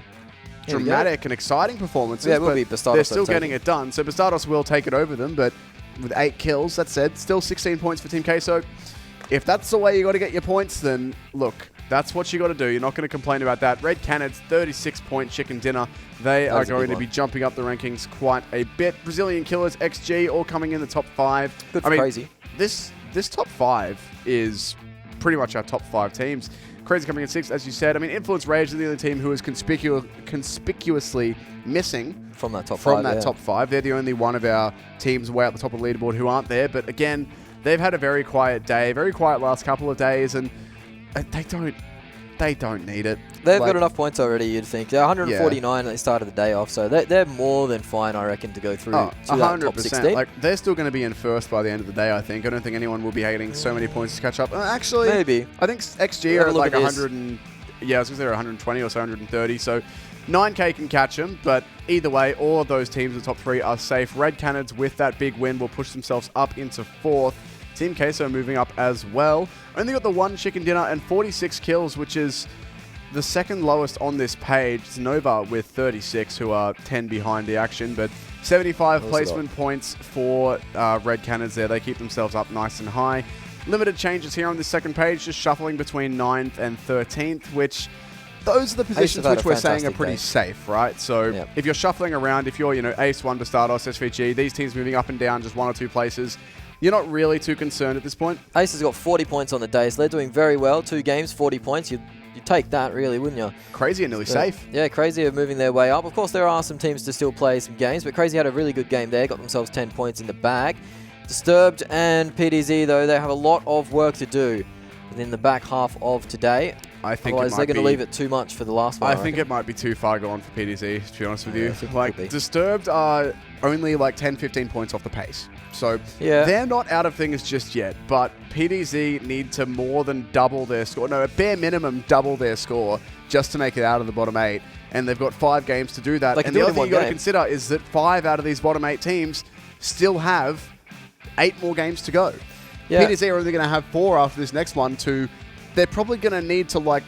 dramatic and exciting performances, it will but be Bastardos they're still getting it done. So Bastardos will take it over them, but with 8 kills, that said, still 16 points for Team Queso. If that's the way you got to get your points, then look, that's what you got to do. You're not going to complain about that. Red Canids, 36-point chicken dinner. They are going to be jumping up the rankings quite a bit. Brazilian Killers, XG, all coming in the top 5. Good for Crazy. This top 5 is pretty much our top 5 teams. Crazy coming in 6th, as you said. I mean, Influence Rage is the only team who is conspicuously missing from that top 5. Top 5. They're the only one of our teams way at the top of the leaderboard who aren't there. But again, they've had a very quiet day, very quiet last couple of days, and they don't need it. They've got enough points already, you'd think. They're 149 at the start of the day off, so they're more than fine, I reckon, to go through to that top 16. Like, they're still going to be in first by the end of the day, I think. I don't think anyone will be getting so many points to catch up. Actually, maybe. I think XG are at like 100 and... Yeah, I was going to say they're 120 or so, 130, so 9K can catch them, but either way, all of those teams in the top 3 are safe. Red Canids, with that big win, will push themselves up into 4th. Team Queso moving up as well. Only got the 1 chicken dinner and 46 kills, which is the second lowest on this page. It's Nova with 36, who are 10 behind the action, but 75 placement points for Red Canids there. They keep themselves up nice and high. Limited changes here on this second page, just shuffling between 9th and 13th, which those are the positions which we're saying are pretty safe, right? So if you're shuffling around, if you're, you know, Ace 1, Bastardos, SvG, these teams moving up and down just 1 or 2 places, you're not really too concerned at this point. Ace has got 40 points on the day, so they're doing very well. 2 games, 40 points. You'd take that, really, wouldn't you? Crazy and nearly safe. Yeah, Crazy are moving their way up. Of course, there are some teams to still play some games, but Crazy had a really good game there, got themselves 10 points in the bag. Disturbed and PDZ, though, they have a lot of work to do within the back half of today. I think otherwise they're going to leave it too much for the last one. I think it might be too far gone for PDZ, to be honest with you. Like, Disturbed are only like 10, 15 points off the pace. So they're not out of things just yet, but PDZ need to more than double their score. No, at bare minimum, double their score just to make it out of the bottom 8. And they've got 5 games to do that. And the other thing you got to consider is that 5 out of these bottom 8 teams still have 8 more games to go. PDZ are only going to have 4 after this next one they're probably going to need to like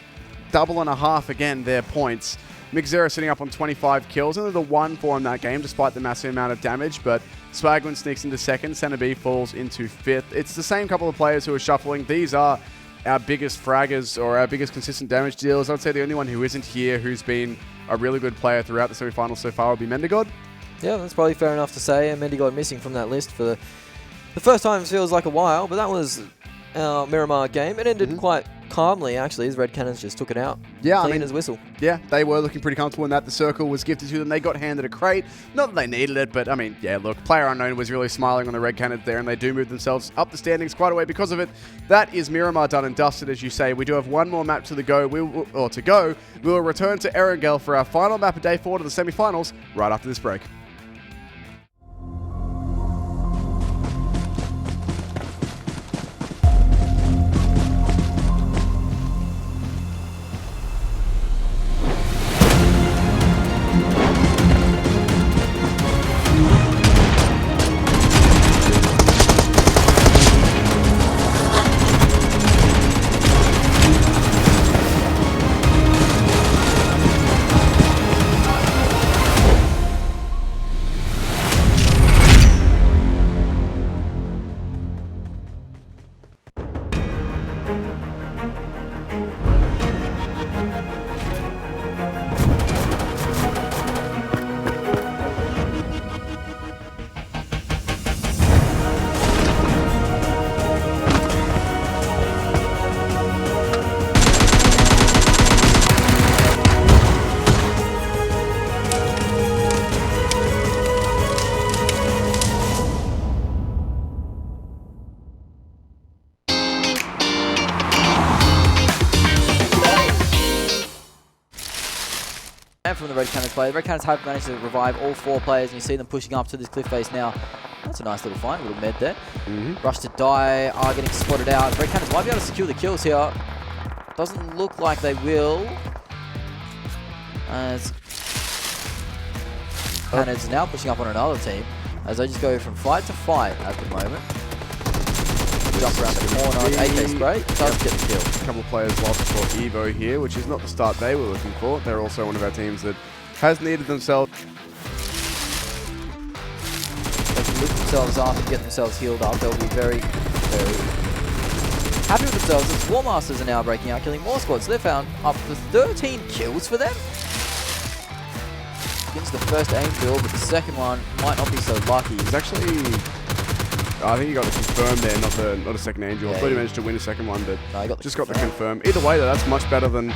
double and a half again their points. Mixera sitting up on 25 kills. Only the 1 for in that game despite the massive amount of damage, but Swagman sneaks into 2nd. Center B falls into 5th. It's the same couple of players who are shuffling. These are our biggest fraggers or our biggest consistent damage dealers. I'd say the only one who isn't here who's been a really good player throughout the semifinals so far would be Mendigod. Yeah, that's probably fair enough to say. And Mendigod missing from that list for the first time feels like a while, but that was our Miramar game. It ended quite calmly, actually, as Red Canids just took it out. Yeah, clean as whistle. Yeah, they were looking pretty comfortable in that. The circle was gifted to them. They got handed a crate. Not that they needed it, but I mean, yeah, look, Player Unknown was really smiling on the Red Canids there, and they do move themselves up the standings quite a way because of it. That is Miramar done and dusted, as you say. We do have 1 more map to go. We will return to Erangel for our final map of day 4 to the semifinals right after this break. from the Red Canids play. The Red Canids have managed to revive all 4 players, and you see them pushing up to this cliff face now. That's a nice little find, little med there. Rush to die, are getting spotted out. The Red Canids might be able to secure the kills here. Doesn't look like they will. As Canids now pushing up on another team, as they just go from fight to fight at the moment. Jump around the corner, AK spray, does get the kill. A couple of players lost for Evo here, which is not the start they were looking for. They're also one of our teams that has needed themselves. They can lift themselves up and get themselves healed up. They'll be very, very happy with themselves as War Masters are now breaking out, killing more squads. They've found up to 13 kills for them. Against the first aim build, but the second one might not be so lucky. It's actually, I think he got the confirm there, not a second Angel. I thought he managed to win a second one, but no, just got the confirm. Either way, though, that's much better than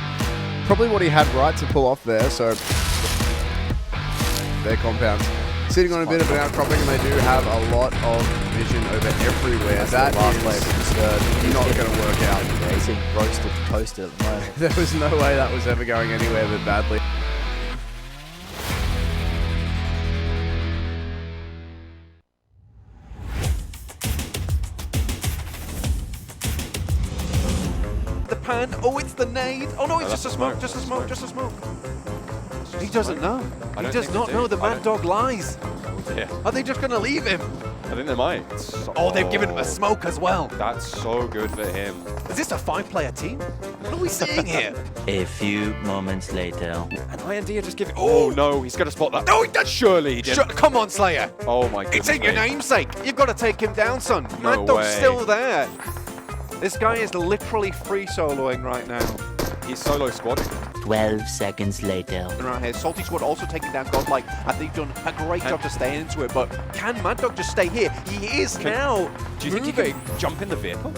probably what he had right to pull off there. So their compounds sitting on a bit of an outcropping, and they do have a lot of vision over everywhere. That is not going to work out. Yeah, he's getting roasted, toasted at the moment. There was no way that was ever going anywhere but badly. The pan. Oh, it's the nade. Oh no, it's just a smoke, just a smoke, just a smoke. He doesn't know. He does not know the Mad Dog lies. Yeah. Are they just going to leave him? I think they might. Oh, they've given him a smoke as well. That's so good for him. Is this a 5-player team? What are we seeing here? A few moments later. And IND are just giving. Oh no, he's going to spot that. No, he does. Surely he didn't. Come on, Slayer. Oh my goodness. It's in your namesake. You've got to take him down, son. No Mad Dog's way. still there. This guy is literally free soloing right now. He's solo squadding. 12 seconds later. Around here, Salty Squad also taking down Godlike. I think they've done a great job to stay into it, but can Mad Dog just stay here? He is now. Do you think he can jump in the vehicle?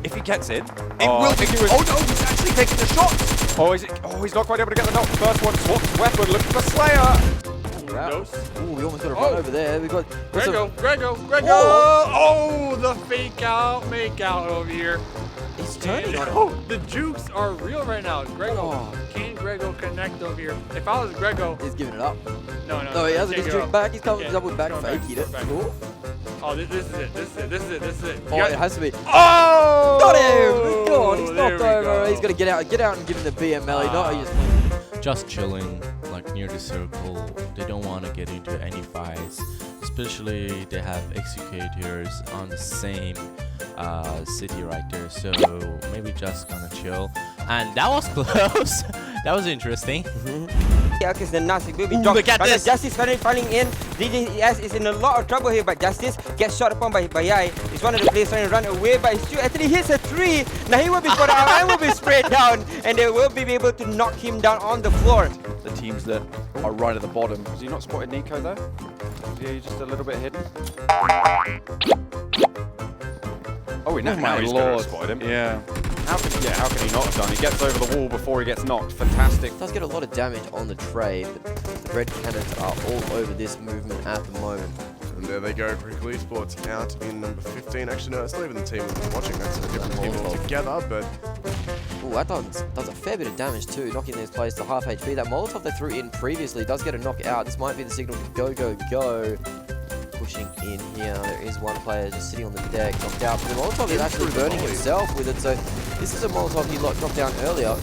If he gets in? It will be. Oh no, he's actually taking the shot. Oh, he's not quite able to get the knock. First one, swaps weapon, looking for Slayer. Ooh, we almost got a run over there. We got Grego. Oh, the fake out, make out over here. He's turning on him. The jukes are real right now. Grego, can Grego connect over here? If I was Grego, he's giving it up. No, he hasn't. He's juke back. He's coming double back, faking it. Cool. Oh, this is it. This is it. Oh, it has to be. Oh! Got him! Come on, he's knocked over. He's got to get out and give him the BML. Just chilling, like near the circle. They don't want to get into any fights. Especially they have executors on the same city right there. So maybe just gonna chill. And that was close. That was interesting. Is the nasty baby Ooh, drop. look at But this. Justice finally falling in. DJS is in a lot of trouble here, but Justice gets shot upon by Yai. He's one of the players trying to run away, but he still actually hits a 3. Now he will be put out and will be sprayed down, and they will be able to knock him down on the floor. The teams that are right at the bottom. Has he not spotted Nico there? Is he just a little bit hidden? Oh, now he's going to spot him. Yeah. How can he not have done? He gets over the wall before he gets knocked. Fantastic. Does get a lot of damage on the trade, but the Red Canids are all over this movement at the moment. And there they go, PMCO Esports out in number 15. Actually, no, it's not even the team we've been watching. That's a different team altogether, but... Ooh, that does a fair bit of damage too, knocking these players to half HP. That Molotov they threw in previously does get a knockout. This might be the signal to go. Pushing in here. There is one player just sitting on the deck, knocked out. But the Molotov is actually burning himself with it, so this is a Molotov he dropped down earlier.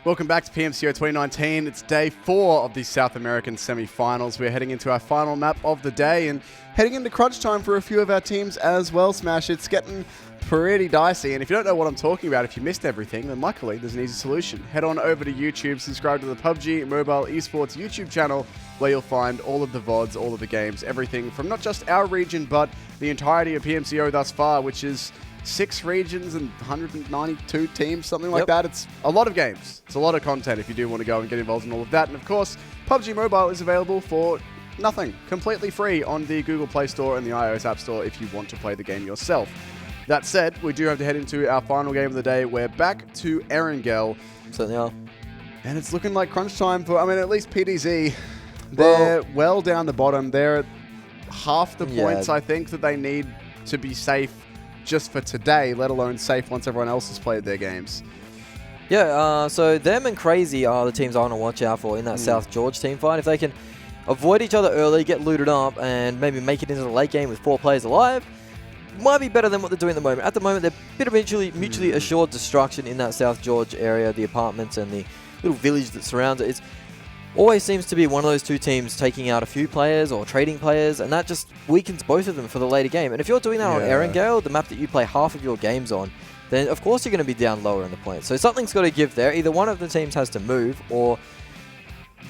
Welcome back to PMCO 2019. It's day 4 of the South American semi-finals. We're heading into our final map of the day and heading into crunch time for a few of our teams as well, Smash. It's getting pretty dicey, and if you don't know what I'm talking about, if you missed everything, then luckily there's an easy solution. Head on over to YouTube, subscribe to the PUBG Mobile Esports YouTube channel, where you'll find all of the VODs, all of the games, everything from not just our region, but the entirety of PMCO thus far, which is 6 regions and 192 teams, something like that. It's a lot of games. It's a lot of content if you do want to go and get involved in all of that. And of course, PUBG Mobile is available for nothing, completely free on the Google Play Store and the iOS App Store if you want to play the game yourself. That said, we do have to head into our final game of the day. We're back to Erangel. Certainly are. And it's looking like crunch time for, I mean, at least PDZ. They're well down the bottom. They're at half the points, I think, that they need to be safe just for today, let alone safe once everyone else has played their games. Yeah, so them and Crazy are the teams I want to watch out for in that South George team fight. If they can avoid each other early, get looted up, and maybe make it into the late game with 4 players alive, might be better than what they're doing at the moment. At the moment, they're a bit of mutually assured destruction in that South George area, the apartments and the little village that surrounds it. It always seems to be one of those two teams taking out a few players or trading players, and that just weakens both of them for the later game. And if you're doing that on Erangel, the map that you play half of your games on, then of course you're going to be down lower in the points. So something's got to give there. Either one of the teams has to move, or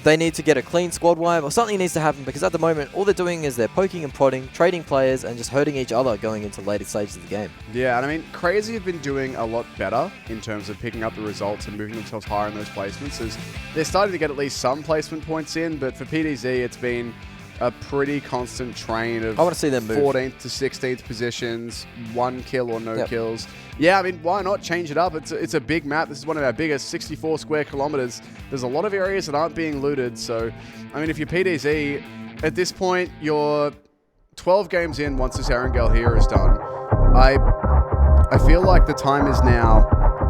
they need to get a clean squad wipe, or something needs to happen, because at the moment all they're doing is they're poking and prodding, trading players, and just hurting each other going into later stages of the game. Yeah, and I mean, Crazy have been doing a lot better in terms of picking up the results and moving themselves higher in those placements, as they're starting to get at least some placement points in, but for PDZ it's been a pretty constant train of I want to see them move. 14th to 16th positions, 1 kill or no kills. Yeah, I mean, why not change it up? It's a big map. This is one of our biggest, 64 square kilometers. There's a lot of areas that aren't being looted. So, I mean, if you're PDZ, at this point, you're 12 games in once this Erangel here is done. I feel like the time is now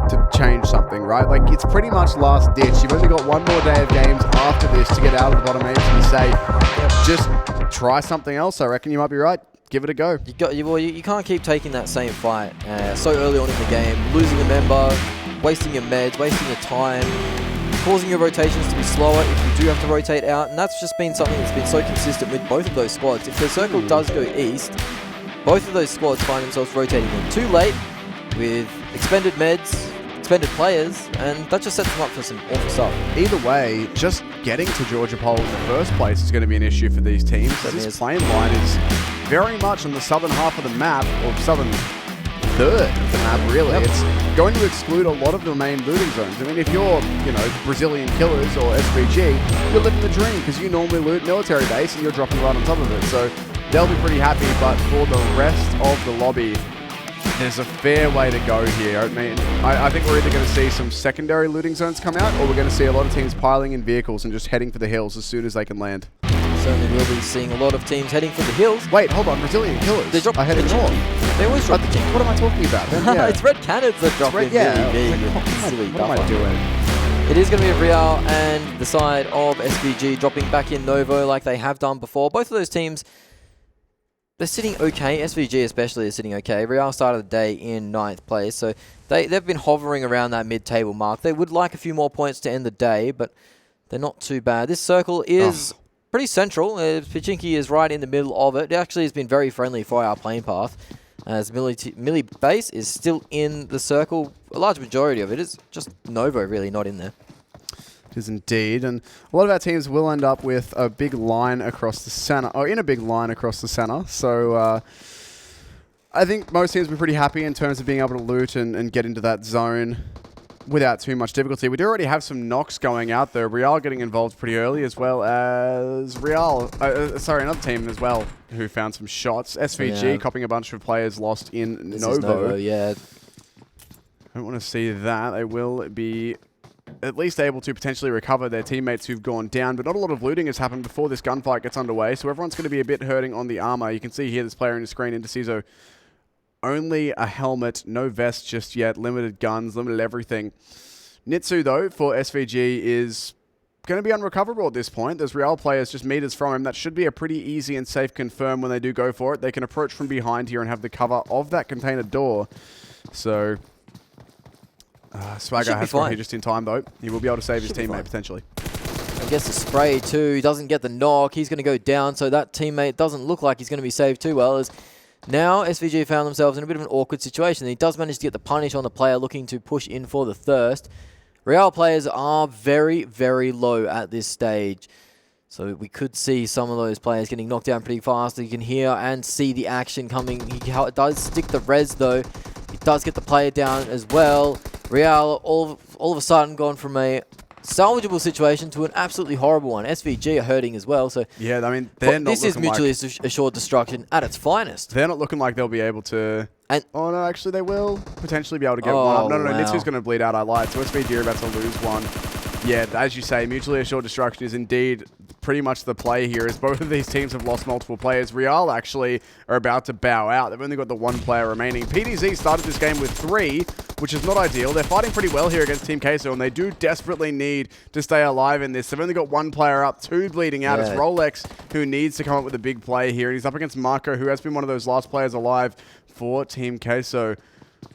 to change something, right? Like, it's pretty much last ditch. You've only got 1 more day of games after this to get out of the bottom 8 and say, just try something else. I reckon you might be right. Give it a go. You can't keep taking that same fight so early on in the game, losing a member, wasting your meds, wasting your time, causing your rotations to be slower if you do have to rotate out, and that's just been something that's been so consistent with both of those squads. If the circle does go east, both of those squads find themselves rotating in too late with expended meds, expended players, and that just sets them up for some awful stuff. Either way, just getting to Georgia Pole in the first place is going to be an issue for these teams. This playing line is very much on the southern half of the map, or southern third of the map, really. It's going to exclude a lot of the main looting zones. I mean, if you're, Brazilian Killers or SvG, you're living the dream, because you normally loot military base and you're dropping right on top of it. So they'll be pretty happy, but for the rest of the lobby, there's a fair way to go here. I mean, I think we're either going to see some secondary looting zones come out, or we're going to see a lot of teams piling in vehicles and just heading for the hills as soon as they can land. Certainly will be seeing a lot of teams heading for the hills. Wait, hold on, Brazilian Killers. They drop ahead of the north. They always drop the What am I talking about? It's Red Canids that drop in. What am I doing? It is going to be Real and the side of SvG dropping back in Novo like they have done before. Both of those teams, they're sitting okay. SvG especially is sitting okay. Real started the day in 9th place, so they've been hovering around that mid-table mark. They would like a few more points to end the day, but they're not too bad. This circle is pretty central. Pachinki is right in the middle of it. It actually has been very friendly for our playing path, as Millie base is still in the circle. A large majority of it is just Novo really not in there. It is indeed, and a lot of our teams will end up with a big line across the center, or in a big line across the center. So I think most teams will be pretty happy in terms of being able to loot and get into that zone without too much difficulty. We do already have some knocks going out there. Real getting involved pretty early, as well as another team as well who found some shots. SvG copying a bunch of players lost in Novo. Yeah. I don't want to see that. They will be at least able to potentially recover their teammates who've gone down, but not a lot of looting has happened before this gunfight gets underway, so everyone's going to be a bit hurting on the armor. You can see here this player on your screen, Indeciso, only a helmet, no vest just yet, limited guns, limited everything. Nitsu, though, for SvG is going to be unrecoverable at this point. There's Real players just meters from him. That should be a pretty easy and safe confirm when they do go for it. They can approach from behind here and have the cover of that container door. So Swagger has got here just in time, though. He will be able to save his teammate, potentially. I guess the spray, too. He doesn't get the knock. He's going to go down, so that teammate doesn't look like he's going to be saved too well, as now SvG found themselves in a bit of an awkward situation. He does manage to get the punish on the player looking to push in for the thirst. Real players are very, very low at this stage. So we could see some of those players getting knocked down pretty fast. You can hear and see the action coming. He does stick the res, though. He does get the player down as well. Real, all of a sudden, gone from a salvageable situation to an absolutely horrible one. SvG are hurting as well. So yeah, I mean, they're not. This is mutually assured destruction at its finest. They're not looking like they'll be able to. Oh no, actually they will potentially be able to get Oh, one up. No, wow. Nitsu's going to bleed out. I lied. So SvG are about to lose one. Yeah, as you say, mutually assured destruction is indeed pretty much the play here, as both of these teams have lost multiple players. Real actually are about to bow out. They've only got the one player remaining. PDZ started this game with 3, which is not ideal. They're fighting pretty well here against Team Queso, and they do desperately need to stay alive in this. They've only got 1 player up, 2 bleeding out. It's Rolex who needs to come up with a big play here, and he's up against Marco, who has been one of those last players alive for Team Queso.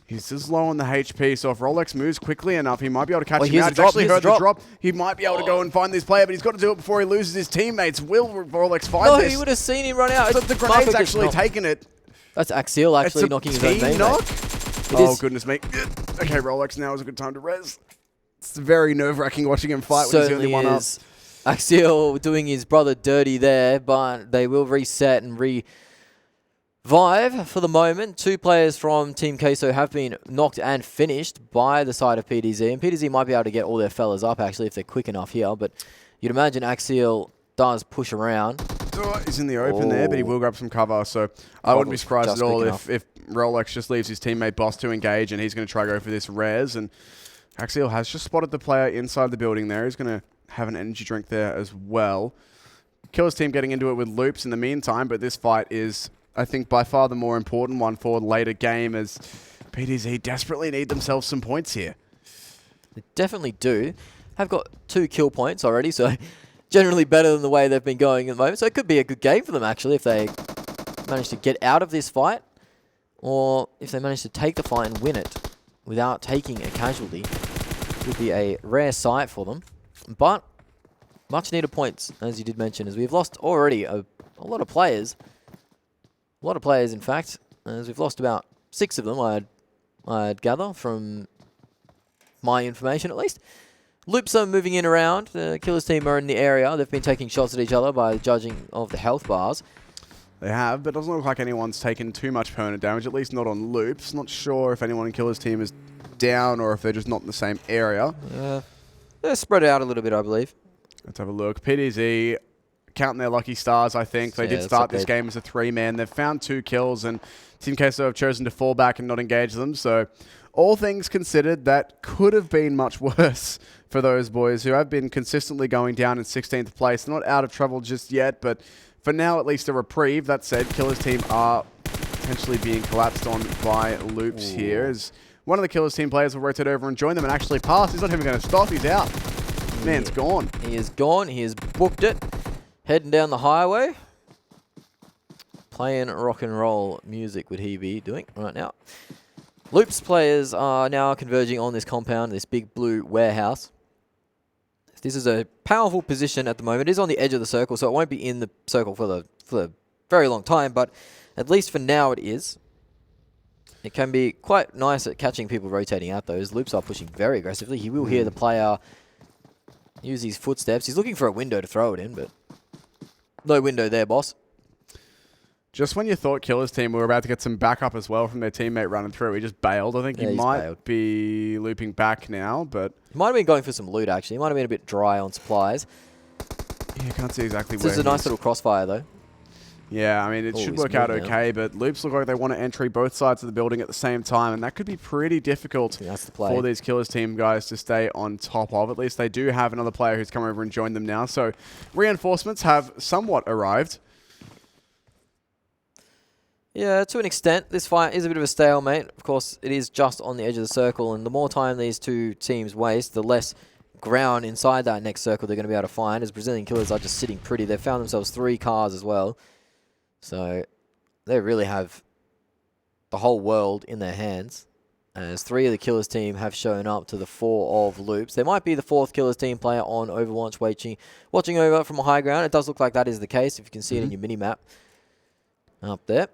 He's just low on the HP, so if Rolex moves quickly enough, he might be able to catch him out. He's actually heard the drop. He might be able to go and find this player, but he's got to do it before he loses his teammates. Will Rolex find this? No, he would have seen him run out. The grenade's actually taken it. That's Axial actually knocking his own team teammate. knock? Oh, goodness me. Okay, Rolex, now is a good time to res. It's very nerve-wracking watching him fight when he's the only one up. Axial doing his brother dirty there, but they will reset and revive for the moment. 2 players from Team Queso have been knocked and finished by the side of PDZ, and PDZ might be able to get all their fellas up actually if they're quick enough here, but you'd imagine Axial does push around. He's in the open there, but he will grab some cover, so I wouldn't be surprised at all if Rolex just leaves his teammate Boss to engage, and he's going to try to go for this res, and Axial has just spotted the player inside the building there. He's going to have an energy drink there as well. Killer's team getting into it with loops in the meantime, but this fight is, I think, by far the more important one for the later game, as PDZ desperately need themselves some points here. They definitely do. Have got 2 kill points already, so generally better than the way they've been going at the moment. So it could be a good game for them, actually, if they manage to get out of this fight, or if they manage to take the fight and win it without taking a casualty. It would be a rare sight for them. But much needed points, as you did mention, as we've lost already a lot of players. A lot of players, in fact, as we've lost about 6 of them, I'd gather, from my information at least. Loops are moving in around. The Killers team are in the area. They've been taking shots at each other by judging of the health bars. They have, but it doesn't look like anyone's taken too much permanent damage, at least not on Loops. Not sure if anyone in Killer's team is down or if they're just not in the same area. They're spread out a little bit, I believe. Let's have a look. PDZ counting their lucky stars, I think. They did start this game as a 3-man. They've found 2 kills, and Team Queso have chosen to fall back and not engage them. So all things considered, that could have been much worse for those boys who have been consistently going down in 16th place. They're not out of trouble just yet, but for now, at least a reprieve. That said, Killer's team are potentially being collapsed on by Loops here, as one of the Killer's team players will rotate over and join them and actually pass. He's not even going to stop. He's out. Man's gone. He is gone. He has booked it. Heading down the highway. Playing rock and roll music would he be doing right now. Loops players are now converging on this compound, this big blue warehouse. This is a powerful position at the moment. It is on the edge of the circle, so it won't be in the circle for a very long time, but at least for now it is. It can be quite nice at catching people rotating out, though. His Loops are pushing very aggressively. He will hear the player use his footsteps. He's looking for a window to throw it in, but no window there, boss. Just when you thought Killer's team were about to get some backup as well from their teammate running through, he just bailed. I think he might be looping back now, but he might have been going for some loot, actually. He might have been a bit dry on supplies. Yeah, I can't see exactly where This is a nice little crossfire, though. Yeah, I mean, it should work out okay, but Loops look like they want to entry both sides of the building at the same time, and that could be pretty difficult for these Killers team guys to stay on top of. At least they do have another player who's come over and joined them now, so reinforcements have somewhat arrived. Yeah, to an extent. This fight is a bit of a stalemate. Of course, it is just on the edge of the circle, and the more time these two teams waste, the less ground inside that next circle they're going to be able to find, as Brazilian Killers are just sitting pretty. They've found themselves 3 cars as well. So they really have the whole world in their hands. as 3 of the Killers team have shown up to the 4 of Loops. There might be the 4th Killers team player on Overwatch watching over from a high ground. It does look like that is the case, if you can see it in your mini-map up there.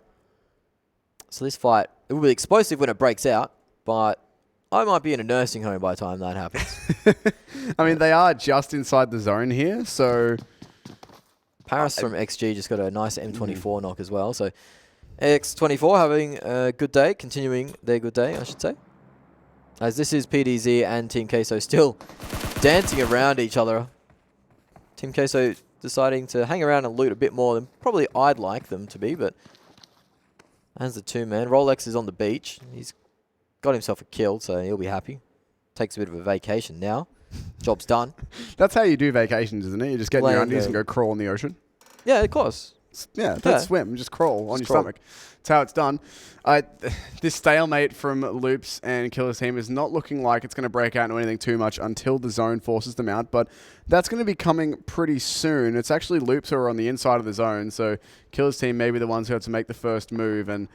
So this fight, it will be explosive when it breaks out, but I might be in a nursing home by the time that happens. I mean, they are just inside the zone here, so... Paris from XG just got a nice M24 knock as well, so... X24 having a good day, continuing their good day, I should say. As this is PDZ and Team Queso still dancing around each other. Team Queso deciding to hang around and loot a bit more than probably I'd like them to be, but as the 2-man, Rolex is on the beach. He's got himself a kill, so he'll be happy. Takes a bit of a vacation now. Job's done. That's how you do vacations, isn't it? You just get in your undies and go crawl in the ocean. Yeah, of course. Yeah, don't swim, just crawl on your stomach. That's how it's done. This stalemate from Loops and Killer's team is not looking like it's going to break out into anything too much until the zone forces them out, but that's going to be coming pretty soon. It's actually Loops who are on the inside of the zone, so Killer's team may be the ones who have to make the first move, and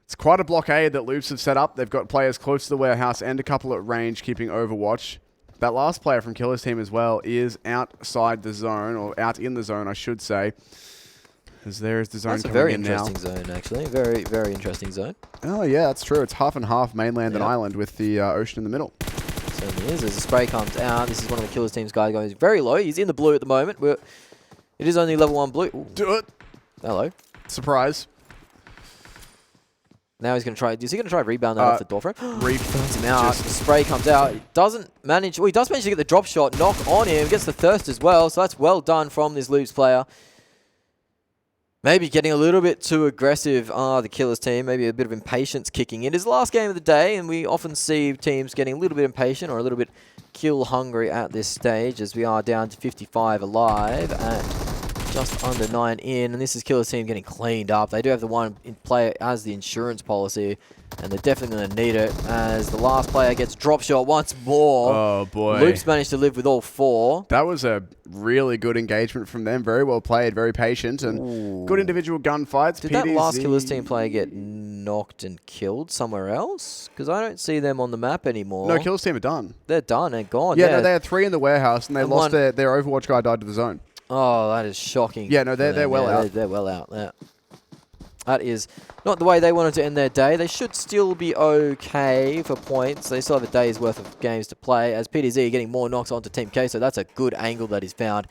it's quite a blockade that Loops have set up. They've got players close to the warehouse and a couple at range keeping Overwatch. That last player from Killer's team as well is outside the zone, or out in the zone, I should say. As there is the zone coming in now. That's a very interesting zone, actually. Very, very interesting zone. Oh, yeah, that's true. It's half and half, mainland and island, with the ocean in the middle. Certainly is. As the spray comes out, this is one of the Killers team's guys going very low. He's in the blue at the moment. It is only level 1 blue. Ooh. Do it. Hello. Surprise. Now he's going to try. Is he going to try rebound that off the door frame? Burns him out. The spray comes out. He doesn't manage. Well, he does manage to get the drop shot, knock on him, gets the thirst as well. So that's well done from this Loops player. Maybe getting a little bit too aggressive, the Killers team. Maybe a bit of impatience kicking in. It's the last game of the day, and we often see teams getting a little bit impatient or a little bit kill hungry at this stage, as we are down to 55 alive at just under 9 in. And this is Killers team getting cleaned up. They do have the one in play as the insurance policy, and they're definitely going to need it as the last player gets drop shot once more. Oh, boy. Loops managed to live with all 4. That was a really good engagement from them. Very well played, very patient, and good individual gunfights. Did that last Killers team player get knocked and killed somewhere else? Because I don't see them on the map anymore. No, Killers team are done. They're done and gone. Yeah, no, they had 3 in the warehouse, and they lost their Overwatch guy died to the zone. Oh, that is shocking. Yeah, no, they're well out. They're well out. Yeah. That is not the way they wanted to end their day. They should still be okay for points. They still have a day's worth of games to play, as PDZ are getting more knocks onto Team Queso. That's a good angle that he's found.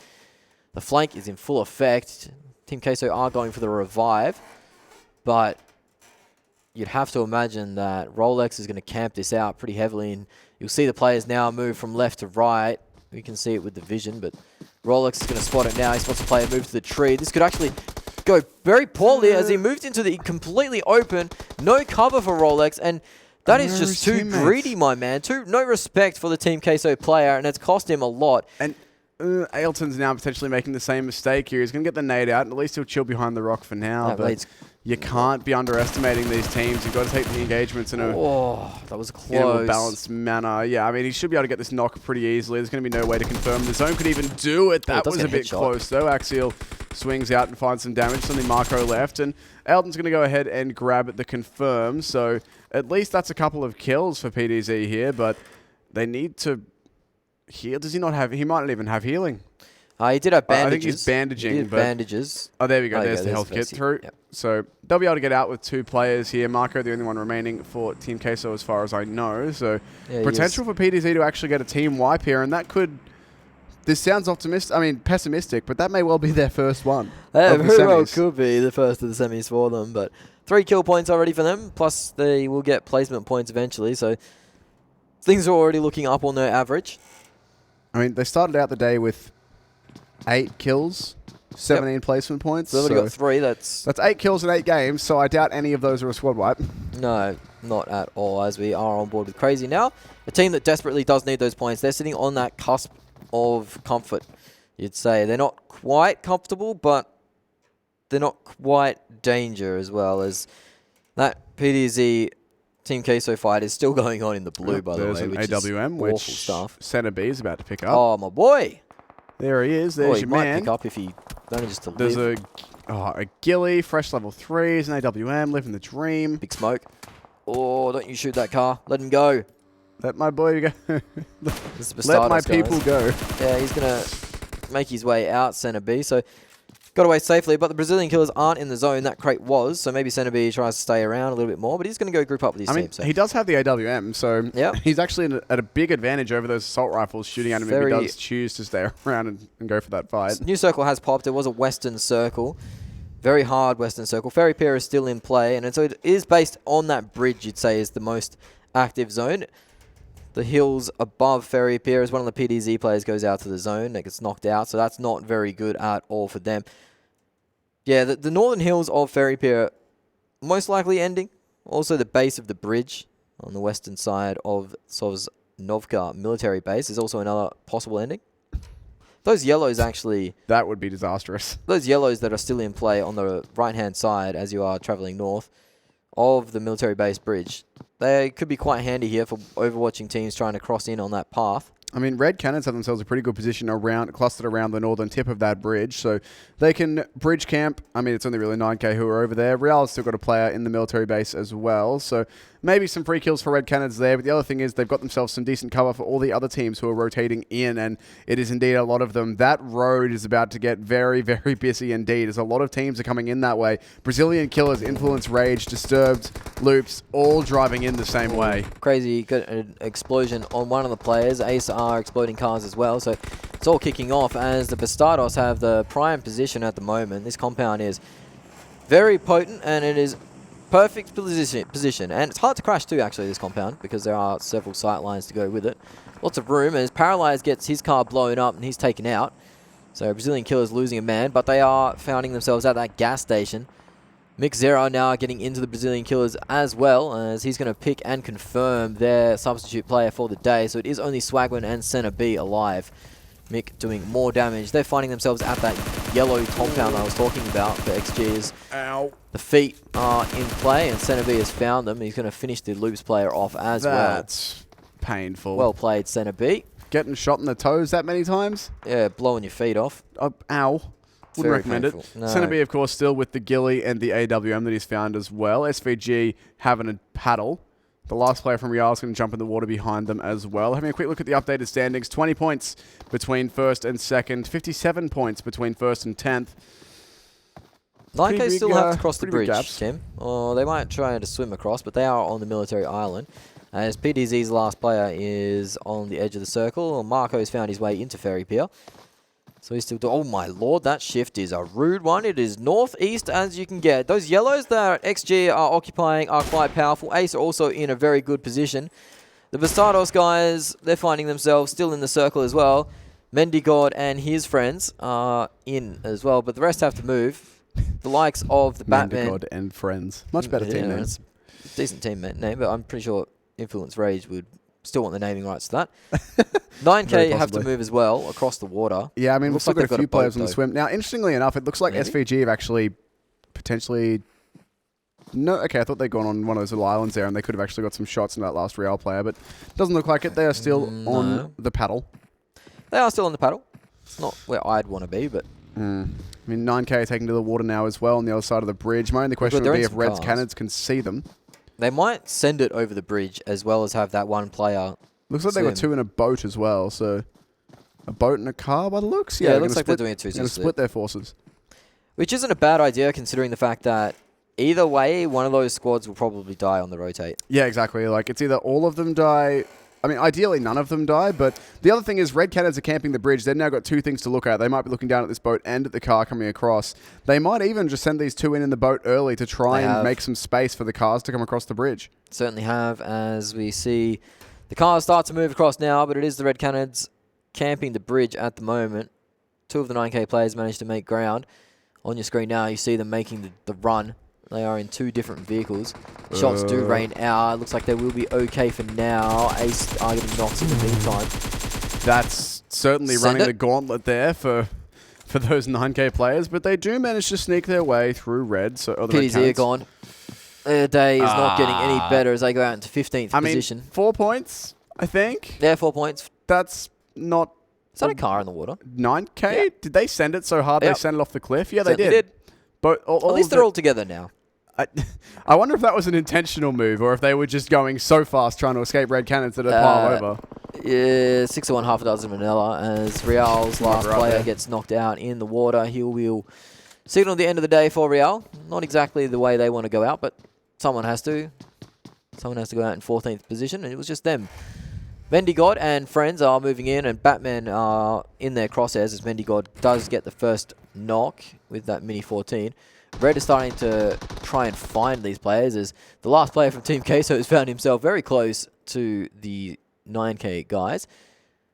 The flank is in full effect. Team Queso are going for the revive, but you'd have to imagine that Rolex is going to camp this out pretty heavily, and you'll see the players now move from left to right. You can see it with the vision, but Rolex is going to spot it now. He spots the player move to the tree. This could actually go very poorly as he moves into the completely open. No cover for Rolex, and that is just too greedy, my man. No respect for the Team Queso player, and it's cost him a lot. And Ailton's now potentially making the same mistake here. He's going to get the nade out, and at least he'll chill behind the rock for now. But you can't be underestimating these teams. You've got to take the engagements in a, that was close. In a balanced manner. Yeah, I mean, he should be able to get this knock pretty easily. There's going to be no way to confirm. The zone could even do it. That was a bit close, though. Axial swings out and finds some damage. Something Marco left, and Ailton's going to go ahead and grab the confirm. So at least that's a couple of kills for PDZ here, but they need to heal. Does he not have? He might not even have healing. He did have bandages. I think he's bandaging. He did bandages. Oh, there we go. There's the health kit through. Yep. So they'll be able to get out with 2 players here. Marco, the only one remaining for Team Queso as far as I know. So potential for PDZ to actually get a team wipe here, and that could... This sounds optimistic. I mean, pessimistic, but that may well be their first one. That very well could be the first of the semis for them, but 3 kill points already for them, plus they will get placement points eventually, so things are already looking up on their average. I mean, they started out the day with 8 kills, 17 placement points. So they've already got 3. That's 8 kills in 8 games, so I doubt any of those are a squad wipe. No, not at all, as we are on board with Crazy now. A team that desperately does need those points. They're sitting on that cusp of comfort, you'd say. They're not quite comfortable, but they're not quite danger as well, as that PDZ Team Queso fight is still going on in the blue, by the way. There's an AWM, which stuff. Center B is about to pick up. Oh, my boy. There he is. There's your man. He might pick up if he manages to live. There's a Gilly, fresh level 3, is an AWM, living the dream. Big smoke. Oh, don't you shoot that car. Let him go. Let my boy go. This is Let my Bastardos, people guys. go. Yeah, he's going to make his way out, Center B. So got away safely, but the Brazilian killers aren't in the zone. That crate was, so maybe Center B tries to stay around a little bit more, but he's going to go group up with his team. So he does have the AWM, so he's actually at a big advantage over those assault rifles shooting at him if he does choose to stay around and go for that fight. New circle has popped. It was a western circle. Very hard western circle. Ferry Pier is still in play, and so it is based on that bridge, you'd say, is the most active zone. The hills above Ferry Pier, as one of the PDZ players goes out to the zone, that gets knocked out, so that's not very good at all for them. Yeah, the northern hills of Ferry Pier most likely ending. Also the base of the bridge on the western side of Sosnovka military base is also another possible ending. Those yellows actually... That would be disastrous. Those yellows that are still in play on the right-hand side as you are traveling north of the military base bridge, they could be quite handy here for overwatching teams trying to cross in on that path. I mean, Red Canids have themselves a pretty good position clustered around the northern tip of that bridge, so they can bridge camp. I mean, it's only really 9K who are over there. Real's still got a player in the military base as well, so maybe some free kills for Red Canids there, but the other thing is they've got themselves some decent cover for all the other teams who are rotating in, and it is indeed a lot of them. That road is about to get very, very busy indeed, as a lot of teams are coming in that way. Brazilian Killers, Influence, Rage, Disturbed, Loops, all driving in the same way. Crazy, got an explosion on one of the players. Ace are exploding cars as well, so it's all kicking off as the Bastardos have the prime position at the moment. This compound is very potent, and it is perfect position. And it's hard to crash too, actually, this compound, because there are several sight lines to go with it. Lots of room, as Paralyzed gets his car blown up and he's taken out. So Brazilian Killers losing a man, but they are finding themselves at that gas station. Mix Zero now getting into the Brazilian Killers as well, as he's going to pick and confirm their substitute player for the day. So it is only Swagman and Center B alive. Mick doing more damage. They're finding themselves at that yellow compound I was talking about for XGs. Ow. The feet are in play, and Center B has found them. He's going to finish the Loops player off as well. That's painful. Well played, Center B. Getting shot in the toes that many times? Yeah, blowing your feet off. Ow. Wouldn't recommend it. No. Center B, of course, still with the ghillie and the AWM that he's found as well. SvG having a paddle. The last player from Real is going to jump in the water behind them as well. Having a quick look at the updated standings. 20 points between first and second. 57 points between first and 10th. 9K still have to cross the bridge, Tim. Oh, they might try to swim across, but they are on the military island. As PDZ's last player is on the edge of the circle. Marco's found his way into Ferry Pier. So he's still... Oh my lord, that shift is a rude one. It is northeast as you can get. Those yellows that XG are occupying are quite powerful. Ace are also in a very good position. The Bastardos guys, they're finding themselves still in the circle as well. Mendigod and his friends are in as well, but the rest have to move. The likes of the Batman... Mendigod and friends. Much better team name. It's a decent team name, but I'm pretty sure Influence Rage would still want the naming rights to that. 9K have to move as well across the water. Yeah, I mean, we've still got a few players on the though. swim. Now, interestingly enough, it looks like SvG have actually potentially... No, okay, I thought they'd gone on one of those little islands there and they could have actually got some shots in that last Real player, but it doesn't look like it. They are still on the paddle. They are still on the paddle. It's not where I'd want to be, but... I mean, 9K are taking to the water now as well on the other side of the bridge. My only question would be if Red's Canids can see them. They might send it over the bridge as well as have that one player. Looks like they got two in a boat as well, so... A boat and a car by the looks? Yeah, it looks like they're doing it 2-2 split. Split their forces. Which isn't a bad idea considering the fact that either way, one of those squads will probably die on the rotate. Yeah, exactly. Like, it's either all of them die... I mean, ideally, none of them die, but the other thing is Red Canids are camping the bridge. They've now got two things to look at. They might be looking down at this boat and at the car coming across. They might even just send these two in the boat early to try and make some space for the cars to come across the bridge. Certainly have, as we see the cars start to move across now, but it is the Red Canids camping the bridge at the moment. Two of the 9K players managed to make ground. On your screen now, you see them making the run. They are in two different vehicles. Shots do rain out. Looks like they will be okay for now. Ace are getting knocked in the meantime. That's certainly running the gauntlet there for those 9K players, but they do manage to sneak their way through Red. So PDZ are gone. Their day is not getting any better as they go out into 15th position. 4 points, I think. Yeah, 4 points. That's not... Is that a car in the water? 9K? Yeah. Did they send it so hard they sent it off the cliff? Yeah, they Certainly did. But at least they're all together now. I wonder if that was an intentional move or if they were just going so fast trying to escape red cannons that it pile over. Yeah, 6-1, half a dozen vanilla as Real's last player gets knocked out in the water. He will signal the end of the day for Real. Not exactly the way they want to go out, but someone has to. Someone has to go out in 14th position, and it was just them. Mendigod and friends are moving in, and Batman are in their crosshairs as Mendigod does get the first knock with that Mini 14. Red is starting to try and find these players as the last player from Team Queso has found himself very close to the 9K guys.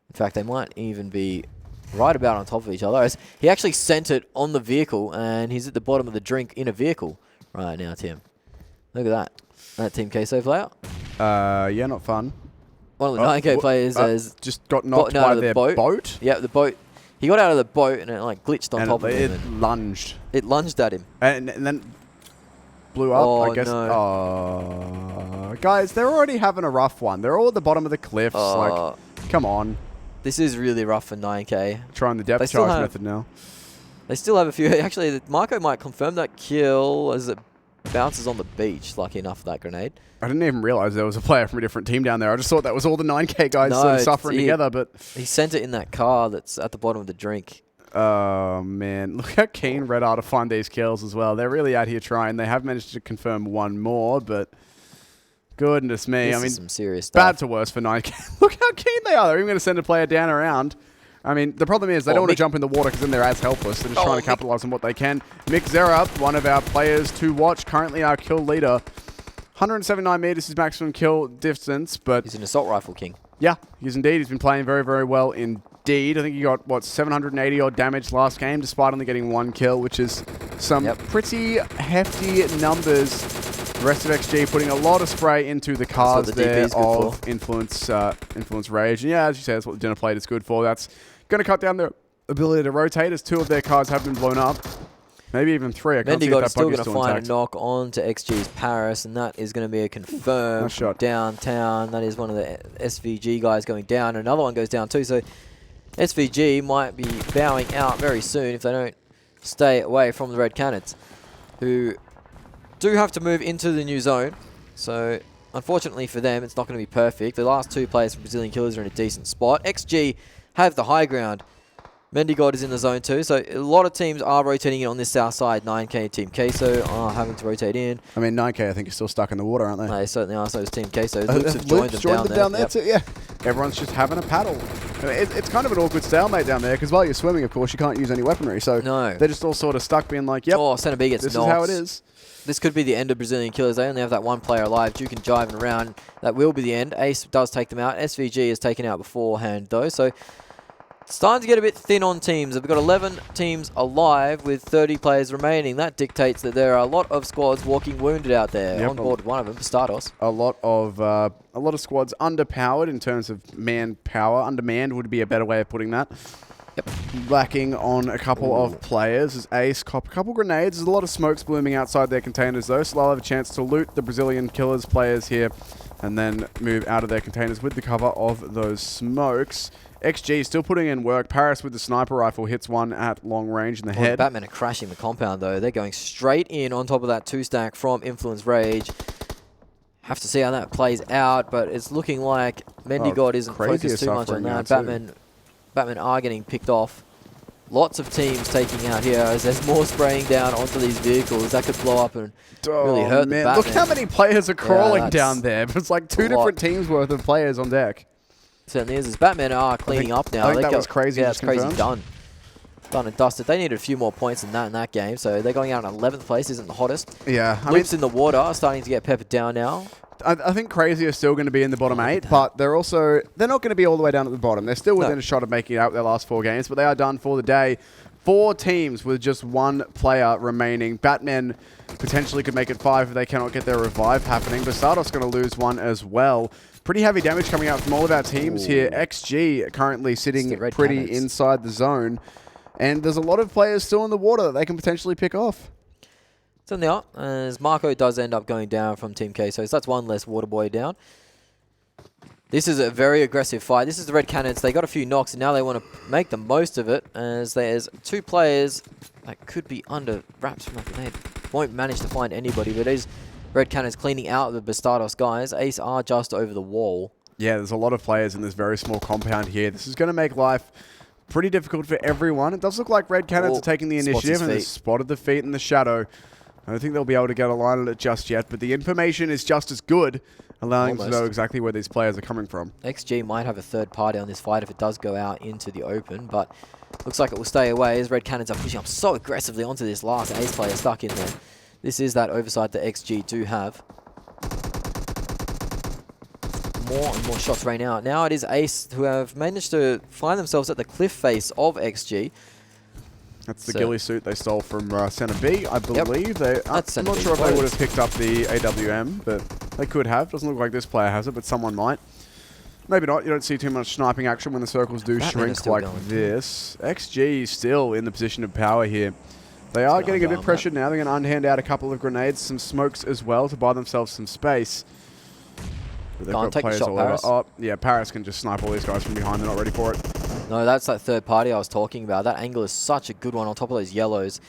In fact, they might even be right about on top of each other as he actually sent it on the vehicle, and he's at the bottom of the drink in a vehicle right now, Tim. Look at that. That Team Queso player. Yeah, not fun. One of the 9K players has just got knocked by their boat. Yeah, the boat. He got out of the boat and it like glitched on top of him. It lunged. It lunged at him. And then blew up, I guess. No. Oh, guys, they're already having a rough one. They're all at the bottom of the cliffs. Like, come on. This is really rough for 9K. Trying the depth charge method now. They still have a few. Actually, Marco might confirm that kill as it bounces on the beach. Lucky enough for that grenade. I didn't even realize there was a player from a different team down there. I just thought that was all the 9K guys sort of suffering together. But he sent it in that car that's at the bottom of the drink. Oh, man. Look how keen Red are to find these kills as well. They're really out here trying. They have managed to confirm one more, but goodness me. This I mean, is some serious stuff. Bad to worse for 9K. Look how keen they are. They're even going to send a player down around. I mean, the problem is they don't want to jump in the water because then they're as helpless. They're just trying to capitalize on what they can. Mick Zerup, one of our players to watch, currently our kill leader. 179 meters is maximum kill distance, but he's an assault rifle king. Yeah, he's indeed. He's been playing very, very well indeed. I think he got, what, 780 odd damage last game, despite only getting one kill, which is some pretty hefty numbers. The rest of XG putting a lot of spray into the cars there of Influence Rage. And yeah, as you say, that's what the dinner plate is good for. That's going to cut down their ability to rotate as two of their cars have been blown up. Maybe even three. I can't see if that still bug going is to still find intact. a knock onto XG's Paris, and that is going to be a confirmed shot. Downtown. That is one of the SvG guys going down. Another one goes down too, so SvG might be bowing out very soon if they don't stay away from the Red Canids, who do have to move into the new zone. So unfortunately for them, it's not going to be perfect. The last two players from Brazilian Killers are in a decent spot. XG have the high ground. Mendigod is in the zone too, so a lot of teams are rotating in on this south side. 9K Team Queso are having to rotate in. I mean, 9K I think is still stuck in the water, aren't they? They certainly are, so is Team Queso. Loops have joined them down there. Too, yeah. Everyone's just having a paddle. I mean, it's kind of an awkward stalemate down there, because while you're swimming, of course, you can't use any weaponry, so they're just all sort of stuck being like, yep, Center B gets this knocked. is how it is. This could be the end of Brazilian Killers. They only have that one player alive. Duke and jiving around. That will be the end. Ace does take them out. SvG is taken out beforehand, though, so it's starting to get a bit thin on teams. We've got 11 teams alive with 30 players remaining. That dictates that there are a lot of squads walking wounded out there. On board one of them, Pistados. A lot of squads underpowered in terms of manpower. Undermanned would be a better way of putting that. Yep. Lacking on a couple of players as Ace cop a couple grenades. There's a lot of smokes blooming outside their containers though, so they'll have a chance to loot the Brazilian Killers players here and then move out of their containers with the cover of those smokes. XG still putting in work. Paris with the sniper rifle hits one at long range in the head. Batman are crashing the compound though. They're going straight in on top of that 2-stack from Influence Rage. Have to see how that plays out, but it's looking like Mendigod isn't focused too much on that. Batman are getting picked off. Lots of teams taking out here as there's more spraying down onto these vehicles. That could blow up and really hurt the Batman. Look how many players are crawling down there. It's like two different teams worth of players on deck. Certainly is. As Batman are cleaning up now. I think that was crazy. Yeah, it's crazy done. Done and dusted. They needed a few more points than that in that game, so they're going out in 11th place. Isn't the hottest. Yeah. Loops in the water are starting to get peppered down now. I think Crazy are still going to be in the bottom 8, but they're not going to be all the way down at the bottom. They're still within a shot of making it out their last 4 games, but they are done for the day. 4 teams with just 1 player remaining. Batmen potentially could make it 5 if they cannot get their revive happening, but Stardust's going to lose 1 as well. Pretty heavy damage coming out from all of our teams here. XG currently sitting pretty inside the zone, and there's a lot of players still in the water that they can potentially pick off. Certainly are, as Marco does end up going down from Team Queso, so that's 1 less water boy down. This is a very aggressive fight. This is the Red Canids. They got a few knocks, and now they want to make the most of it, as there's 2 players that could be under wraps from that grenade. won't manage to find anybody, but it is Red Canids cleaning out the Bastardos guys. Ace are just over the wall. Yeah, there's a lot of players in this very small compound here. This is going to make life pretty difficult for everyone. It does look like Red Canids are taking the initiative and they've spotted the feet in the shadow. I don't think they'll be able to get a line on it just yet, but the information is just as good, allowing them to know exactly where these players are coming from. XG might have a third party on this fight if it does go out into the open, but looks like it will stay away as Red Canids are pushing up so aggressively onto this last Ace player stuck in there. This is that oversight that XG do have. More and more shots rain out. Now it is Ace who have managed to find themselves at the cliff face of XG. That's the ghillie suit they stole from Center B, I believe. Yep. I'm not sure if they would have picked up the AWM, but they could have. Doesn't look like this player has it, but someone might. Maybe not. You don't see too much sniping action when the circles do shrink like this. XG still in the position of power here. They are getting a bit pressured now. They're going to unhand out a couple of grenades, some smokes as well to buy themselves some space. But they've got players all over. Oh, yeah, Paris can just snipe all these guys from behind. They're not ready for it. No, that's that third party I was talking about. That angle is such a good one on top of those yellows.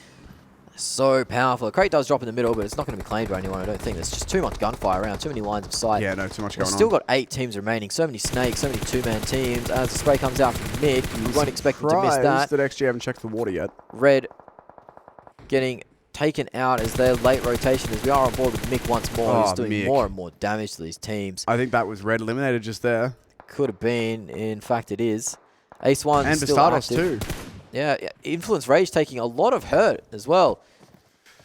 So powerful. The crate does drop in the middle, but it's not going to be claimed by anyone, I don't think. There's just too much gunfire around, too many lines of sight. Yeah, no, too much going on. Still got 8 teams remaining. So many snakes, so many two-man teams. As the spray comes out from mid, you won't expect them to miss that. That XG haven't checked the water yet. Red getting taken out as their late rotation as we are on board with Mick once more. He's doing more and more damage to these teams. I think that was Red eliminated just there. Could have been. In fact, it is. Ace 1 and still Bastardos active. too. Yeah, Influence Rage taking a lot of hurt as well.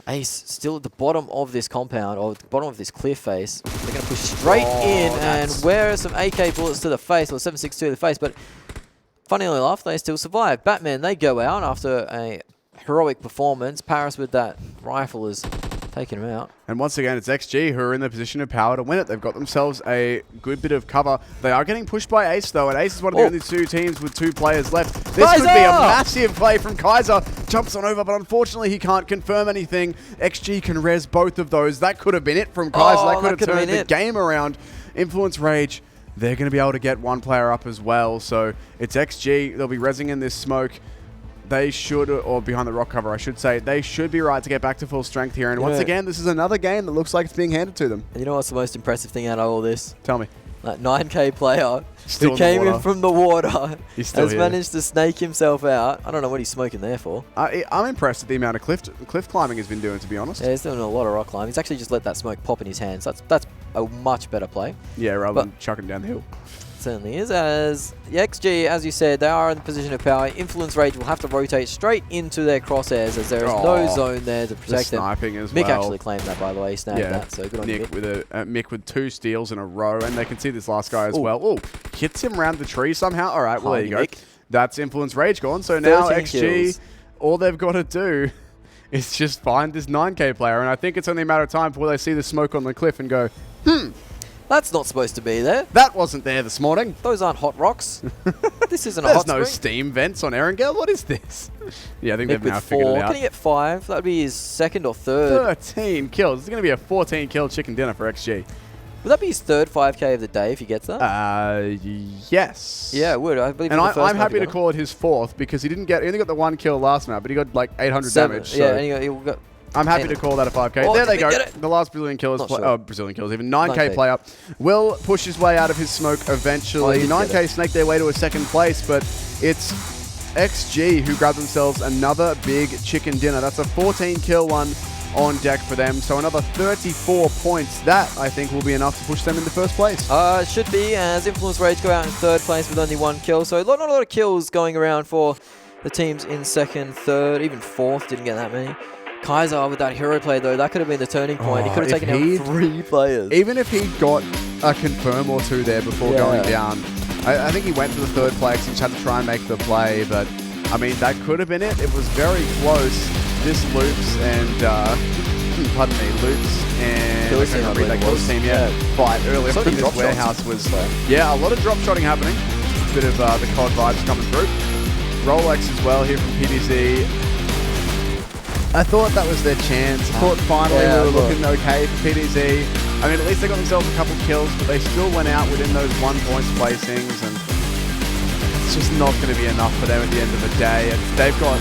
Ace still at the bottom of this compound, or the bottom of this cliff face. They're going to push straight in and wear some AK bullets to the face, or 7.62 to the face, but funnily enough, they still survive. Batman, they go out after a heroic performance. Paris with that rifle is taking him out. And once again, it's XG who are in the position of power to win it. They've got themselves a good bit of cover. They are getting pushed by Ace, though, and Ace is one of the only 2 teams with 2 players left. This could be a massive play from Kaiser. Jumps on over, but unfortunately he can't confirm anything. XG can res both of those. That could have been it from Kaiser. That could have turned the game around. Influence Rage, they're going to be able to get 1 player up as well. So it's XG. They'll be resing in this smoke. They should, or behind the rock cover, I should say, they should be right to get back to full strength here. And once again, this is another game that looks like it's being handed to them. And you know what's the most impressive thing out of all this? Tell me. That 9K player who came in from the water has managed to snake himself out. I don't know what he's smoking there for. I'm impressed at the amount of cliff climbing he's been doing, to be honest. Yeah, he's doing a lot of rock climbing. He's actually just let that smoke pop in his hands. That's a much better play. Yeah, rather than chucking down the hill. Certainly is. As the XG, as you said, they are in the position of power. Influence Rage will have to rotate straight into their crosshairs as there is no zone there to protect them. Sniping as Mick well. actually claimed that, by the way. He snagged that, so good on Nick with Mick with 2 steals in a row, and they can see this last guy as well. Oh, hits him around the tree somehow. All right, well, there you go. That's Influence Rage gone. So now XG, kills. All they've got to do is just find this 9K player, and I think it's only a matter of time before they see the smoke on the cliff and go, that's not supposed to be there. That wasn't there this morning. Those aren't hot rocks. This isn't a hot spring. There's no steam vents on Erangel. What is this? Yeah, I think they've now figured it out. Can he get 5? That would be his 2nd or 3rd. 13 kills. It's going to be a 14-kill chicken dinner for XG. Would that be his 3rd 5K of the day if he gets that? Yes. Yeah, it would. I believe. And I'm happy to call it his 4th because he only got the 1 kill last map, but he got like 800 damage. Yeah, so. and he got I'm happy to call that a 5K. Oh, there they go. The last Brazilian kill is Brazilian kills, even 9K player will push his way out of his smoke eventually. 9K snake their way to a 2nd place, but it's XG who grabbed themselves another big chicken dinner. That's a 14-kill one on deck for them. So another 34 points. That, I think, will be enough to push them into 1st place. It should be, as Influence Rage go out in 3rd place with only 1 kill. So not a lot of kills going around for the teams in 2nd, 3rd, even 4th. Didn't get that many. Kaiser with that hero play, though, that could have been the turning point. He could have taken out 3 players. Even if he'd got a confirm or 2 there before going down, I think he went for the 3rd play because he just had to try and make the play. But, I mean, that could have been it. It was very close. This Loops and, pardon me, Loops and I can't read that Kills team fight earlier in this warehouse was, a lot of drop shotting happening. A bit of the COD vibes coming through. Rolex as well here from PDZ. I thought that was their chance. I thought finally we were looking okay for PDZ. I mean, at least they got themselves a couple kills, but they still went out within those 1 point placings, and it's just not going to be enough for them at the end of the day. And they've got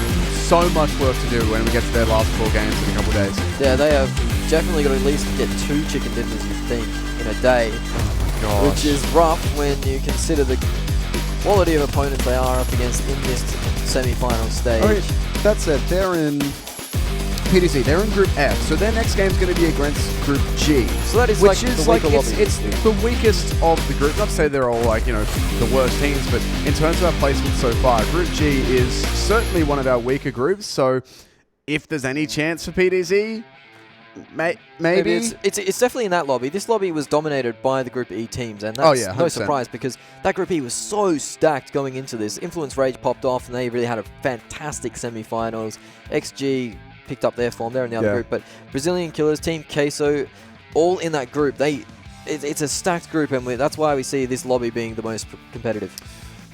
so much work to do when we get to their last 4 games in a couple of days. Yeah, they have definitely got to at least get 2 chicken dinners, you think, in a day. Gosh. Which is rough when you consider the quality of opponents they are up against in this semi-final stage. I mean, that said, they're in PDC. They're in Group F, so their next game's going to be against Group G. So that is which like is the like weaker lobby. it's the weakest of the group. Not to say they're all like, you know, the worst teams, but in terms of our placement so far, Group G is certainly one of our weaker groups. So if there's any chance for PDZ, maybe it's definitely in that lobby. This lobby was dominated by the Group E teams, and Oh, that's yeah, no 100%. surprise because that Group E was so stacked going into this. Influence Rage popped off, and they really had a fantastic semi-finals. XG picked up their form. They're in the other Yeah. group, but Brazilian Killers, Team Queso, all in that group. It's a stacked group, and that's why we see this lobby being the most competitive.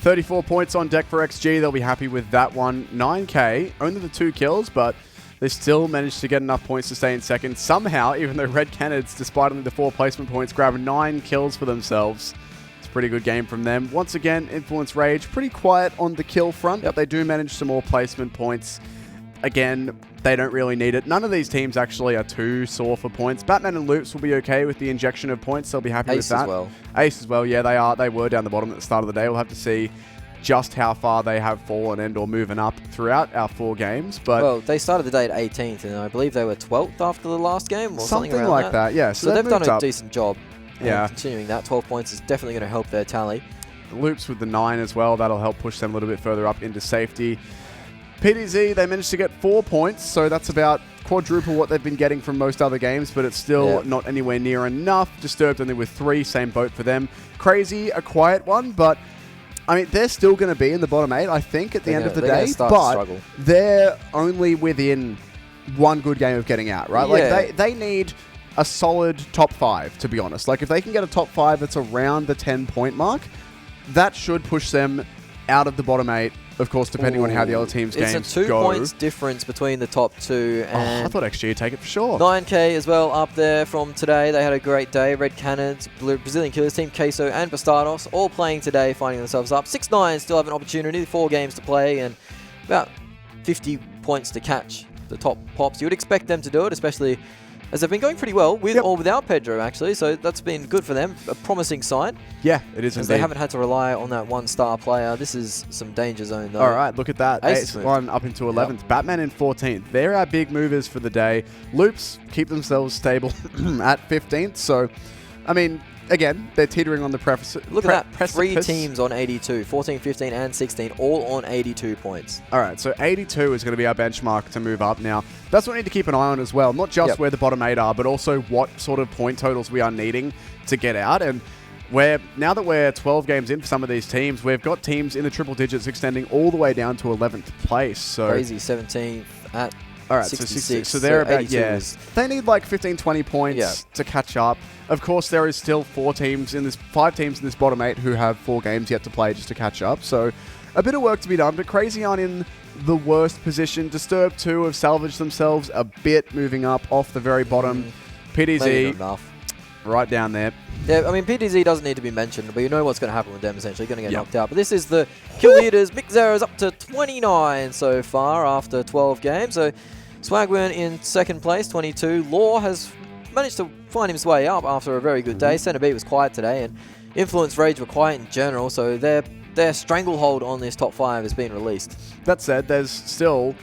34 points on deck for XG. They'll be happy with that one. 9K, only the 2 kills, but they still managed to get enough points to stay in second. Somehow, even though Red Canids, despite only the 4 placement points, grabbed 9 kills for themselves. It's a pretty good game from them. Once again, Influence Rage, pretty quiet on the kill front, but they do manage some more placement points. Again, they don't really need it. None of these teams actually are too sore for points. Batman and Loops will be okay with the injection of points. They'll be happy with Ace that. as well. Ace as well, yeah, they are. They were down the bottom at the start of the day. We'll have to see just how far they have fallen and or moving up throughout our 4 games. But Well, they started the day at 18th, and I believe they were 12th after the last game, or something around like that, yeah. So they've done moved a up. decent job. Yeah. Continuing that, 12 points is definitely going to help their tally. Loops with the 9 as well. That'll help push them a little bit further up into safety. PDZ, they managed to get 4 points, so that's about quadruple what they've been getting from most other games, but it's still not anywhere near enough. Disturbed only with 3, same boat for them. Crazy, a quiet one, but I mean, they're still going to be in the bottom 8, I think, at the end of the day, but they're only within 1 good game of getting out, right? Yeah. Like, they need a solid top 5, to be honest. Like, if they can get a top 5 that's around the 10-point mark, that should push them out of the bottom 8. Of course, depending on how the other team's games go. It's a 2 points difference between the top 2. And I thought XG would take it for sure. 9K as well up there from today. They had a great day. Red Canids, Brazilian Killers, Team Queso, and Bastardos all playing today, finding themselves up. 6-9 still have an opportunity. 4 games to play and about 50 points to catch the top pops. You would expect them to do it, especially as they've been going pretty well with or without Pedro, actually. So that's been good for them. A promising sign. Yeah, it is As indeed. they haven't had to rely on that 1-star player. This is some danger zone, though. All right, look at that. Ace Ace 1 up into 11th. Batman in 14th. They're our big movers for the day. Loops keep themselves stable at 15th. So, I mean, again, they're teetering on the precipice. Look at that. 3 teams on 82. 14, 15, and 16, all on 82 points. All right, so 82 is going to be our benchmark to move up. Now, that's what we need to keep an eye on as well. Not just where the bottom 8 are, but also what sort of point totals we are needing to get out. And now that we're 12 games in for some of these teams, we've got teams in the triple digits extending all the way down to 11th place. So Crazy, 17th at all right, 66. So they're about, 82 is- they need like 15, 20 points to catch up. Of course, there is still 5 teams in this bottom 8 who have 4 games yet to play just to catch up. So a bit of work to be done, but Crazy aren't in the worst position. Disturbed 2 have salvaged themselves a bit, moving up off the very bottom. Maybe PDZ, not enough. right down there. Yeah, I mean, PDZ doesn't need to be mentioned, but you know what's going to happen with them, essentially. Going to get knocked out. But this is the kill leaders. Mixero's up to 29 so far after 12 games. So Swagburn in 2nd place, 22. Law has managed to find his way up after a very good day. Center B was quiet today, and Influence Rage were quiet in general, so their stranglehold on this top 5 has been released. That said, there's still,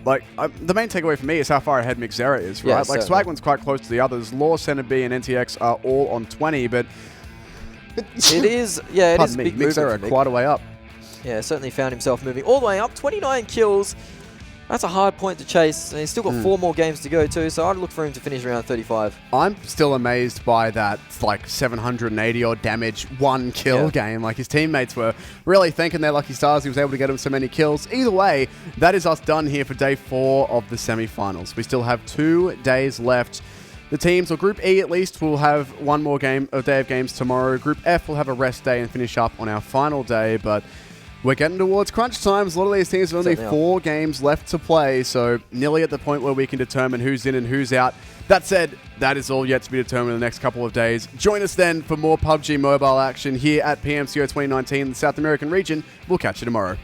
like, the main takeaway for me is how far ahead Mixera is, right? Yeah, like, certainly. Swagman's quite close to the others. Law, Center B, and NTX are all on 20, but It is, yeah, it is a big movement Mixera for Mick. quite a way up. Yeah, certainly found himself moving all the way up. 29 kills. That's a hard point to chase. And he's still got 4 more games to go too, so I'd look for him to finish around 35. I'm still amazed by that, like, 780 odd damage, 1 kill game. Like, his teammates were really thanking their lucky stars he was able to get him so many kills. Either way, that is us done here for day 4 of the semi-finals. We still have 2 days left. The teams, or Group E at least, will have 1 more day of games tomorrow. Group F will have a rest day and finish up on our final day, but we're getting towards crunch times. A lot of these teams have only 4 games left to play, so nearly at the point where we can determine who's in and who's out. That said, that is all yet to be determined in the next couple of days. Join us then for more PUBG Mobile action here at PMCO 2019 in the South American region. We'll catch you tomorrow.